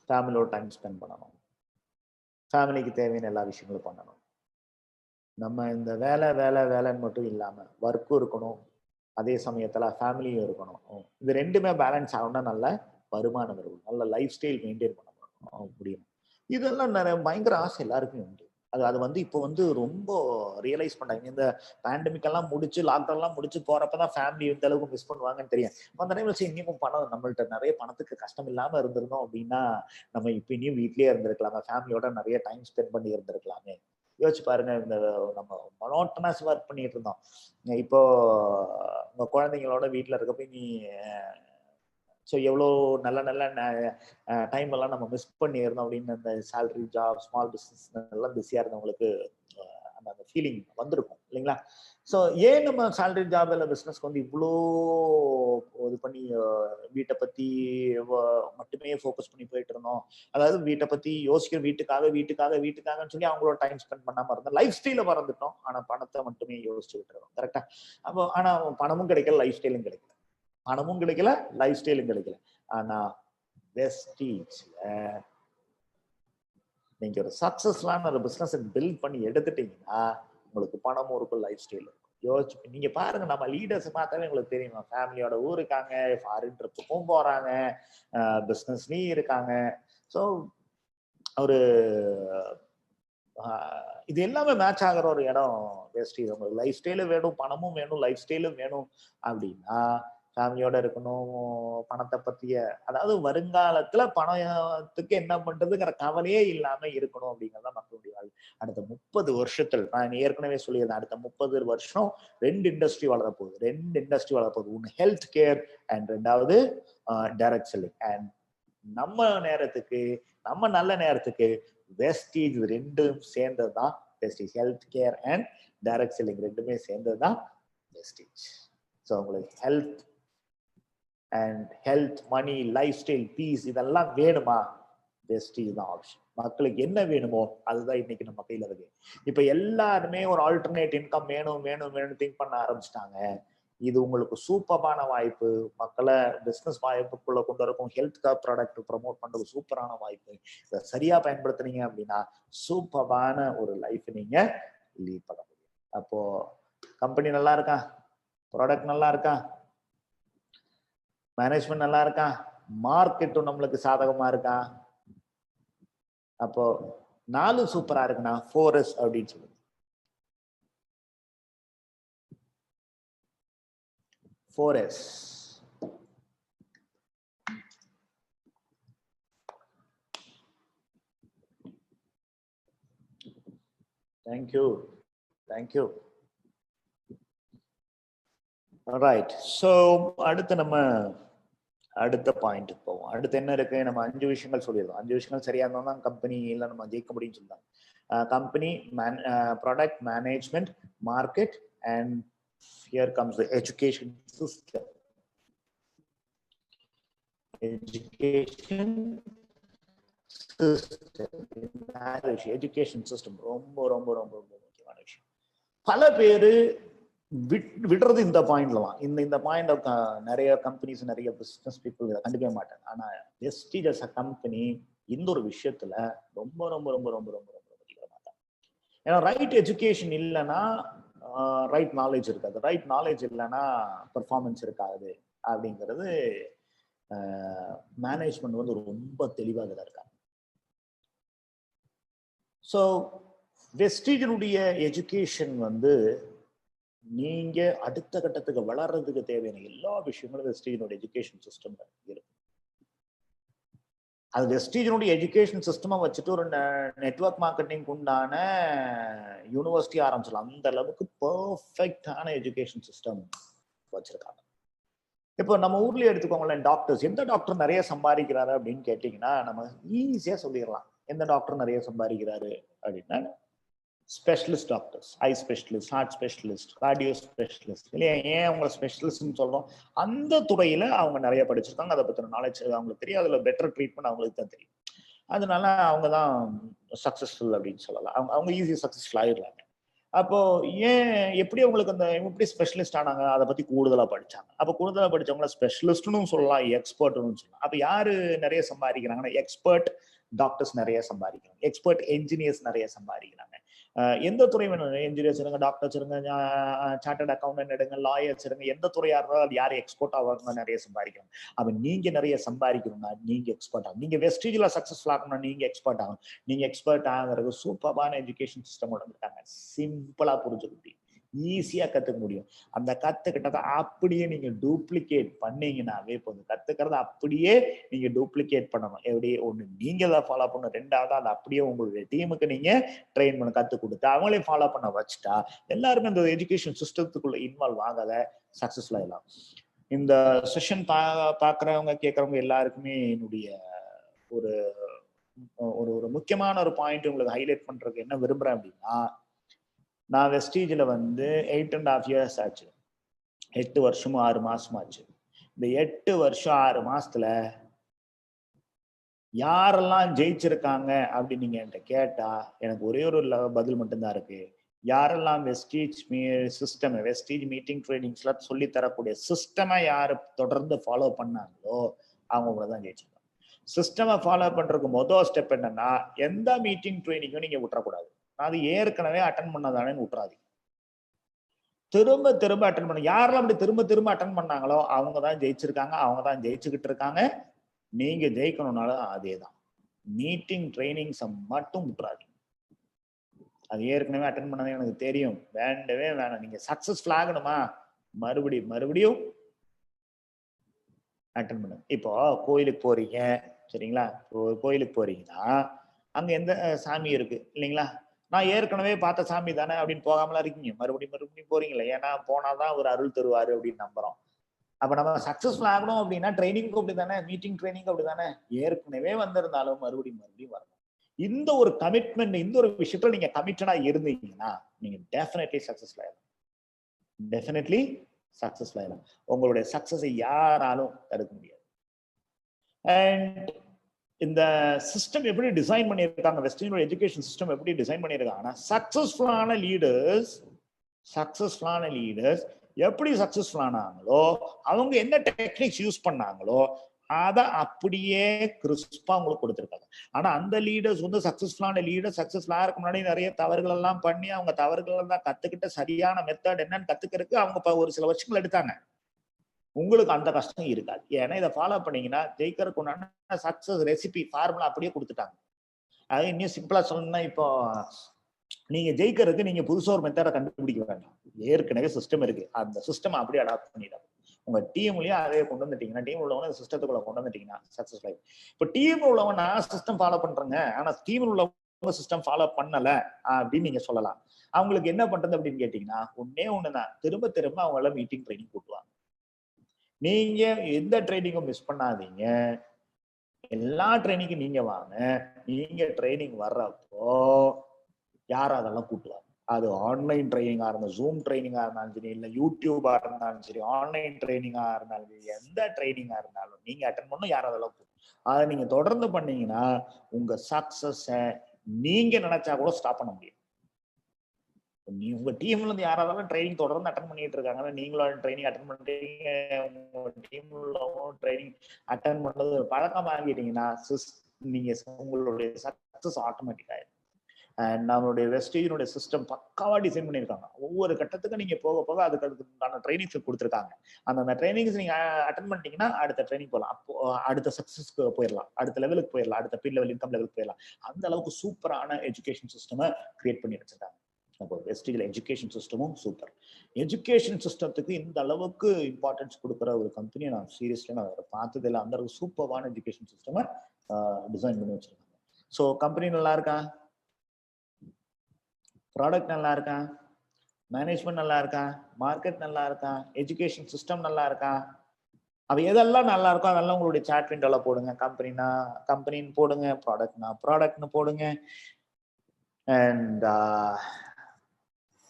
ஃபேமிலியோட டைம் ஸ்பெண்ட் பண்ணணும், ஃபேமிலிக்கு தேவையான எல்லா விஷயங்களும் பண்ணணும். நம்ம இந்த வேலைன்னு மட்டும் இல்லாம ஒர்க்கும் இருக்கணும், அதே சமயத்துல ஃபேமிலியும் இருக்கணும். இது ரெண்டுமே பேலன்ஸ் ஆகணும்னா நல்ல வருமானம் இருக்கும், நல்ல லைஃப் ஸ்டைல் மெயின்டைன் பண்ண முடியும். இதெல்லாம் நிறைய பயங்கர ஆசை எல்லாருக்குமே உண்டு. அது வந்து இப்போ வந்து ரொம்ப ரியலைஸ் பண்ணாங்க. இந்த பேண்டமிக் எல்லாம் முடிச்சு லாக்டவுன் எல்லாம் முடிச்சு போறப்பதான் ஃபேமிலி எந்த அளவுக்கு மிஸ் பண்ணுவாங்கன்னு தெரியும். அந்த டைம்ல சரி இன்னும் பணம் நம்மள்ட்ட நிறைய பணத்துக்கு கஷ்டம் இல்லாம இருந்திருந்தோம் அப்படின்னா நம்ம இப்ப இனியும் வீட்லயே இருந்திருக்கலாமே, ஃபேமிலியோட நிறைய டைம் ஸ்பெண்ட் பண்ணி இருந்திருக்கலாமே. யோசிச்சு பாருங்க, இந்த நம்ம மனோட்டனஸ் ஒர்க் பண்ணிட்டு இருந்தோம். இப்போ உங்க குழந்தைங்களோட வீட்டுல இருக்கப்ப நீ ஸோ எவ்வளோ நல்ல நல்ல டைம் எல்லாம் நம்ம மிஸ் பண்ணியிருந்தோம் அப்படின்னு அந்த சேலரி ஜாப் ஸ்மால் பிஸ்னஸ் எல்லாம் பிஸியாக இருந்தவங்களுக்கு அந்த ஃபீலிங் வந்திருக்கும் இல்லைங்களா? ஸோ ஏன் நம்ம சேலரி ஜாப் இல்லை பிஸ்னஸ்க்கு வந்து இவ்வளோ இது பண்ணி வீட்டை பற்றி மட்டுமே ஃபோக்கஸ் பண்ணி போயிட்டு இருந்தோம்? அதாவது வீட்டை பற்றி யோசிக்கிற வீட்டுக்காகன்னு சொல்லி அவங்களோட டைம் ஸ்பெண்ட் பண்ணாமல் இருந்தோம். லைஃப் ஸ்டைலை மறந்துட்டோம், ஆனால் பணத்தை மட்டுமே யோசிச்சுக்கிட்டு இருக்கோம். கரெக்டா? அப்போ ஆனால் பணமும் கிடைக்கல, லைஃப் ஸ்டைலும் கிடைக்கல. பணமும் கிடைக்கல, லைஃப் ஸ்டைலும் கிடைக்கல. ஆனா வெஸ்டீஜ்ல நீங்க ஒரு சக்சஸ்ஃபுல்லான ஒரு பிசினஸ் பில்ட் பண்ணி எடுத்துட்டீங்கன்னா உங்களுக்கு பணமும் இருக்கும், லைஃப் ஸ்டைல் இருக்கும். யோசிச்சு நீங்க பாருங்க, நம்ம லீடர்ஸ் பார்த்தாலே உங்களுக்கு தெரியுமா, ஃபேமிலியோட இருக்காங்க, ஃபாரின் ட்ரிப்புக்கும் போறாங்க, பிசினஸ்லயும் இருக்காங்க. ஸோ ஒரு இது எல்லாமே மேட்ச் ஆகிற ஒரு இடம் வெஸ்டீஜ். உங்களுக்கு லைஃப் ஸ்டைலும் வேணும், பணமும் வேணும், லைஃப் ஸ்டைலும் வேணும் அப்படின்னா ஃபேமிலியோட இருக்கணும். பணத்தை பத்திய, அதாவது வருங்காலத்துல பணத்துக்கு என்ன பண்றதுங்கிற கவலையே இல்லாம இருக்கணும் அப்படிங்கிறத மக்களுடைய வாழ்க்கை. அடுத்த 30 வருஷத்தில் நான் ஏற்கனவே சொல்லியிருந்தேன், அடுத்த 30 வருஷம் 2 இண்டஸ்ட்ரி வளரப்போகுது. ஒன்று ஹெல்த் கேர் அண்ட் ரெண்டாவது டைரக்ட் செல்லிங். அண்ட் நம்ம நேரத்துக்கு, நம்ம நல்ல நேரத்துக்கு வெஸ்டீஜ் ரெண்டும் சேர்ந்ததுதான் Vestige. Health care and direct selling ரெண்டுமே சேர்ந்ததுதான் வெஸ்டீஜ். ஸோ உங்களுக்கு health, money, lifestyle, peace இதெல்லாம் வேணுமா? வெஸ்டீஜ் தான் ஆப்ஷன். மக்களுக்கு என்ன வேணுமோ அதுதான் இன்னைக்கு நம்ம கையில இருக்கு. இப்ப எல்லாருமே ஒரு ஆல்டர்னேட் இன்கம் வேணும் திங்க் பண்ண ஆரம்பிச்சிட்டாங்க. இது உங்களுக்கு சூப்பரான வாய்ப்பு. மக்களை பிசினஸ் வாய்ப்புக்குள்ள கொண்டு இருக்கும், ஹெல்த் கேர் ப்ராடக்ட் ப்ரமோட் பண்றது சூப்பரான வாய்ப்பு. இதை சரியா பயன்படுத்துனீங்க அப்படின்னா சூப்பரான ஒரு லைஃப் நீங்க லீட் பண்ண முடியும். அப்போ கம்பெனி நல்லா இருக்கா, ப்ராடக்ட் நல்லா இருக்கா, மேனேஜ்மெண்ட் நல்லா இருக்கா, மார்க்கெட்டும் நம்மளுக்கு சாதகமா இருக்கா, அப்போ 4 சூப்பரா இருக்குன்னா 4S அப்படின்னு சொல்லுங்க. 4S. Thank you. Alright. So அடுத்து நம்ம அடுத்த பாயிண்ட் போவோம். அடுத்து என்ன இருக்கு, நம்ம 5 விஷயங்கள் சொல்லிடுறோம். 5 விஷயங்கள் சரியா இருந்தா தான் கம்பெனி இல்ல நம்ம ஜெயிக்க முடியும்னு சொல்றாங்க. Company, product, management, market and here comes the education system. Education system ரொம்ப ரொம்ப ரொம்ப ரொம்ப முக்கியமான விஷயம். பல பேரு விடுறது இந்த பாயிண்ட்ல தான். இந்த பாயிண்ட் நிறைய கம்பெனிஸ், நிறைய பிசினஸ் பீப்புள் இதை கண்டுக்கவே மாட்டாங்க. ஆனா வெஸ்டீஜ் அஸ் அ கம்பெனி இந்த ஒரு விஷயத்துல ரொம்ப ரொம்ப ரொம்ப ரொம்ப ரொம்ப ரொம்ப முக்கியமா மாட்டாங்க. ஏன்னா ரைட் எஜுகேஷன் இல்லைன்னா ரைட் நாலேஜ் இருக்காது, ரைட் நாலேஜ் இல்லைன்னா பெர்ஃபார்மன்ஸ் இருக்காது அப்படிங்கிறது மேனேஜ்மெண்ட் வந்து ரொம்ப தெளிவாக இதில் இருக்காங்க. ஸோ வெஸ்டீஜனுடைய எஜுகேஷன் வந்து நீங்க அடுத்த கட்டத்துக்கு வளர்றதுக்கு தேவையான எல்லா விஷயங்களும் வெஸ்டீஜனுடைய எஜுகேஷன் சிஸ்டம் இருக்கு. அது வெஸ்டீஜனுடைய எஜுகேஷன் சிஸ்டமா வச்சுட்டு ஒரு நெட்வொர்க் மார்க்கெட்டிங் உண்டான யூனிவர்சிட்டி ஆரம்பிச்சலாம். அந்த அளவுக்கு பெர்ஃபெக்டான எஜுகேஷன் சிஸ்டம் வச்சிருக்காங்க. இப்போ நம்ம ஊர்லயே எடுத்துக்கோங்களேன், டாக்டர்ஸ். எந்த டாக்டர் நிறைய சம்பாதிக்கிறாரு அப்படின்னு கேட்டீங்கன்னா நம்ம ஈஸியா சொல்லிடலாம். எந்த டாக்டர் நிறைய சம்பாதிக்கிறாரு அப்படின்னா specialist doctors, eye specialist, heart specialist, cardio specialist இல்லையா? ஏன் அவங்க ஸ்பெஷலிஸ்ட்னு சொல்றோம்? அந்த துறையில அவங்க நிறைய படிச்சிருக்காங்க, அதை பத்தின நாலேஜ் அவங்களுக்கு தெரியும், அதுல பெட்டர் ட்ரீட்மெண்ட் அவங்களுக்கு தான் தெரியும். அதனால அவங்க தான் சக்சஸ்ஃபுல் அப்படின்னு சொல்லலாம். அவங்க அவங்க ஈஸியா சக்சஸ்ஃபுல் ஆயிடுறாங்க. அப்போ ஏன் எப்படி அவங்களுக்கு அந்த எப்படி ஸ்பெஷலிஸ்ட் ஆனாங்க? அதை பத்தி கூடுதலா படிச்சாங்க. அப்ப கூடுதலா படிச்சவங்கள ஸ்பெஷலிஸ்ட்னு சொல்லலாம், எக்ஸ்பர்ட்னு சொல்லலாம். அப்ப யாரு நிறைய சம்பாதிக்கிறாங்கன்னா, எக்ஸ்பர்ட் டாக்டர்ஸ் நிறைய சம்பாதிக்கிறாங்க, எக்ஸ்பர்ட் என்ஜினியர்ஸ் நிறைய சம்பாதிக்கிறாங்க. எந்த துறை வேணும், என்ஜினியர்ஸ் இருங்க, டாக்டர்ஸ் இருங்க, சார்ட்டர்ட் அக்கௌண்டன்ட் எடுங்க, லாயர்ஸ் இருங்க, எந்த துறையா இருந்தாலும் அது யார் எக்ஸ்போர்ட் ஆவாங்க, நிறைய சம்பாதிக்கணும். அப்ப நீங்க நிறைய சம்பாதிக்கணும்னா நீங்க எக்ஸ்பர்ட் ஆகும். நீங்க வெஸ்டீஜ்ல சக்சஸ்ஃபுல் ஆகணும்னா நீங்க எக்ஸ்பர்ட் ஆகணும். நீங்க எக்ஸ்பர்ட் ஆகிறது சூப்பரான எஜுகேஷன் சிஸ்டம் வந்துட்டாங்க. சிம்பிளா புரிஞ்சுக்க முடியும், ஈஸியா கத்துக்க முடியும். அந்த கத்துக்கிட்டதை அப்படியே நீங்க டூப்ளிகேட் பண்ணீங்கன்னாவே போதும். கத்துக்கிறத அப்படியே நீங்க டூப்ளிகேட் பண்ணணும். எப்படி? ஒண்ணு நீங்க அதை ஃபாலோ பண்ணணும், ரெண்டாவது அதை அப்படியே உங்களுடைய டீமுக்கு நீங்க ட்ரெயின் பண்ண கத்து கொடுத்து அவங்களே ஃபாலோ பண்ண வச்சுட்டா எல்லாருமே இந்த எஜுகேஷன் சிஸ்டத்துக்குள்ள இன்வால்வ் ஆகாத சக்சஸ்ஃபுல் ஆகலாம். இந்த செஷன் பாக்குறவங்க கேட்கறவங்க எல்லாருக்குமே என்னுடைய ஒரு ஒரு ஒரு முக்கியமான ஒரு பாயிண்ட் உங்களுக்கு ஹைலைட் பண்றதுக்கு என்ன விரும்புறேன் அப்படின்னா, நான் வெஸ்டீஜ்ல வந்து 8.5 years ஆச்சு. 8 வருஷமும் 6 மாசமும் ஆச்சு. இந்த 8 வருஷம் 6 மாசத்துல யாரெல்லாம் ஜெயிச்சிருக்காங்க அப்படின்னு நீங்க என்கிட்ட கேட்டா எனக்கு ஒரே ஒரு பதில் மட்டும்தான் இருக்கு. யாரெல்லாம் வெஸ்டீஜ் சிஸ்டம், வெஸ்டீஜ் மீட்டிங் ட்ரைனிங்ஸ்ல சொல்லி தரக்கூடிய சிஸ்டமை யாரு தொடர்ந்து ஃபாலோ பண்ணாங்களோ அவங்க தான் ஜெயிச்சிருக்காங்க. சிஸ்டமை ஃபாலோ பண்றதுக்கு மொதல் ஸ்டெப் என்னன்னா, எந்த மீட்டிங் ட்ரைனிங்கும் நீங்க விட்டுறக்கூடாது. அது ஏற்கனவே அட்டன் பண்ணதானே விட்டுறாதீங்க. திரும்ப திரும்ப அட்டன் பண்ண, யாரெல்லாம் அப்படி திரும்ப திரும்ப அட்டன் பண்ணாங்களோ அவங்க தான் ஜெயிச்சிருக்காங்க, அவங்க தான் ஜெயிச்சுக்கிட்டு இருக்காங்க. நீங்க ஜெயிக்கணும்னாலும் அதே தான். மீட்டிங் ட்ரைனிங்ஸை மட்டும் விட்டுறாதீங்க. அது ஏற்கனவே அட்டன் பண்ணதே எனக்கு தெரியும், வேண்டவே வேணாம். நீங்க சக்சஸ்ஃபுல் ஆகணுமா மறுபடியும் அட்டன் பண்ணுங்க. இப்போ கோயிலுக்கு போறீங்க சரிங்களா? கோயிலுக்கு போறீங்கன்னா அங்க எந்த சாமி இருக்கு இல்லைங்களா? நான் ஏற்கனவே பார்த்த சாமி தானே அப்படின்னு போகாமலாம் இருக்கீங்க, மறுபடியும் போறீங்களா? ஏன்னா போனாதான் ஒரு அருள் தருவாரு அப்படின்னு நம்புறோம். அப்ப நம்ம சக்சஸ்ஃபுல் ஆகணும் அப்படின்னா ட்ரைனிங்கும் அப்படிதானே, மீட்டிங் ட்ரைனிங் அப்படிதானே, ஏற்கனவே வந்திருந்தாலும் மறுபடியும் வரணும். இந்த ஒரு கமிட்மெண்ட், இந்த ஒரு விஷயத்துல நீங்க கமிட்டடா இருந்தீங்கன்னா நீங்க டெஃபினெட்லி சக்சஸ்ஃபுல் ஆயிடும். டெஃபினெட்லி சக்சஸ்ஃபுல் ஆயிடும். உங்களுடைய சக்சஸை யாராலும் தடுக்க முடியாது. அண்ட் இந்த சிஸ்டம் எப்படி டிசைன் பண்ணியிருக்காங்க, வெஸ்டர்ன் எஜுகேஷன் சிஸ்டம் எப்படி டிசைன் பண்ணியிருக்காங்கன்னா, சக்சஸ்ஃபுல்லான லீடர்ஸ் எப்படி சக்சஸ்ஃபுல் ஆனாங்களோ, அவங்க என்ன டெக்னிக்ஸ் யூஸ் பண்ணாங்களோ அதை அப்படியே கிறிஸ்பா உங்களுக்கு கொடுத்துருக்காங்க. ஆனா அந்த லீடர்ஸ் வந்து சக்சஸ்ஃபுல்லான லீடர், சக்சஸ்ஃபுல்லா இருக்க முன்னாடி நிறைய தவறுகள் எல்லாம் பண்ணி அவங்க தவறுகள் எல்லாம் கத்துக்கிட்ட சரியான மெத்தட் என்னன்னு கத்துக்கிறதுக்கு அவங்க ஒரு சில வருஷங்கள் எடுத்தாங்க. உங்களுக்கு அந்த கஷ்டம் இருக்காது. ஏன்னா இதை ஃபாலோ பண்ணீங்கன்னா ஜெயிக்கிறதுக்கு உண்டான சக்சஸ் ரெசிபி ஃபார்முலா அப்படியே கொடுத்துட்டாங்க. அது இன்னும் சிம்பிளா சொல்லணும்னா, இப்போ நீங்க ஜெயிக்கிறதுக்கு நீங்க புதுசா ஒரு மெத்தடை கண்டுபிடிக்க வேண்டாம். ஏற்கனவே சிஸ்டம் இருக்கு, அந்த சிஸ்டம் அப்படியே அடாப்ட் பண்ணிடும். உங்க டீம்லயும் அதே கொண்டு வந்துட்டீங்கன்னா, டீம் உள்ளவங்க சிஸ்டத்துக்குள்ள கொண்டு வந்துட்டீங்கன்னா சக்சஸ் ஆகும். இப்போ டீம் உள்ளவங்க நான் சிஸ்டம் ஃபாலோ பண்றேங்க, ஆனா டீம் உள்ளவங்க சிஸ்டம் ஃபாலோ பண்ணல அப்படின்னு நீங்க சொல்லலாம். அவங்களுக்கு என்ன பண்றது அப்படின்னு கேட்டீங்கன்னா, ஒண்ணுதான், திரும்ப திரும்ப அவங்கள மீட்டிங் ட்ரைனிங் கூட்டுவாங்க. நீங்க எந்த ட்ரைனிங்கும் மிஸ் பண்ணாதீங்க, எல்லா ட்ரைனிங்கும் நீங்க வாங்க. நீங்க ட்ரைனிங் வர்றப்போ யாரும் அதெல்லாம் கூட்டுவாங்க. அது ஆன்லைன் ட்ரைனிங்கா இருந்தாலும், ஜூம் ட்ரைனிங்கா இருந்தாலும் சரி, இல்ல யூடியூபா இருந்தாலும் சரி, ஆன்லைன் ட்ரைனிங்கா இருந்தாலும் சரி, எந்த ட்ரைனிங்கா இருந்தாலும் நீங்க அட்டன் பண்ணணும், யாரும் அதெல்லாம் அதை நீங்க தொடர்ந்து பண்ணீங்கன்னா உங்க சக்சஸ நீங்க நினைச்சா கூட ஸ்டாப் பண்ண முடியும். உங்க டீம்ல இருந்து யாராவது ட்ரைனிங் தொடர்ந்து அட்டன் பண்ணிட்டு இருக்காங்க, நீங்களும் ட்ரைனிங் அட்டன் பண்றீங்க, உங்க டீம்ல ட்ரைனிங் அட்டன் பண்றது பழக்கம் ஆகிட்டீங்கன்னா நீங்க உங்களுடைய சக்சஸ் ஆட்டோமேட்டிக் ஆயிடும். நம்மளுடைய வெஸ்டீஜனுடைய சிஸ்டம் பக்காவா டிசைன் பண்ணியிருக்காங்க. ஒவ்வொரு கட்டத்துக்கும் நீங்க போக போக அதுக்கான ட்ரைனிங்ஸ் கொடுத்துருக்காங்க. அந்த ட்ரைனிங்ஸ் நீங்க அட்டன் பண்ணிட்டீங்கன்னா அடுத்த ட்ரைனிங் போகலாம், அப்போ அடுத்த சக்சஸ்க்கு போயிடலாம், அடுத்த லெவலுக்கு போயிடலாம், அடுத்த பீட் லெவல், இன்கம் லெவலுக்கு போயிடலாம். அந்த அளவுக்கு சூப்பரான எஜுகேஷன் சிஸ்டமை கிரியேட் பண்ணி வச்சிருக்காங்க. அப்போ வெஸ்டீஜ்ல எஜுகேஷன் சிஸ்டமும் சூப்பர். எஜுகேஷன் சிஸ்டத்துக்கு இந்த அளவுக்கு இம்பார்ட்டன்ஸ் கொடுக்குற ஒரு கம்பெனியை நான் சீரியஸ்லி நான் பார்த்தது இல்லை. அந்த அளவுக்கு சூப்பரான எஜுகேஷன் சிஸ்டமை டிசைன் பண்ணி வச்சிருக்காங்க. ஸோ கம்பெனி நல்லா இருக்கா, ப்ராடக்ட் நல்லா இருக்கா, மேனேஜ்மெண்ட் நல்லா இருக்கா, மார்க்கெட் நல்லா இருக்கா, எஜுகேஷன் சிஸ்டம் நல்லா இருக்கா, அப்ப எதெல்லாம் நல்லா இருக்கும் அதெல்லாம் உங்களுடைய சாட் விண்டோல போடுங்க. கம்பெனின்னு போடுங்க, ப்ராடக்ட்னா ப்ராடக்ட்னு போடுங்க, and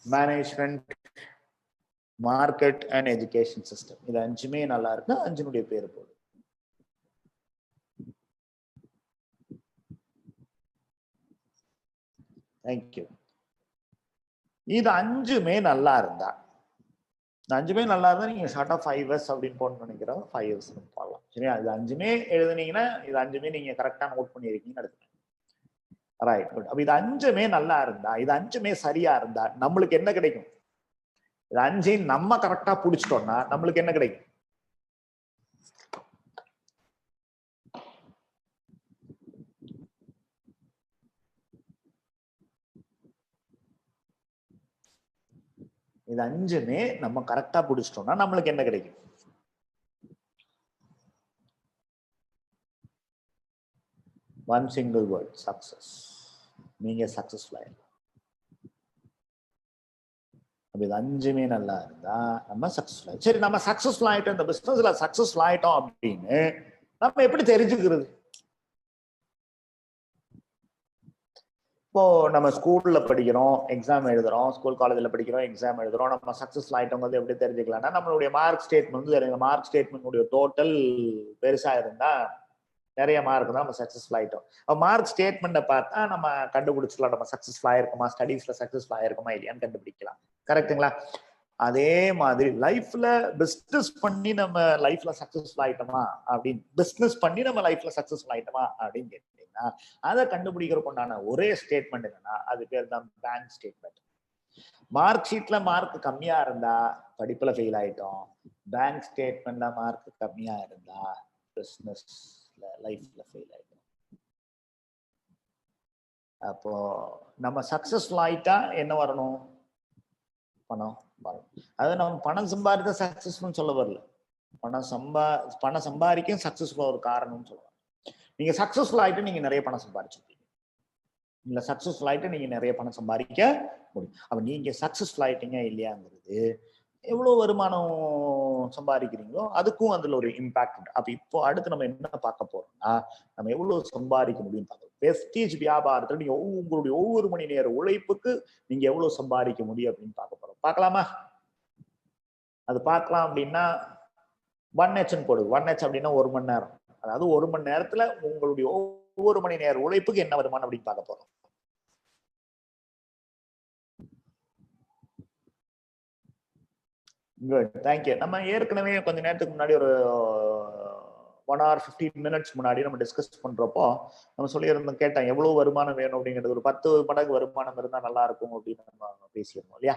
management, market and education system. இது 5மே நல்லா இருக்கு. 5னுடைய பேர் போடு. தேங்க்யூ. இது 5மே நல்லா இருந்தா, இந்த 5மே நல்லா இருந்தா நீங்க ஷார்ட்டா 5 இயர்ஸ் அப்படின்னு போடணும்னு நினைக்கிறோம். 5 இயர்ஸ் போடலாம். சரியா? இது 5மே எழுதுனீங்கன்னா இது 5மே நீங்க கரெக்டா நோட் பண்ணிருக்கீங்கன்னு எடுத்துக்கணும். Right, good. அப்ப இது 5மே நல்லா இருந்தா, இது 5மே சரியா இருந்தா நம்மளுக்கு என்ன கிடைக்கும்? இது 5ஐயும் நம்ம கரெக்டா புடிச்சிட்டோம்னா நம்மளுக்கு என்ன கிடைக்கும்? இது 5மே நம்ம கரெக்டா புடிச்சிட்டோம்னா நம்மளுக்கு என்ன கிடைக்கும்? One single word, success. நீங்க சக்சஸ்ஃபுல் ஆயிடலாம். இது 5மே நல்லா இருந்தா நம்ம சக்சஸ்ஃபுல் ஆயிடும். சரி, நம்ம சக்சஸ்ஃபுல் ஆயிட்டோம், இந்த பிசினஸ்ல சக்சஸ்ஃபுல் ஆயிட்டோம் அப்படின்னு நம்ம எப்படி தெரிஞ்சுக்கிறது? இப்போ நம்ம ஸ்கூல்ல படிக்கிறோம், எக்ஸாம் எழுதுறோம், ஸ்கூல் காலேஜ்ல படிக்கிறோம், எக்ஸாம் எழுதுறோம். நம்ம சக்சஸ்ஃபுல் ஆயிட்டோம் எப்படி தெரிஞ்சுக்கலாம்னா நம்மளுடைய mark statement, mark statement total பெருசா இருந்தா நிறைய மார்க் தான் நம்ம சக்சஸ்ஃபுல் ஆயிட்டோம். மார்க் ஸ்டேட்மெண்ட்டை பார்த்தா நம்ம கண்டுபிடிச்சிடலாம் நம்ம சக்சஸ்ஃபுல் ஆயிருக்குமா, ஸ்டடீஸ்ல சக்சஸ்ஃபுல் ஆயிருக்குமா இல்லையான்னு கண்டுபிடிக்கலாம். கரெக்டுங்களா? அதே மாதிரி லைஃப்ல பிசினஸ் பண்ணி நம்ம லைஃப்ல சக்சஸ்ஃபுல் ஆயிட்டோமா அப்படின்னு, பிசினஸ் பண்ணி நம்ம லைஃப்ல சக்சஸ்ஃபுல் ஆயிட்டோமா அப்படின்னு கேட்டீங்கன்னா அதை கண்டுபிடிக்கிறதுக்கு உண்டான ஒரே ஸ்டேட்மெண்ட் என்னன்னா அது பேர் தான் பேங்க் ஸ்டேட்மெண்ட். மார்க் ஷீட்ல மார்க் கம்மியா இருந்தா படிப்புல ஃபெயில் ஆயிட்டோம். பேங்க் ஸ்டேட்மெண்ட்ல மார்க் கம்மியா இருந்தா பிசினஸ்ல லைஃப்ல ஃபெயில் ஆயிட்டோம். அப்போ நம்ம சக்சஸ்ஃபுல் ஆயிட்டா என்ன வரணும்? பணம் வரும். அது நம்ம பணம் சம்பாதித்த சக்சஸ்ஃபுல் சொல்ல வரல. பணம் சம்பாதிக்கும் சக்சஸ்ஃபுல் ஒரு காரணம்னு சொல்லுவாங்க. நீங்க சக்சஸ்ஃபுல் ஆயிட்டு நீங்க நிறைய பணம் சம்பாதிச்சிருக்கீங்க, இல்ல சக்சஸ்ஃபுல் ஆயிட்டு நீங்க நிறைய பணம் சம்பாதிக்க முடியும். அப்ப நீங்க சக்சஸ்ஃபுல் ஆயிட்டீங்க இல்லையாங்கிறது எவ்வளவு வருமானம் சம்பாதிக்கிறீங்களோ அதுக்கும் அதுல ஒரு இம்பாக்ட் உண்டு. அப்ப இப்போ அடுத்து நம்ம என்ன பார்க்க போறோம்னா நம்ம எவ்வளவு சம்பாதிக்க முடியும் பார்க்கணும். வெஸ்டீஜ் வியாபாரத்துல நீங்க உங்களுடைய ஒவ்வொரு மணி நேர உழைப்புக்கு நீங்க எவ்வளவு சம்பாதிக்க முடியும் அப்படின்னு பார்க்க போறோம். பார்க்கலாமா? அது பார்க்கலாம் அப்படின்னா 1H போடு. 1H அப்படின்னா 1 மணி நேரம். அதாவது 1 மணி நேரத்துல உங்களுடைய ஒவ்வொரு மணி நேர உழைப்புக்கு என்ன வருமானம் அப்படின்னு பார்க்க போறோம். Good, thank you. நம்ம ஏற்கனவே கொஞ்ச நேரத்துக்கு முன்னாடி ஒரு 1 hour 15 minutes முன்னாடி நம்ம டிஸ்கஸ் பண்றப்போ நம்ம சொல்லியிருந்தோம், கேட்டேன் எவ்வளவு வருமானம் வேணும் அப்படிங்கிறது. ஒரு 10 மடங்கு வருமானம் இருந்தா நல்லா இருக்கும் அப்படின்னு நம்ம பேசியிருந்தோம் இல்லையா?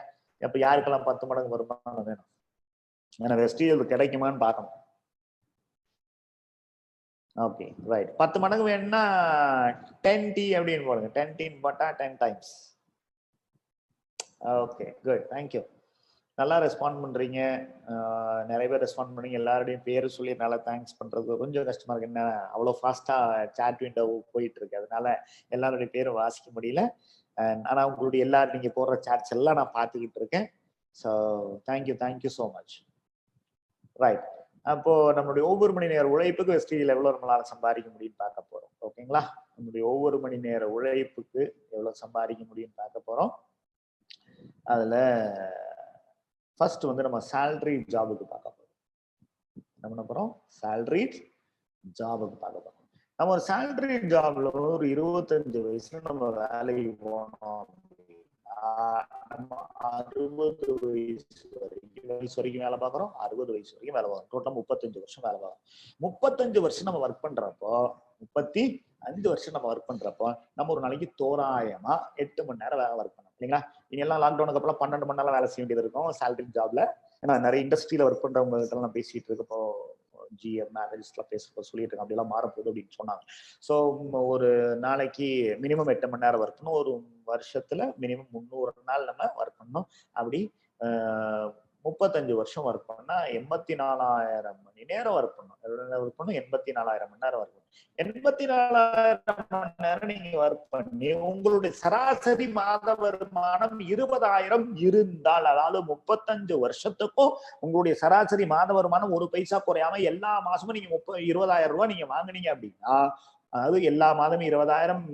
அப்ப யாருக்கெல்லாம் 10 மடங்கு வருமானம் வேணும்? ஏன்னா வெஸ்டீஜ் கிடைக்குமான்னு பார்க்கணும். Okay, right. 10 மடங்கு வேணும்னா 10T அப்படின்னு போடுங்க. 10T போட்டா 10 times. Okay, good, thank you. நல்லா ரெஸ்பாண்ட் பண்றீங்க. நிறைய பேர் ரெஸ்பாண்ட் பண்ணீங்க. எல்லாருடையும் பேரு சொல்லி நல்லா தேங்க்ஸ் பண்றது கொஞ்சம் கஷ்டமா இருக்கு. என்ன அவ்வளோ ஃபாஸ்டா சாட் விண்டோ போயிட்டு இருக்கு, அதனால எல்லாருடைய பேரும் வாசிக்க முடியல. ஆனா உங்களுடைய எல்லாரும் நீங்க போடுற சாட்ஸ் எல்லாம் நான் பார்த்துக்கிட்டு இருக்கேன். So thank you so much. Right. அப்போ நம்மளுடைய ஒவ்வொரு மணி நேர உழைப்புக்கு வெஸ்டீஜில் எவ்வளவு நம்மளால சம்பாதிக்க முடியும்னு பார்க்க போறோம். ஓகேங்களா? நம்மளுடைய ஒவ்வொரு மணி நேர உழைப்புக்கு எவ்வளவு சம்பாதிக்க முடியும்னு பார்க்க போறோம். அதுல ஃபர்ஸ்ட் வந்து நம்ம சேலரி ஜாபுக்கு பார்க்க போறோம். என்ன பண்ண போறோம்? சேலரி ஜாபுக்கு பார்க்க போறோம். நம்ம ஒரு சேலரி ஜாப்ல ஒரு 25 வயசுல நம்ம வேலைக்கு போனோம் அப்படின்னா நம்ம 60 வயசு வரைக்கும் வேலை பார்க்குறோம். 60 வயசு வரைக்கும் வேலை பார்க்குறோம். டோட்டலா 35 வருஷம் வேலை பார்க்குறோம். 35 வருஷம் நம்ம ஒர்க் பண்றப்போ 35 வருஷம் நம்ம ஒர்க் பண்றப்போ நம்ம ஒரு நாளைக்கு தோராயமா 8 மணி நேரம் வேலை ஒர்க் பண்ணோம் இல்லைங்களா? இனி எல்லாம் லாக்டவுனுக்கு அப்புறம் 12 மணி நேரம் வேலை செய்ய வேண்டியது இருக்கும் சேலரி ஜாப்ல. ஏன்னா நிறைய இண்டஸ்ட்ரியில ஒர்க் பண்றவங்க கிட்ட நான் பேசிட்டு இருக்கப்போ GM மேனேஜர்ஸ்லாம் பேசுறப்போ சொல்லிட்டு இருக்கேன் அப்படிலாம் மாறப்போகுது அப்படின்னு சொன்னாங்க. ஸோ ஒரு நாளைக்கு மினிமம் 8 மணி நேரம் ஒர்க் பண்ணணும். ஒரு வருஷத்துல மினிமம் 300 நாள் நம்ம ஒர்க் பண்ணணும். அப்படி 35 வருஷம் ஒர்க் பண்ணா 84,000 மணி நேரம் ஒர்க் பண்ணணும். 84,000 மணி நேரம் ஒர்க் பண்ணணும். 84,000 மணி நேரம் நீங்க ஒர்க் பண்ணி உங்களுடைய சராசரி மாத வருமானம் 20,000 இருந்தால், அதாவது 35 வருஷத்துக்கும் உங்களுடைய சராசரி மாத வருமானம் ஒரு பைசா குறையாம எல்லா மாசமும் நீங்க 20,000 ரூபாய் நீங்க வாங்குனீங்க அப்படின்னா, அதாவது எல்லா மாதமும் 20,000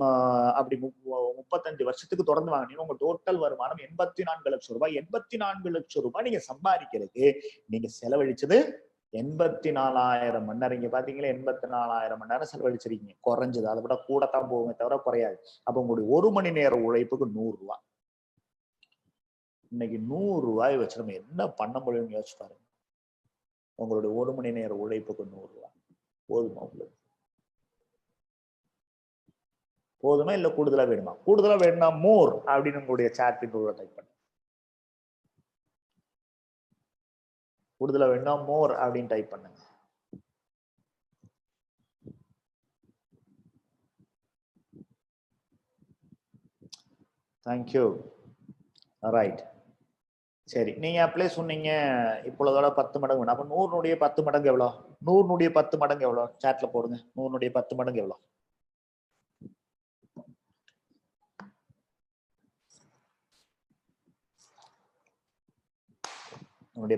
அப்படி 35 வருஷத்துக்கு தொடர்ந்து வாங்கினீங்க, உங்க டோட்டல் வருமானம் 84 லட்சம் ரூபாய். 84 லட்சம் ரூபாய் நீங்க சம்பாதிக்கிறதுக்கு நீங்க செலவழிச்சது 84,000 மணி நேரம். இங்க பாத்தீங்களா, 84,000 மணி நேரம் செலவழிச்சிருக்கீங்க. குறைஞ்சது, அதை விட கூடத்தான் போகுமே தவிர குறையாது. அப்ப உங்களுடைய 1 மணி நேர உழைப்புக்கு 100 ரூபாய். இன்னைக்கு 100 ரூபாய் வச்சு நம்ம என்ன பண்ண முடியும்னு யோசிச்சு பாருங்க. உங்களுடைய 1 மணி நேர உழைப்புக்கு 100 ரூபாய் போதுமா? உங்களுக்கு போதுமா இல்ல கூடுதலா வேணுமா? கூடுதலா வேணும்னா மோர் அப்படின்னு உங்களுடைய சாட் விண்டோல டைப் பண்ணு. கூடுதலா வேணும்னா மோர் அப்படின்னு டைப் பண்ணுங்க. தேங்க்யூ. ரைட். சரி, நீங்க அப்ளை சொன்னீங்க இப்பொழுதோட 10 மடங்கு வேணும். அப்ப 100 10 மடங்கு எவ்வளோ? 100 10 மடங்கு எவ்வளோ? சாட்ல போடுங்க. 100 10 மடங்கு எவ்வளோ?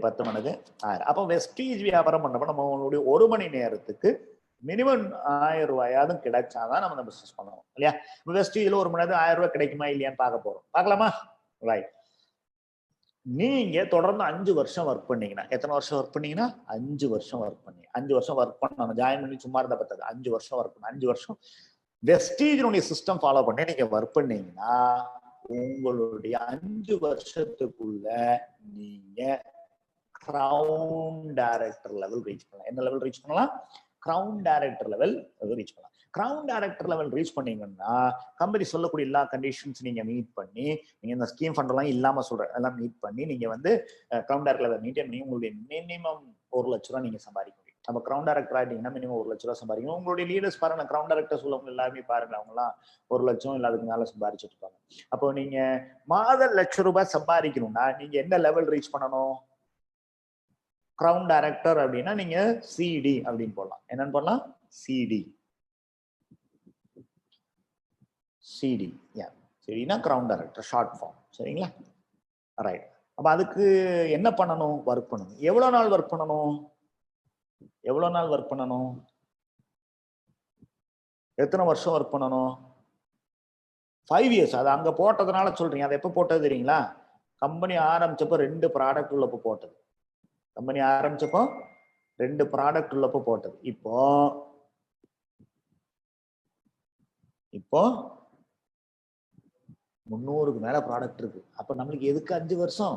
10 மடங்கு 1000. அப்போ வெஸ்டீஜ் வியாபாரம் பண்ணப்ப நம்ம உங்களுடைய 1 மணி நேரத்துக்கு மினிமம் 1000 ரூபாயாவது கிடைச்சாதான் நம்ம இந்த பிசினஸ் பண்ணுவோம் இல்லையா? வெஸ்டீஜ்ல 1 மணி நேரத்துக்கு 1000 ரூபாய் கிடைக்குமா இல்லையான்னு பார்க்க போறோம். பார்க்கலாமா? ரைட். நீங்க தொடர்ந்து 5 வருஷம் ஒர்க் பண்ணீங்கன்னா, எத்தனை வருஷம் ஒர்க் பண்ணீங்கன்னா 5 வருஷம் ஒர்க் பண்ணி 5 வருஷம் ஒர்க் பண்ணணும். ஜாயின் பண்ணி சும்மா இருந்தா பத்தாது. 5 வருஷம் ஒர்க் பண்ண 5 வருஷம் வெஸ்டீஜ்னுடைய சிஸ்டம் ஃபாலோ பண்ணி நீங்க ஒர்க் பண்ணீங்கன்னா, உங்களுடைய 5 வருஷத்துக்குள்ள நீங்க கிரவுன் டைரக்டர் லெவல் ரீச் பண்ணலாம். என்ன லெவல் ரீச் பண்ணலாம்? கிரவுன் டைரக்டர் லெவல் ரீச் பண்ணலாம். கிரவுன் டைரக்டர் லெவல் ரீச் பண்ணீங்கன்னா, கம்பெனி சொல்லக்கூடிய எல்லா கண்டிஷன்ஸ் நீங்க மீட் பண்ணி, நீங்க இந்த ஸ்கீம் ஃபண்ட் எல்லாம் இல்லாம சொல்ற எல்லாம் மீட் பண்ணி, நீங்க வந்து கிரவுன் டைரக்டர் லெவல் மெயின்டைன் பண்ணி உங்களுடைய மினிமம் 1 லட்ச ரூபாய் நீங்க சம்பாதிக்க முடியும். நம்ம கிரவுன் டைரக்டர் ஆகிட்டீங்கன்னா மினிமம் 1 லட்ச ரூபாய் சம்பாதிக்கணும். உங்களுடைய லீடர்ஸ் பாருங்க, கிரவுன் டைரக்டர் சொல்லவங்க எல்லாருமே பாருங்க, அவங்க எல்லாம் 1 லட்சம் இல்ல அதுக்கு மேல சம்பாதிச்சுட்டு இருப்பாங்க. அப்போ நீங்க மாத 1 லட்சம் ரூபாய் சம்பாதிக்கணும்னா நீங்க என்ன லெவல் ரீச் பண்ணணும்? கிரவுன் டைரக்டர் அப்படின்னா நீங்க சிடி அப்படின்னு போடலாம். என்னன்னு போடலாம்? சிடி. சிடி. சரினா கிரவுன் டைரக்டர் ஷார்ட் ஃபார்ம். சரிங்களா? ரைட். அப்ப அதுக்கு என்ன பண்ணணும்? ஒர்க் பண்ணணும். எவ்வளவு நாள் ஒர்க் பண்ணணும்? எவ்வளவு நாள் ஒர்க் பண்ணணும்? எத்தனை வருஷம் ஒர்க் பண்ணணும்? 5 இயர்ஸ். அது அங்க போட்டதுனால சொல்றீங்க. அது எப்ப போட்டது தெரியுங்களா? கம்பெனி ஆரம்பிச்சப்போ 2 ப்ராடக்ட் உள்ளப்போ போட்டது. கம்பெனி ஆரம்பிச்சப்போ 2 ப்ராடக்ட் உள்ளப்போ போட்டது. இப்போ 300க்கு மேல ப்ராடக்ட் இருக்கு. அப்ப நம்மளுக்கு எதுக்கு 5 வருஷம்?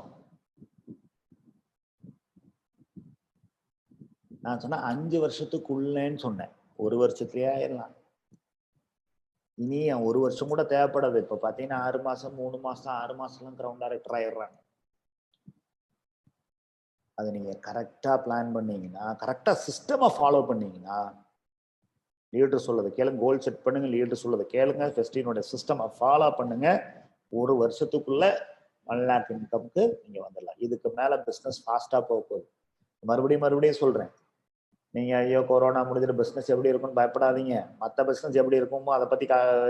நான் சொன்ன 5 வருஷத்துக்குள்ளேன்னு சொன்னேன். 1 வருஷத்துலயே ஆயிடலாம். இனி 1 வருஷம் கூட தேவைப்படாது. இப்ப பாத்தீங்கன்னா 6 மாசம் 3 மாசம் 6 மாசம்லாம் கிரவுன் டைரக்டர் ஆயிடுறாங்க. அதை நீங்க கரெக்டா பிளான் பண்ணீங்கன்னா, கரெக்டா சிஸ்டமை ஃபாலோ பண்ணீங்கன்னா, லீடர் சொல்லதை கேளுங்க, கோல் செட் பண்ணுங்க, லீடர் சொல்லதை கேளுங்க, ஃபெஸ்டினோட சிஸ்டம் ஃபாலோ பண்ணுங்க. 1 வருஷத்துக்குள்ள 1 லேக் இன்கம்க்கு நீங்க வந்துடலாம். இதுக்கு மேல பிசினஸ் ஃபாஸ்டா போக போகுது. மறுபடியும் சொல்றேன், நீங்க ஐயோ கொரோனா முடிஞ்சிட்டு பிசினஸ் எப்படி இருக்கும்னு பயப்படாதீங்க. மற்ற பிசினஸ் எப்படி இருக்குமோ அதை பத்தி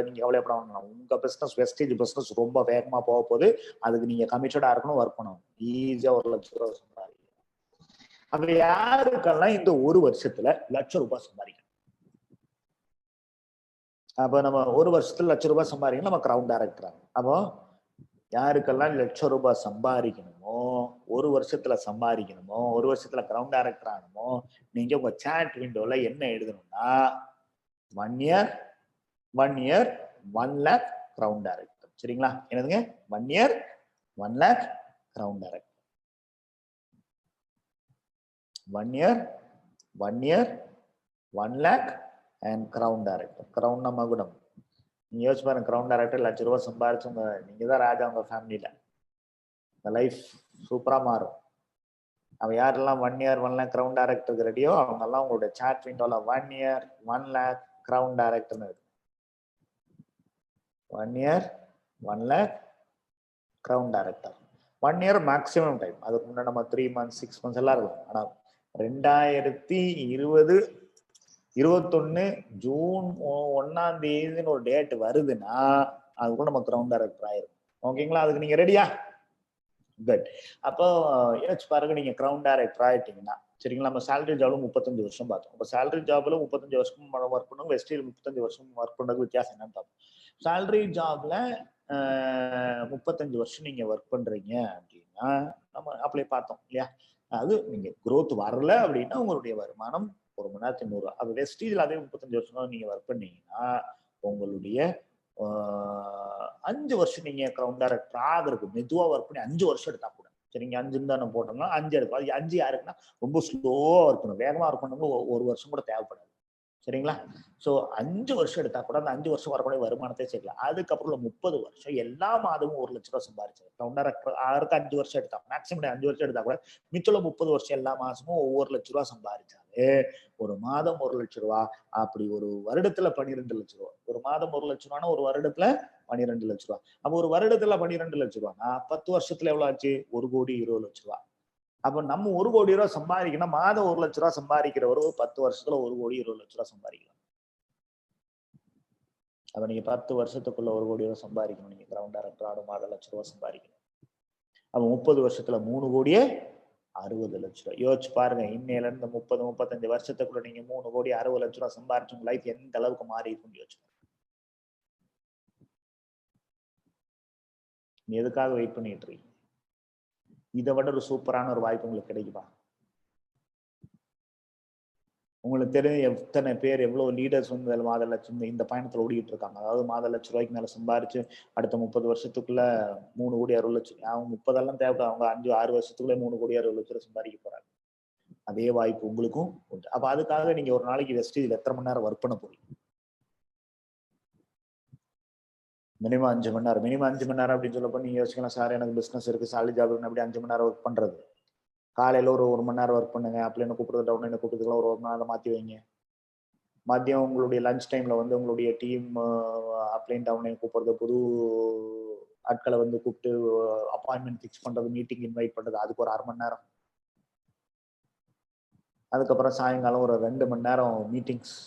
நீங்க கவலைப்பட வேண்டாம். உங்க பிசினஸ் வெஸ்டேஜ் பிசினஸ் ரொம்ப வேகமா போக போகுது. அதுக்கு நீங்க கமிட்டடா இருக்கணும், ஒர்க் பண்ணணும். ஈஸியா 1 லட்சம் ரூபாய் சம்பாதிக்கலாம். அப்ப யாருக்கெல்லாம் இந்த 1 வருஷத்துல 1 லட்சம் ரூபாய் சம்பாதிக்கணும்? அப்ப நம்ம 1 வருஷத்துல 1 லட்சம் ரூபாய் சம்பாதிக்கணும். நம்ம கிரவுன் டைரக்டர் ஆகும். அப்போ யாருக்கெல்லாம் 1 லட்சம் ரூபாய் சம்பாதிக்கணுமோ, 1 வருஷத்துல சம்பாதிக்கணுமோ, 1 வருஷத்துல கிரவுன் டைரக்டர் ஆகணுமோ, நீங்க உங்க சாட் விண்டோல என்ன எழுதணும்னா 1 இயர் 1 லேக் கிரவுன் டைரக்டர். சரிங்களா? என்னதுங்க? 1 year 1 lakh crown director. 1 year 1 lakh and crown director. Crown மகுடம். நீங்க யோசிச்சு பாருங்க, கிரவுன் டைரக்டர் 1 லட்சம் ரூபாய் சம்பாதிச்சவங்க நீங்க தான் ராஜா உங்க ஃபேமிலியில. இந்த லைஃப் சூப்பரா மாறும். அவ யாரெல்லாம் 1 இயர் 1 லேக் கிரவுன் டைரக்டருக்கு ரெடியோ அவங்க எல்லாம் உங்களுடைய சாட் விண்டோல 1 இயர் 1 லேக் கிரவுன் டைரக்டர்னு இருக்கு. 1 year 1 lakh crown director. 1 year maximum time. அதுக்கு முன்னாடி நம்ம 3 months 6 months எல்லாம் இருக்கும். ஆனா 2020 21 ஜூன் 1ஆம் தேதின்னு ஒரு டேட் வருதுன்னா அது கூட நம்ம கிரவுண்ட் டைரக்டர் ஆயிரும். ஓகேங்களா? அதுக்கு நீங்க ரெடியா? குட். அப்போ யோசிச்சு பாருங்க, நீங்க கிரவுண்ட் டைரக்டர் ஆயிட்டீங்கன்னா சரிங்களா? நம்ம சேலரி ஜாப்ல 35 வருஷம் பார்த்தோம். இப்போ சேலரி ஜாப்ல 35 வருஷம் ஒர்க் பண்ணுங்க, வெஸ்டில் 35 வருஷம் ஒர்க் பண்ணுறது வித்தியாசம் என்னன்னு பார்ப்போம். சேலரி ஜாப்ல 35 வருஷம் நீங்க ஒர்க் பண்றீங்க அப்படின்னா நம்ம அப்ளை பார்த்தோம் இல்லையா? அது நீங்க growth வரல அப்படின்னா உங்களுடைய வருமானம் ஒரு மணி நேரத்துக்கு 100 ரூபா. அது வெஸ்டீஜ்ல அதே 35 வருஷம் நீங்க ஒர்க் பண்ணீங்கன்னா உங்களுடைய 5 வருஷம் நீங்க கிரவுண்ட் டைரக்டர் ஆகிறதுக்கு மெதுவா ஒர்க் பண்ணி 5 வருஷம் எடுத்தா கூட சரிங்க. 5 தானே போட்டோம்னா 5 எடுக்கும். அது 5 யாருக்குன்னா ரொம்ப ஸ்லோவா ஒர்க் பண்ணணும். வேகமா ஒர்க் பண்ணவங்க ஒரு வருஷம் கூட தேவைப்படாது சரிங்களா? ஸோ 5 வருஷம் எடுத்தா கூட அந்த 5 வருஷம் வரக்கூடிய வருமானத்தை சேர்க்கலாம். அதுக்கப்புறம் 30 வருஷம் எல்லா மாதமும் 1 லட்ச ரூபா சம்பாதிச்சது. கிரவுண்ட் டைரக்டர் 5 வருஷம் எடுத்தா மேக்ஸிமம் 5 வருஷம் எடுத்தா கூட மிச்சம் 30 வருஷம் எல்லா மாசமும் ஒவ்வொரு லட்ச ரூபா சம்பாதிச்சாலே ஒரு மாதம் 1 லட்ச ரூபா, அப்படி ஒரு வருடத்துல 12 லட்ச ரூபா. ஒரு மாதம் 1 லட்ச ரூபானா ஒரு வருடத்துல 12 லட்ச ரூபா. அப்போ ஒரு வருடத்துல 12 லட்ச ரூபானா 10 வருஷத்துல எவ்வளவு ஆச்சு? 1,20,00,000 ரூபா. அப்ப நம்ம 1,00,00,000 ரூபாய் சம்பாதிக்கணும், மாதம் 1 லட்ச ரூபாய் சம்பாதிக்கிறவர் 10 வருஷத்துல 1,20,00,000 ரூபாய் சம்பாதிக்கலாம். அப்ப நீங்க 10 வருஷத்துக்குள்ள 1,00,00,000 ரூபாய் சம்பாதிக்கணும். நீங்க கிரவுண்ட் டைரக்டர் ஆடும் 1 லட்ச ரூபாய் சம்பாதிக்கணும். அப்ப 30 வருஷத்துல 3,60,00,000 ரூபாய். யோசிச்சு பாருங்க, இன்னையில இருந்து 30 35 வருஷத்துக்குள்ள நீங்க 3,60,00,000 ரூபாய் சம்பாதிச்சு உங்க லைஃப் எந்த அளவுக்கு மாறி இருக்குன்னு யோசிச்சு. நீ எதுக்காக வெயிட் பண்ணிட்டு இருக்கீங்க? இதை விட ஒரு சூப்பரான ஒரு வாய்ப்பு உங்களுக்கு கிடைக்குமா? உங்களுக்கு தெரிஞ்ச எத்தனை பேர் எவ்வளவு லீடர்ஸ் வந்து மாத லட்சம் இந்த பயணத்துல ஓடிட்டு இருக்காங்க. அதாவது மாத லட்ச ரூபாய்க்கு மேல சம்பாரிச்சு அடுத்த 30 வருஷத்துக்குள்ள 3,60,00,000. அவங்க 30 தேவை, அவங்க 5-6 வருஷத்துக்குள்ள 3,60,00,000 சம்பாதிக்க போறாங்க. அதே வாய்ப்பு உங்களுக்கும் உண்டு. அப்ப அதுக்காக நீங்க ஒரு நாளைக்கு வெஸ்டீஜ்ல எத்தனை மணி நேரம் ஒர்க் பண்ண போறீங்க? மினிமம் 5 மணி நேரம். மினிமம் 5 மணி நேரம் அப்படின்னு சொல்லப்போ நீங்க யோசிக்கலாம், சார் எனக்கு பிசினஸ் இருக்கு, சாலரி ஜாப் இருக்கு, அப்படி 5 மணி நேரம் ஒர்க் பண்றது. காலையில ஒரு மணி நேரம் ஒர்க் பண்ணுங்க. அப்படி என்ன கூப்பிடுறது, டவுன் என்ன கூப்பிடுறதுலாம் ஒரு மணி நேரம் மாத்தி வைங்க. மதியம் உங்களுடைய லஞ்ச் டைம்ல வந்து உங்களுடைய டீம் அப்ளைன் டவுன் கூப்பிடுறது, புது ஆட்களை வந்து கூப்பிட்டு அப்பாயின்மெண்ட் ஃபிக்ஸ் பண்றது, மீட்டிங் இன்வைட் பண்றது, அதுக்கு ஒரு 1/2 மணி நேரம். அதுக்கப்புறம் சாயங்காலம் ஒரு 2 மணி நேரம் meetings,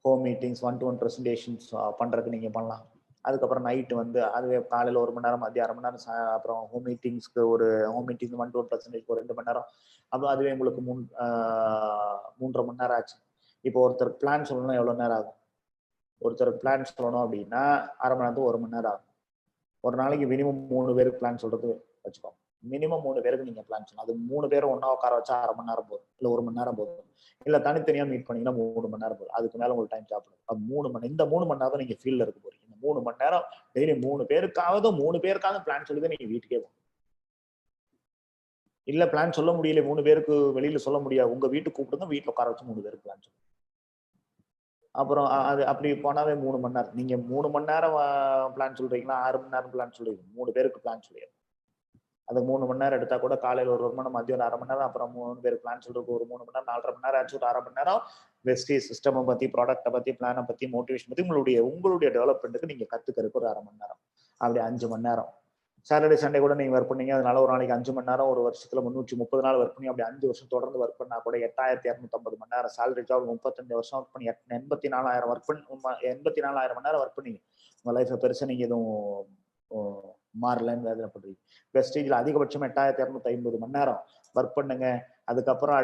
home meetings, 1-to-1 presentations பண்றதுக்கு நீங்க பண்ணலாம். அதுக்கப்புறம் நைட்டு வந்து அதுவே காலையில் 1 மணி நேரம், மதியம் 1/2 மணி நேரம், அப்புறம் ஹோம் மீட்டிங்ஸ்க்கு ஒரு ஹோம் மீட்டிங் 1-to-1 ப்ரெசன்டேஷன் ஒரு 2 மணி நேரம். அப்போ அதுவே உங்களுக்கு 3.5 மணி நேரம் ஆச்சு. இப்போ ஒருத்தருக்கு பிளான் சொல்லணும்னா எவ்வளவு நேரம் ஆகும்? ஒருத்தருக்கு பிளான் சொல்லணும் அப்படின்னா 1/2 மணி நேரத்துக்கு 1 மணி நேரம் ஆகும். ஒரு நாளைக்கு மினிமம் 3 பேருக்கு பிளான் சொல்றது வச்சுக்கோங்க. மினிமம் 3 பேருக்கு நீங்க பிளான் சொல்லணும். அது 3 பேரும் ஒன்னா உட்கார வச்சா 1/2 மணி நேரம் போதும், இல்ல 1 மணி நேரம் போதும், இல்ல தனித்தனியா மீட் பண்ணீங்கன்னா 3 மணி நேரம் போதும். அதுக்கு மேல உங்களுக்கு டைம் சாப்பிடும். இந்த 3 மணி நேரம் நீங்க ஃபீல்ட்ல இருக்க போறீங்க. இந்த 3 மணி நேரம் டெய்லி 3 பேருக்காவது பிளான் சொல்லி தான் நீங்க வீட்டுக்கே போகணும். இல்ல பிளான் சொல்ல முடியல, 3 பேருக்கு வெளியில சொல்ல முடியாது, உங்க வீட்டுக்கு கூப்பிடுங்க, வீட்டுல உட்கார வச்சு 3 பேருக்கு பிளான் சொல்லுங்க. அப்புறம் அது அப்படி போனாவே 3 மணி நேரம். நீங்க 3 மணி நேரம் பிளான் சொல்றீங்களா, 6 மணி நேரம் பிளான் சொல்றீங்க, 3 பேருக்கு பிளான் சொல்லிடுங்க. அது 3 மணி நேரம் எடுத்தா கூட காலையில ஒரு மணி நேரம், மதியம் 1/2 மணி நேரம், அப்புறம் 3 பேருக்கு பிளான் சொல்றதுக்கு ஒரு 3 மணி நேரம், 4.5 மணி நேரம் ஆச்சு. ஒரு 1/2 மணி நேரம் வெஸ்டீஜ் சிஸ்டம் பத்தி, ப்ராடக்ட்டை பத்தி, பிளானை பத்தி, மோட்டிவேஷன் பத்தி உங்களுடைய டெவலப்மெண்ட்டுக்கு நீங்க கத்துக்கிறதுக்கு ஒரு 1/2 மணி நேரம். அப்படி 5 மணி நேரம். சாட்டர்டே சண்டே கூட நீங்க ஒர்க் பண்ணீங்க, அதனால ஒரு நாளைக்கு 5 மணி நேரம், ஒரு வருஷத்துல 330 நாள் ஒர்க் பண்ணி அப்படி 5 வருஷம் தொடர்ந்து ஒர்க் பண்ணா கூட 8,250 மணி நேரம். சேலரி ஜாப் 35 வருஷம் ஒர்க் பண்ணி 84,000 ஒர்க் பண்ணி 84,000 மணி நேரம் ஒர்க் பண்ணீங்க. உங்க லைஃப்ல பெருசா நீங்க எதுவும் மாறலன்னு வேதனை பண்றீங்க. வெஸ்டீஜ்ல அதிகபட்சம் 8,250 மணி நேரம் ஒர்க் பண்ணுங்க. அதுக்கப்புறம்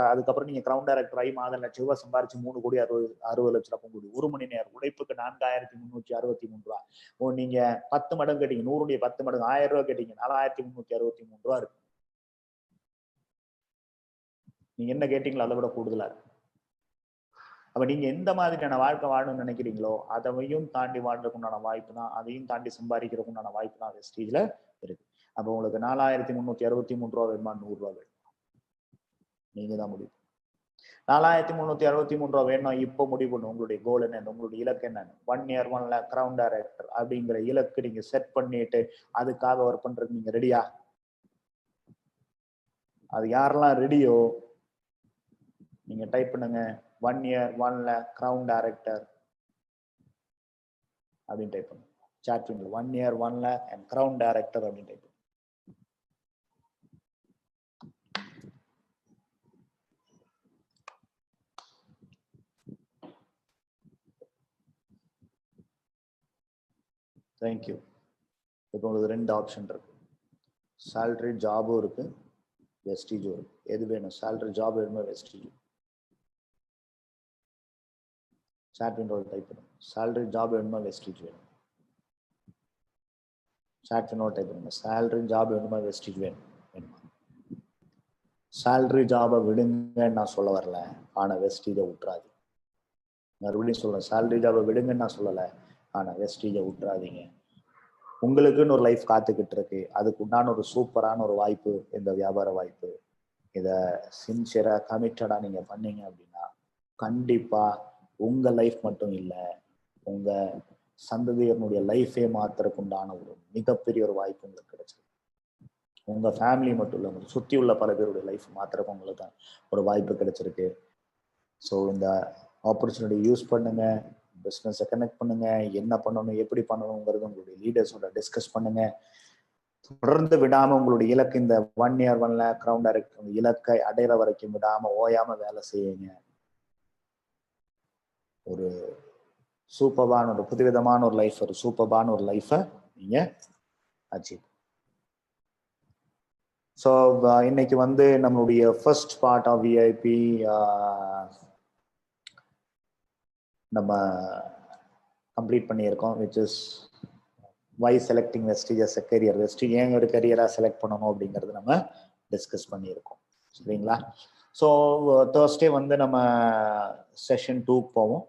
அதுக்கப்புறம் நீங்க கிரவுண்ட் டைரக்டர் ஆகி மாதம் 1 லட்ச ரூபாய் சம்பாரிச்சு 3,60,00,000 ரூபாய் ஒரு மணி நேரம் உழைப்புக்கு 4,363 ரூபாய். நீங்க 10 மடங்கு கேட்டீங்க, 100 10 மடங்கு 1,000 ரூபாய் கேட்டீங்க, 4,363 ரூபாய் இருக்கு. நீங்க என்ன கேட்டீங்களோ அதை விட கூடுதலா இருக்கு. அப்ப நீங்க எந்த மாதிரியான வாழ்க்கை வாழணும்னு நினைக்கிறீங்களோ அதையும் தாண்டி வாழ்றதுக்குண்டான வாய்ப்பு தான், அதையும் தாண்டி சம்பாதிக்கிறதுக்குண்டான வாய்ப்பு தான் வெஸ்டீஜ்ல இருக்கு. அப்ப உங்களுக்கு 4,363 ரூபாய் வேணுமா, 100 ரூபாய் வேணும், நீங்க தான் முடிவு. 4,363 ரூபாய் வேணும் இப்போ முடிவு பண்ணும். உங்களுடைய கோல் என்ன, உங்களுடைய இலக்கு என்ன? 1 year 1 lakh கிரவுண்ட் டைரக்டர் அப்படிங்கிற இலக்கு நீங்க செட் பண்ணிட்டு அதுக்காக ஒர்க் பண்றதுக்கு நீங்க ரெடியா? அது யாரெல்லாம் ரெடியோ நீங்க டைப் பண்ணுங்க, 1 year 1 lakh கிரவுண்ட் டைரக்டர் அப்படின்னு டைப் பண்ணுங்க. சாட் பண்ணுங்க, 1 year 1 lakh and ground director அப்படின்னு டைப் பண்ணுங்க. தேங்க்யூ. இப்போ உங்களுக்கு 2 ஆப்ஷன் இருக்கு. சேலரி ஜாபும் இருக்கு, வெஸ்டீஜும் இருக்கு. எது வேணும்? சேலரி ஜாப் வேணுமா, வெஸ்டீஜ்? சாட் விண்டோவில் டைப் பண்ணுங்க. சேலரி ஜாப் வேணுமா, வெஸ்டீஜ் வேணும்? சாட் விண்டோவில் டைப் பண்ணுங்க. சேலரி ஜாப் வேணுமா, வெஸ்டீஜ் வேணுமா? சேலரி ஜாபை விடுங்கன்னு நான் சொல்ல வரல, ஆனா வெஸ்டீஜை விட்டுறாதீங்க. மறுபடியும் சொல்றேன், சேலரி ஜாபை விடுங்கன்னு நான் சொல்லலை, ஆனா வெஸ்டீஜை விட்டுறாதீங்க. உங்களுக்குன்னு ஒரு லைஃப் காத்துக்கிட்டு இருக்கு. அதுக்கு உண்டான ஒரு சூப்பரான ஒரு வாய்ப்பு இந்த வியாபார வாய்ப்பு. இதை சின்சியரா கமிட்டடா நீங்க பண்ணீங்க அப்படின்னா கண்டிப்பா உங்க லைஃப் மட்டும் இல்லை, உங்க சந்ததியனுடைய லைஃபே மாத்துறதுக்கு உண்டான ஒரு மிகப்பெரிய ஒரு வாய்ப்பு உங்களுக்கு கிடைச்சிருக்கு. உங்க ஃபேமிலி மட்டும் இல்லை, உங்களுக்கு சுற்றி உள்ள பல பேருடைய லைஃப் மாத்துறதுக்கு உங்களுக்கு ஒரு வாய்ப்பு கிடைச்சிருக்கு. ஸோ இந்த ஆப்பர்ச்சுனிட்டி யூஸ் பண்ணுங்க, பிஸ்னஸை கனெக்ட் பண்ணுங்க, என்ன பண்ணணும் எப்படி பண்ணணுங்கிறது உங்களுடைய லீடர்ஸோட டிஸ்கஸ் பண்ணுங்க. தொடர்ந்து விடாம உங்களுடைய இலக்கு இந்த 1 year 1 lakh கிரவுண்ட் டைரக்டர் இலக்கை அடையிற வரைக்கும் விடாம ஓயாம வேலை செய்யுங்க. ஒரு சூப்பர்பான ஒரு புதுவிதமான ஒரு லைஃப், ஒரு சூப்பர்பான ஒரு லைஃபை நீங்க அச்சீவ். ஸோ இன்னைக்கு வந்து நம்மளுடைய ஃபர்ஸ்ட் பார்ட் ஆஃப் விஐபி நம்ம கம்ப்ளீட் பண்ணியிருக்கோம். Which is why selecting Vestige as a career. Vestige ஏன் ஒரு கரியரா செலக்ட் பண்ணணும் அப்படிங்கிறது நம்ம டிஸ்கஸ் பண்ணியிருக்கோம். சரிங்களா? ஸோ தேர்ஸ்டே வந்து நம்ம செஷன் 2 போவோம்.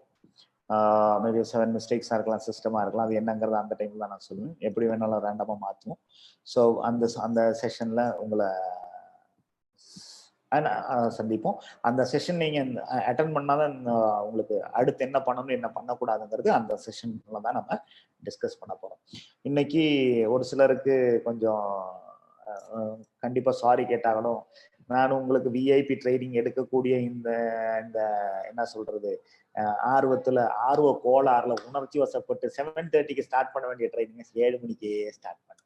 மேபி 7 மிஸ்டேக்ஸாக இருக்கலாம், சிஸ்டமாக இருக்கலாம். அது என்னங்கிறது அந்த டைமில் தான் நான் சொல்லுவேன். எப்படி வேணாலும் ரேண்டமாக மாற்றுவோம். ஸோ அந்த செஷனில் உங்களை சந்திப்போம். அந்த செஷன் நீங்கள் அட்டன் பண்ணாதான் உங்களுக்கு அடுத்து என்ன பண்ணணும் என்ன பண்ணக்கூடாதுங்கிறது அந்த செஷன்ல தான் நம்ம டிஸ்கஸ் பண்ண போகிறோம். இன்னைக்கு ஒரு சிலருக்கு கொஞ்சம் கண்டிப்பாக சாரி கேட்டாலும், நான் உங்களுக்கு விஐபி ட்ரைனிங் எடுக்கக்கூடிய இந்த இந்த என்ன சொல்றது ஆர்வ கோளாறுல உணர்ச்சி வசப்பட்டு 7:30க்கு ஸ்டார்ட் பண்ண வேண்டிய ட்ரைனிங் 7 மணிக்கே ஸ்டார்ட் பண்ணிட்டேன்.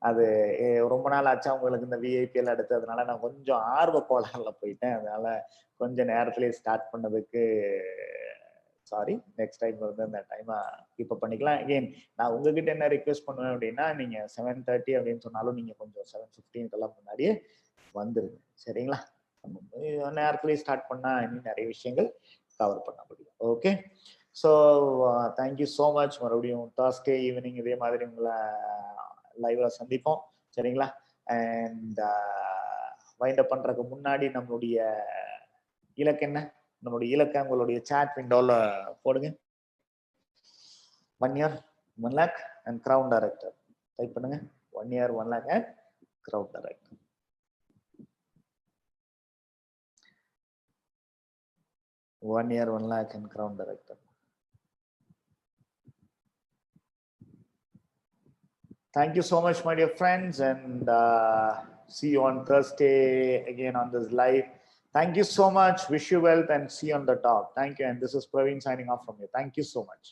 அது ரொம்ப நாள் ஆச்சு அவங்களுக்கு இந்த விஐபி எல்லாம் எடுத்ததுனால நான் கொஞ்சம் ஆர்வ கோளாறுல போயிட்டேன். அதனால கொஞ்சம் நேரத்திலேயே ஸ்டார்ட் பண்ணதுக்கு சாரி. நெக்ஸ்ட் டைம் வந்து அந்த டைமை கீப் பண்ணிக்கலாம். அகெயின் நான் உங்ககிட்ட என்ன ரிக்வெஸ்ட் பண்ணுவேன் அப்படின்னா, நீங்க 7:30 அப்படின்னு சொன்னாலும் நீங்க கொஞ்சம் 7:15 முன்னாடியே வந்துருங்க. சரிங்களா? நேரத்திலேயே ஸ்டார்ட் பண்ணா இன்னும் நிறைய விஷயங்கள் கவர் பண்ண முடியும். Okay. So thank you so much. மறுபடியும் தேர்ஸ்டே ஈவினிங் இதே மாதிரி உங்களை லைவ்ல சந்திப்போம். சரிங்களா? அண்ட் வைண்ட் அப் பண்றதுக்கு முன்னாடி நம்மளுடைய இலக்கு என்ன? நம்மளுடைய இலக்கை உங்களுடைய சாட் விண்டோல போடுங்க. 1 year 1 lakh and crown director type பண்ணுங்க. 1 year 1 lakh and crown director. One year 1 lakh and crown director. Thank you so much, my dear friends, and see you on Thursday again on this live. Thank you so much. Wish you wealth and see you on the top. Thank you. And this is Praveen signing off from you. Thank you so much.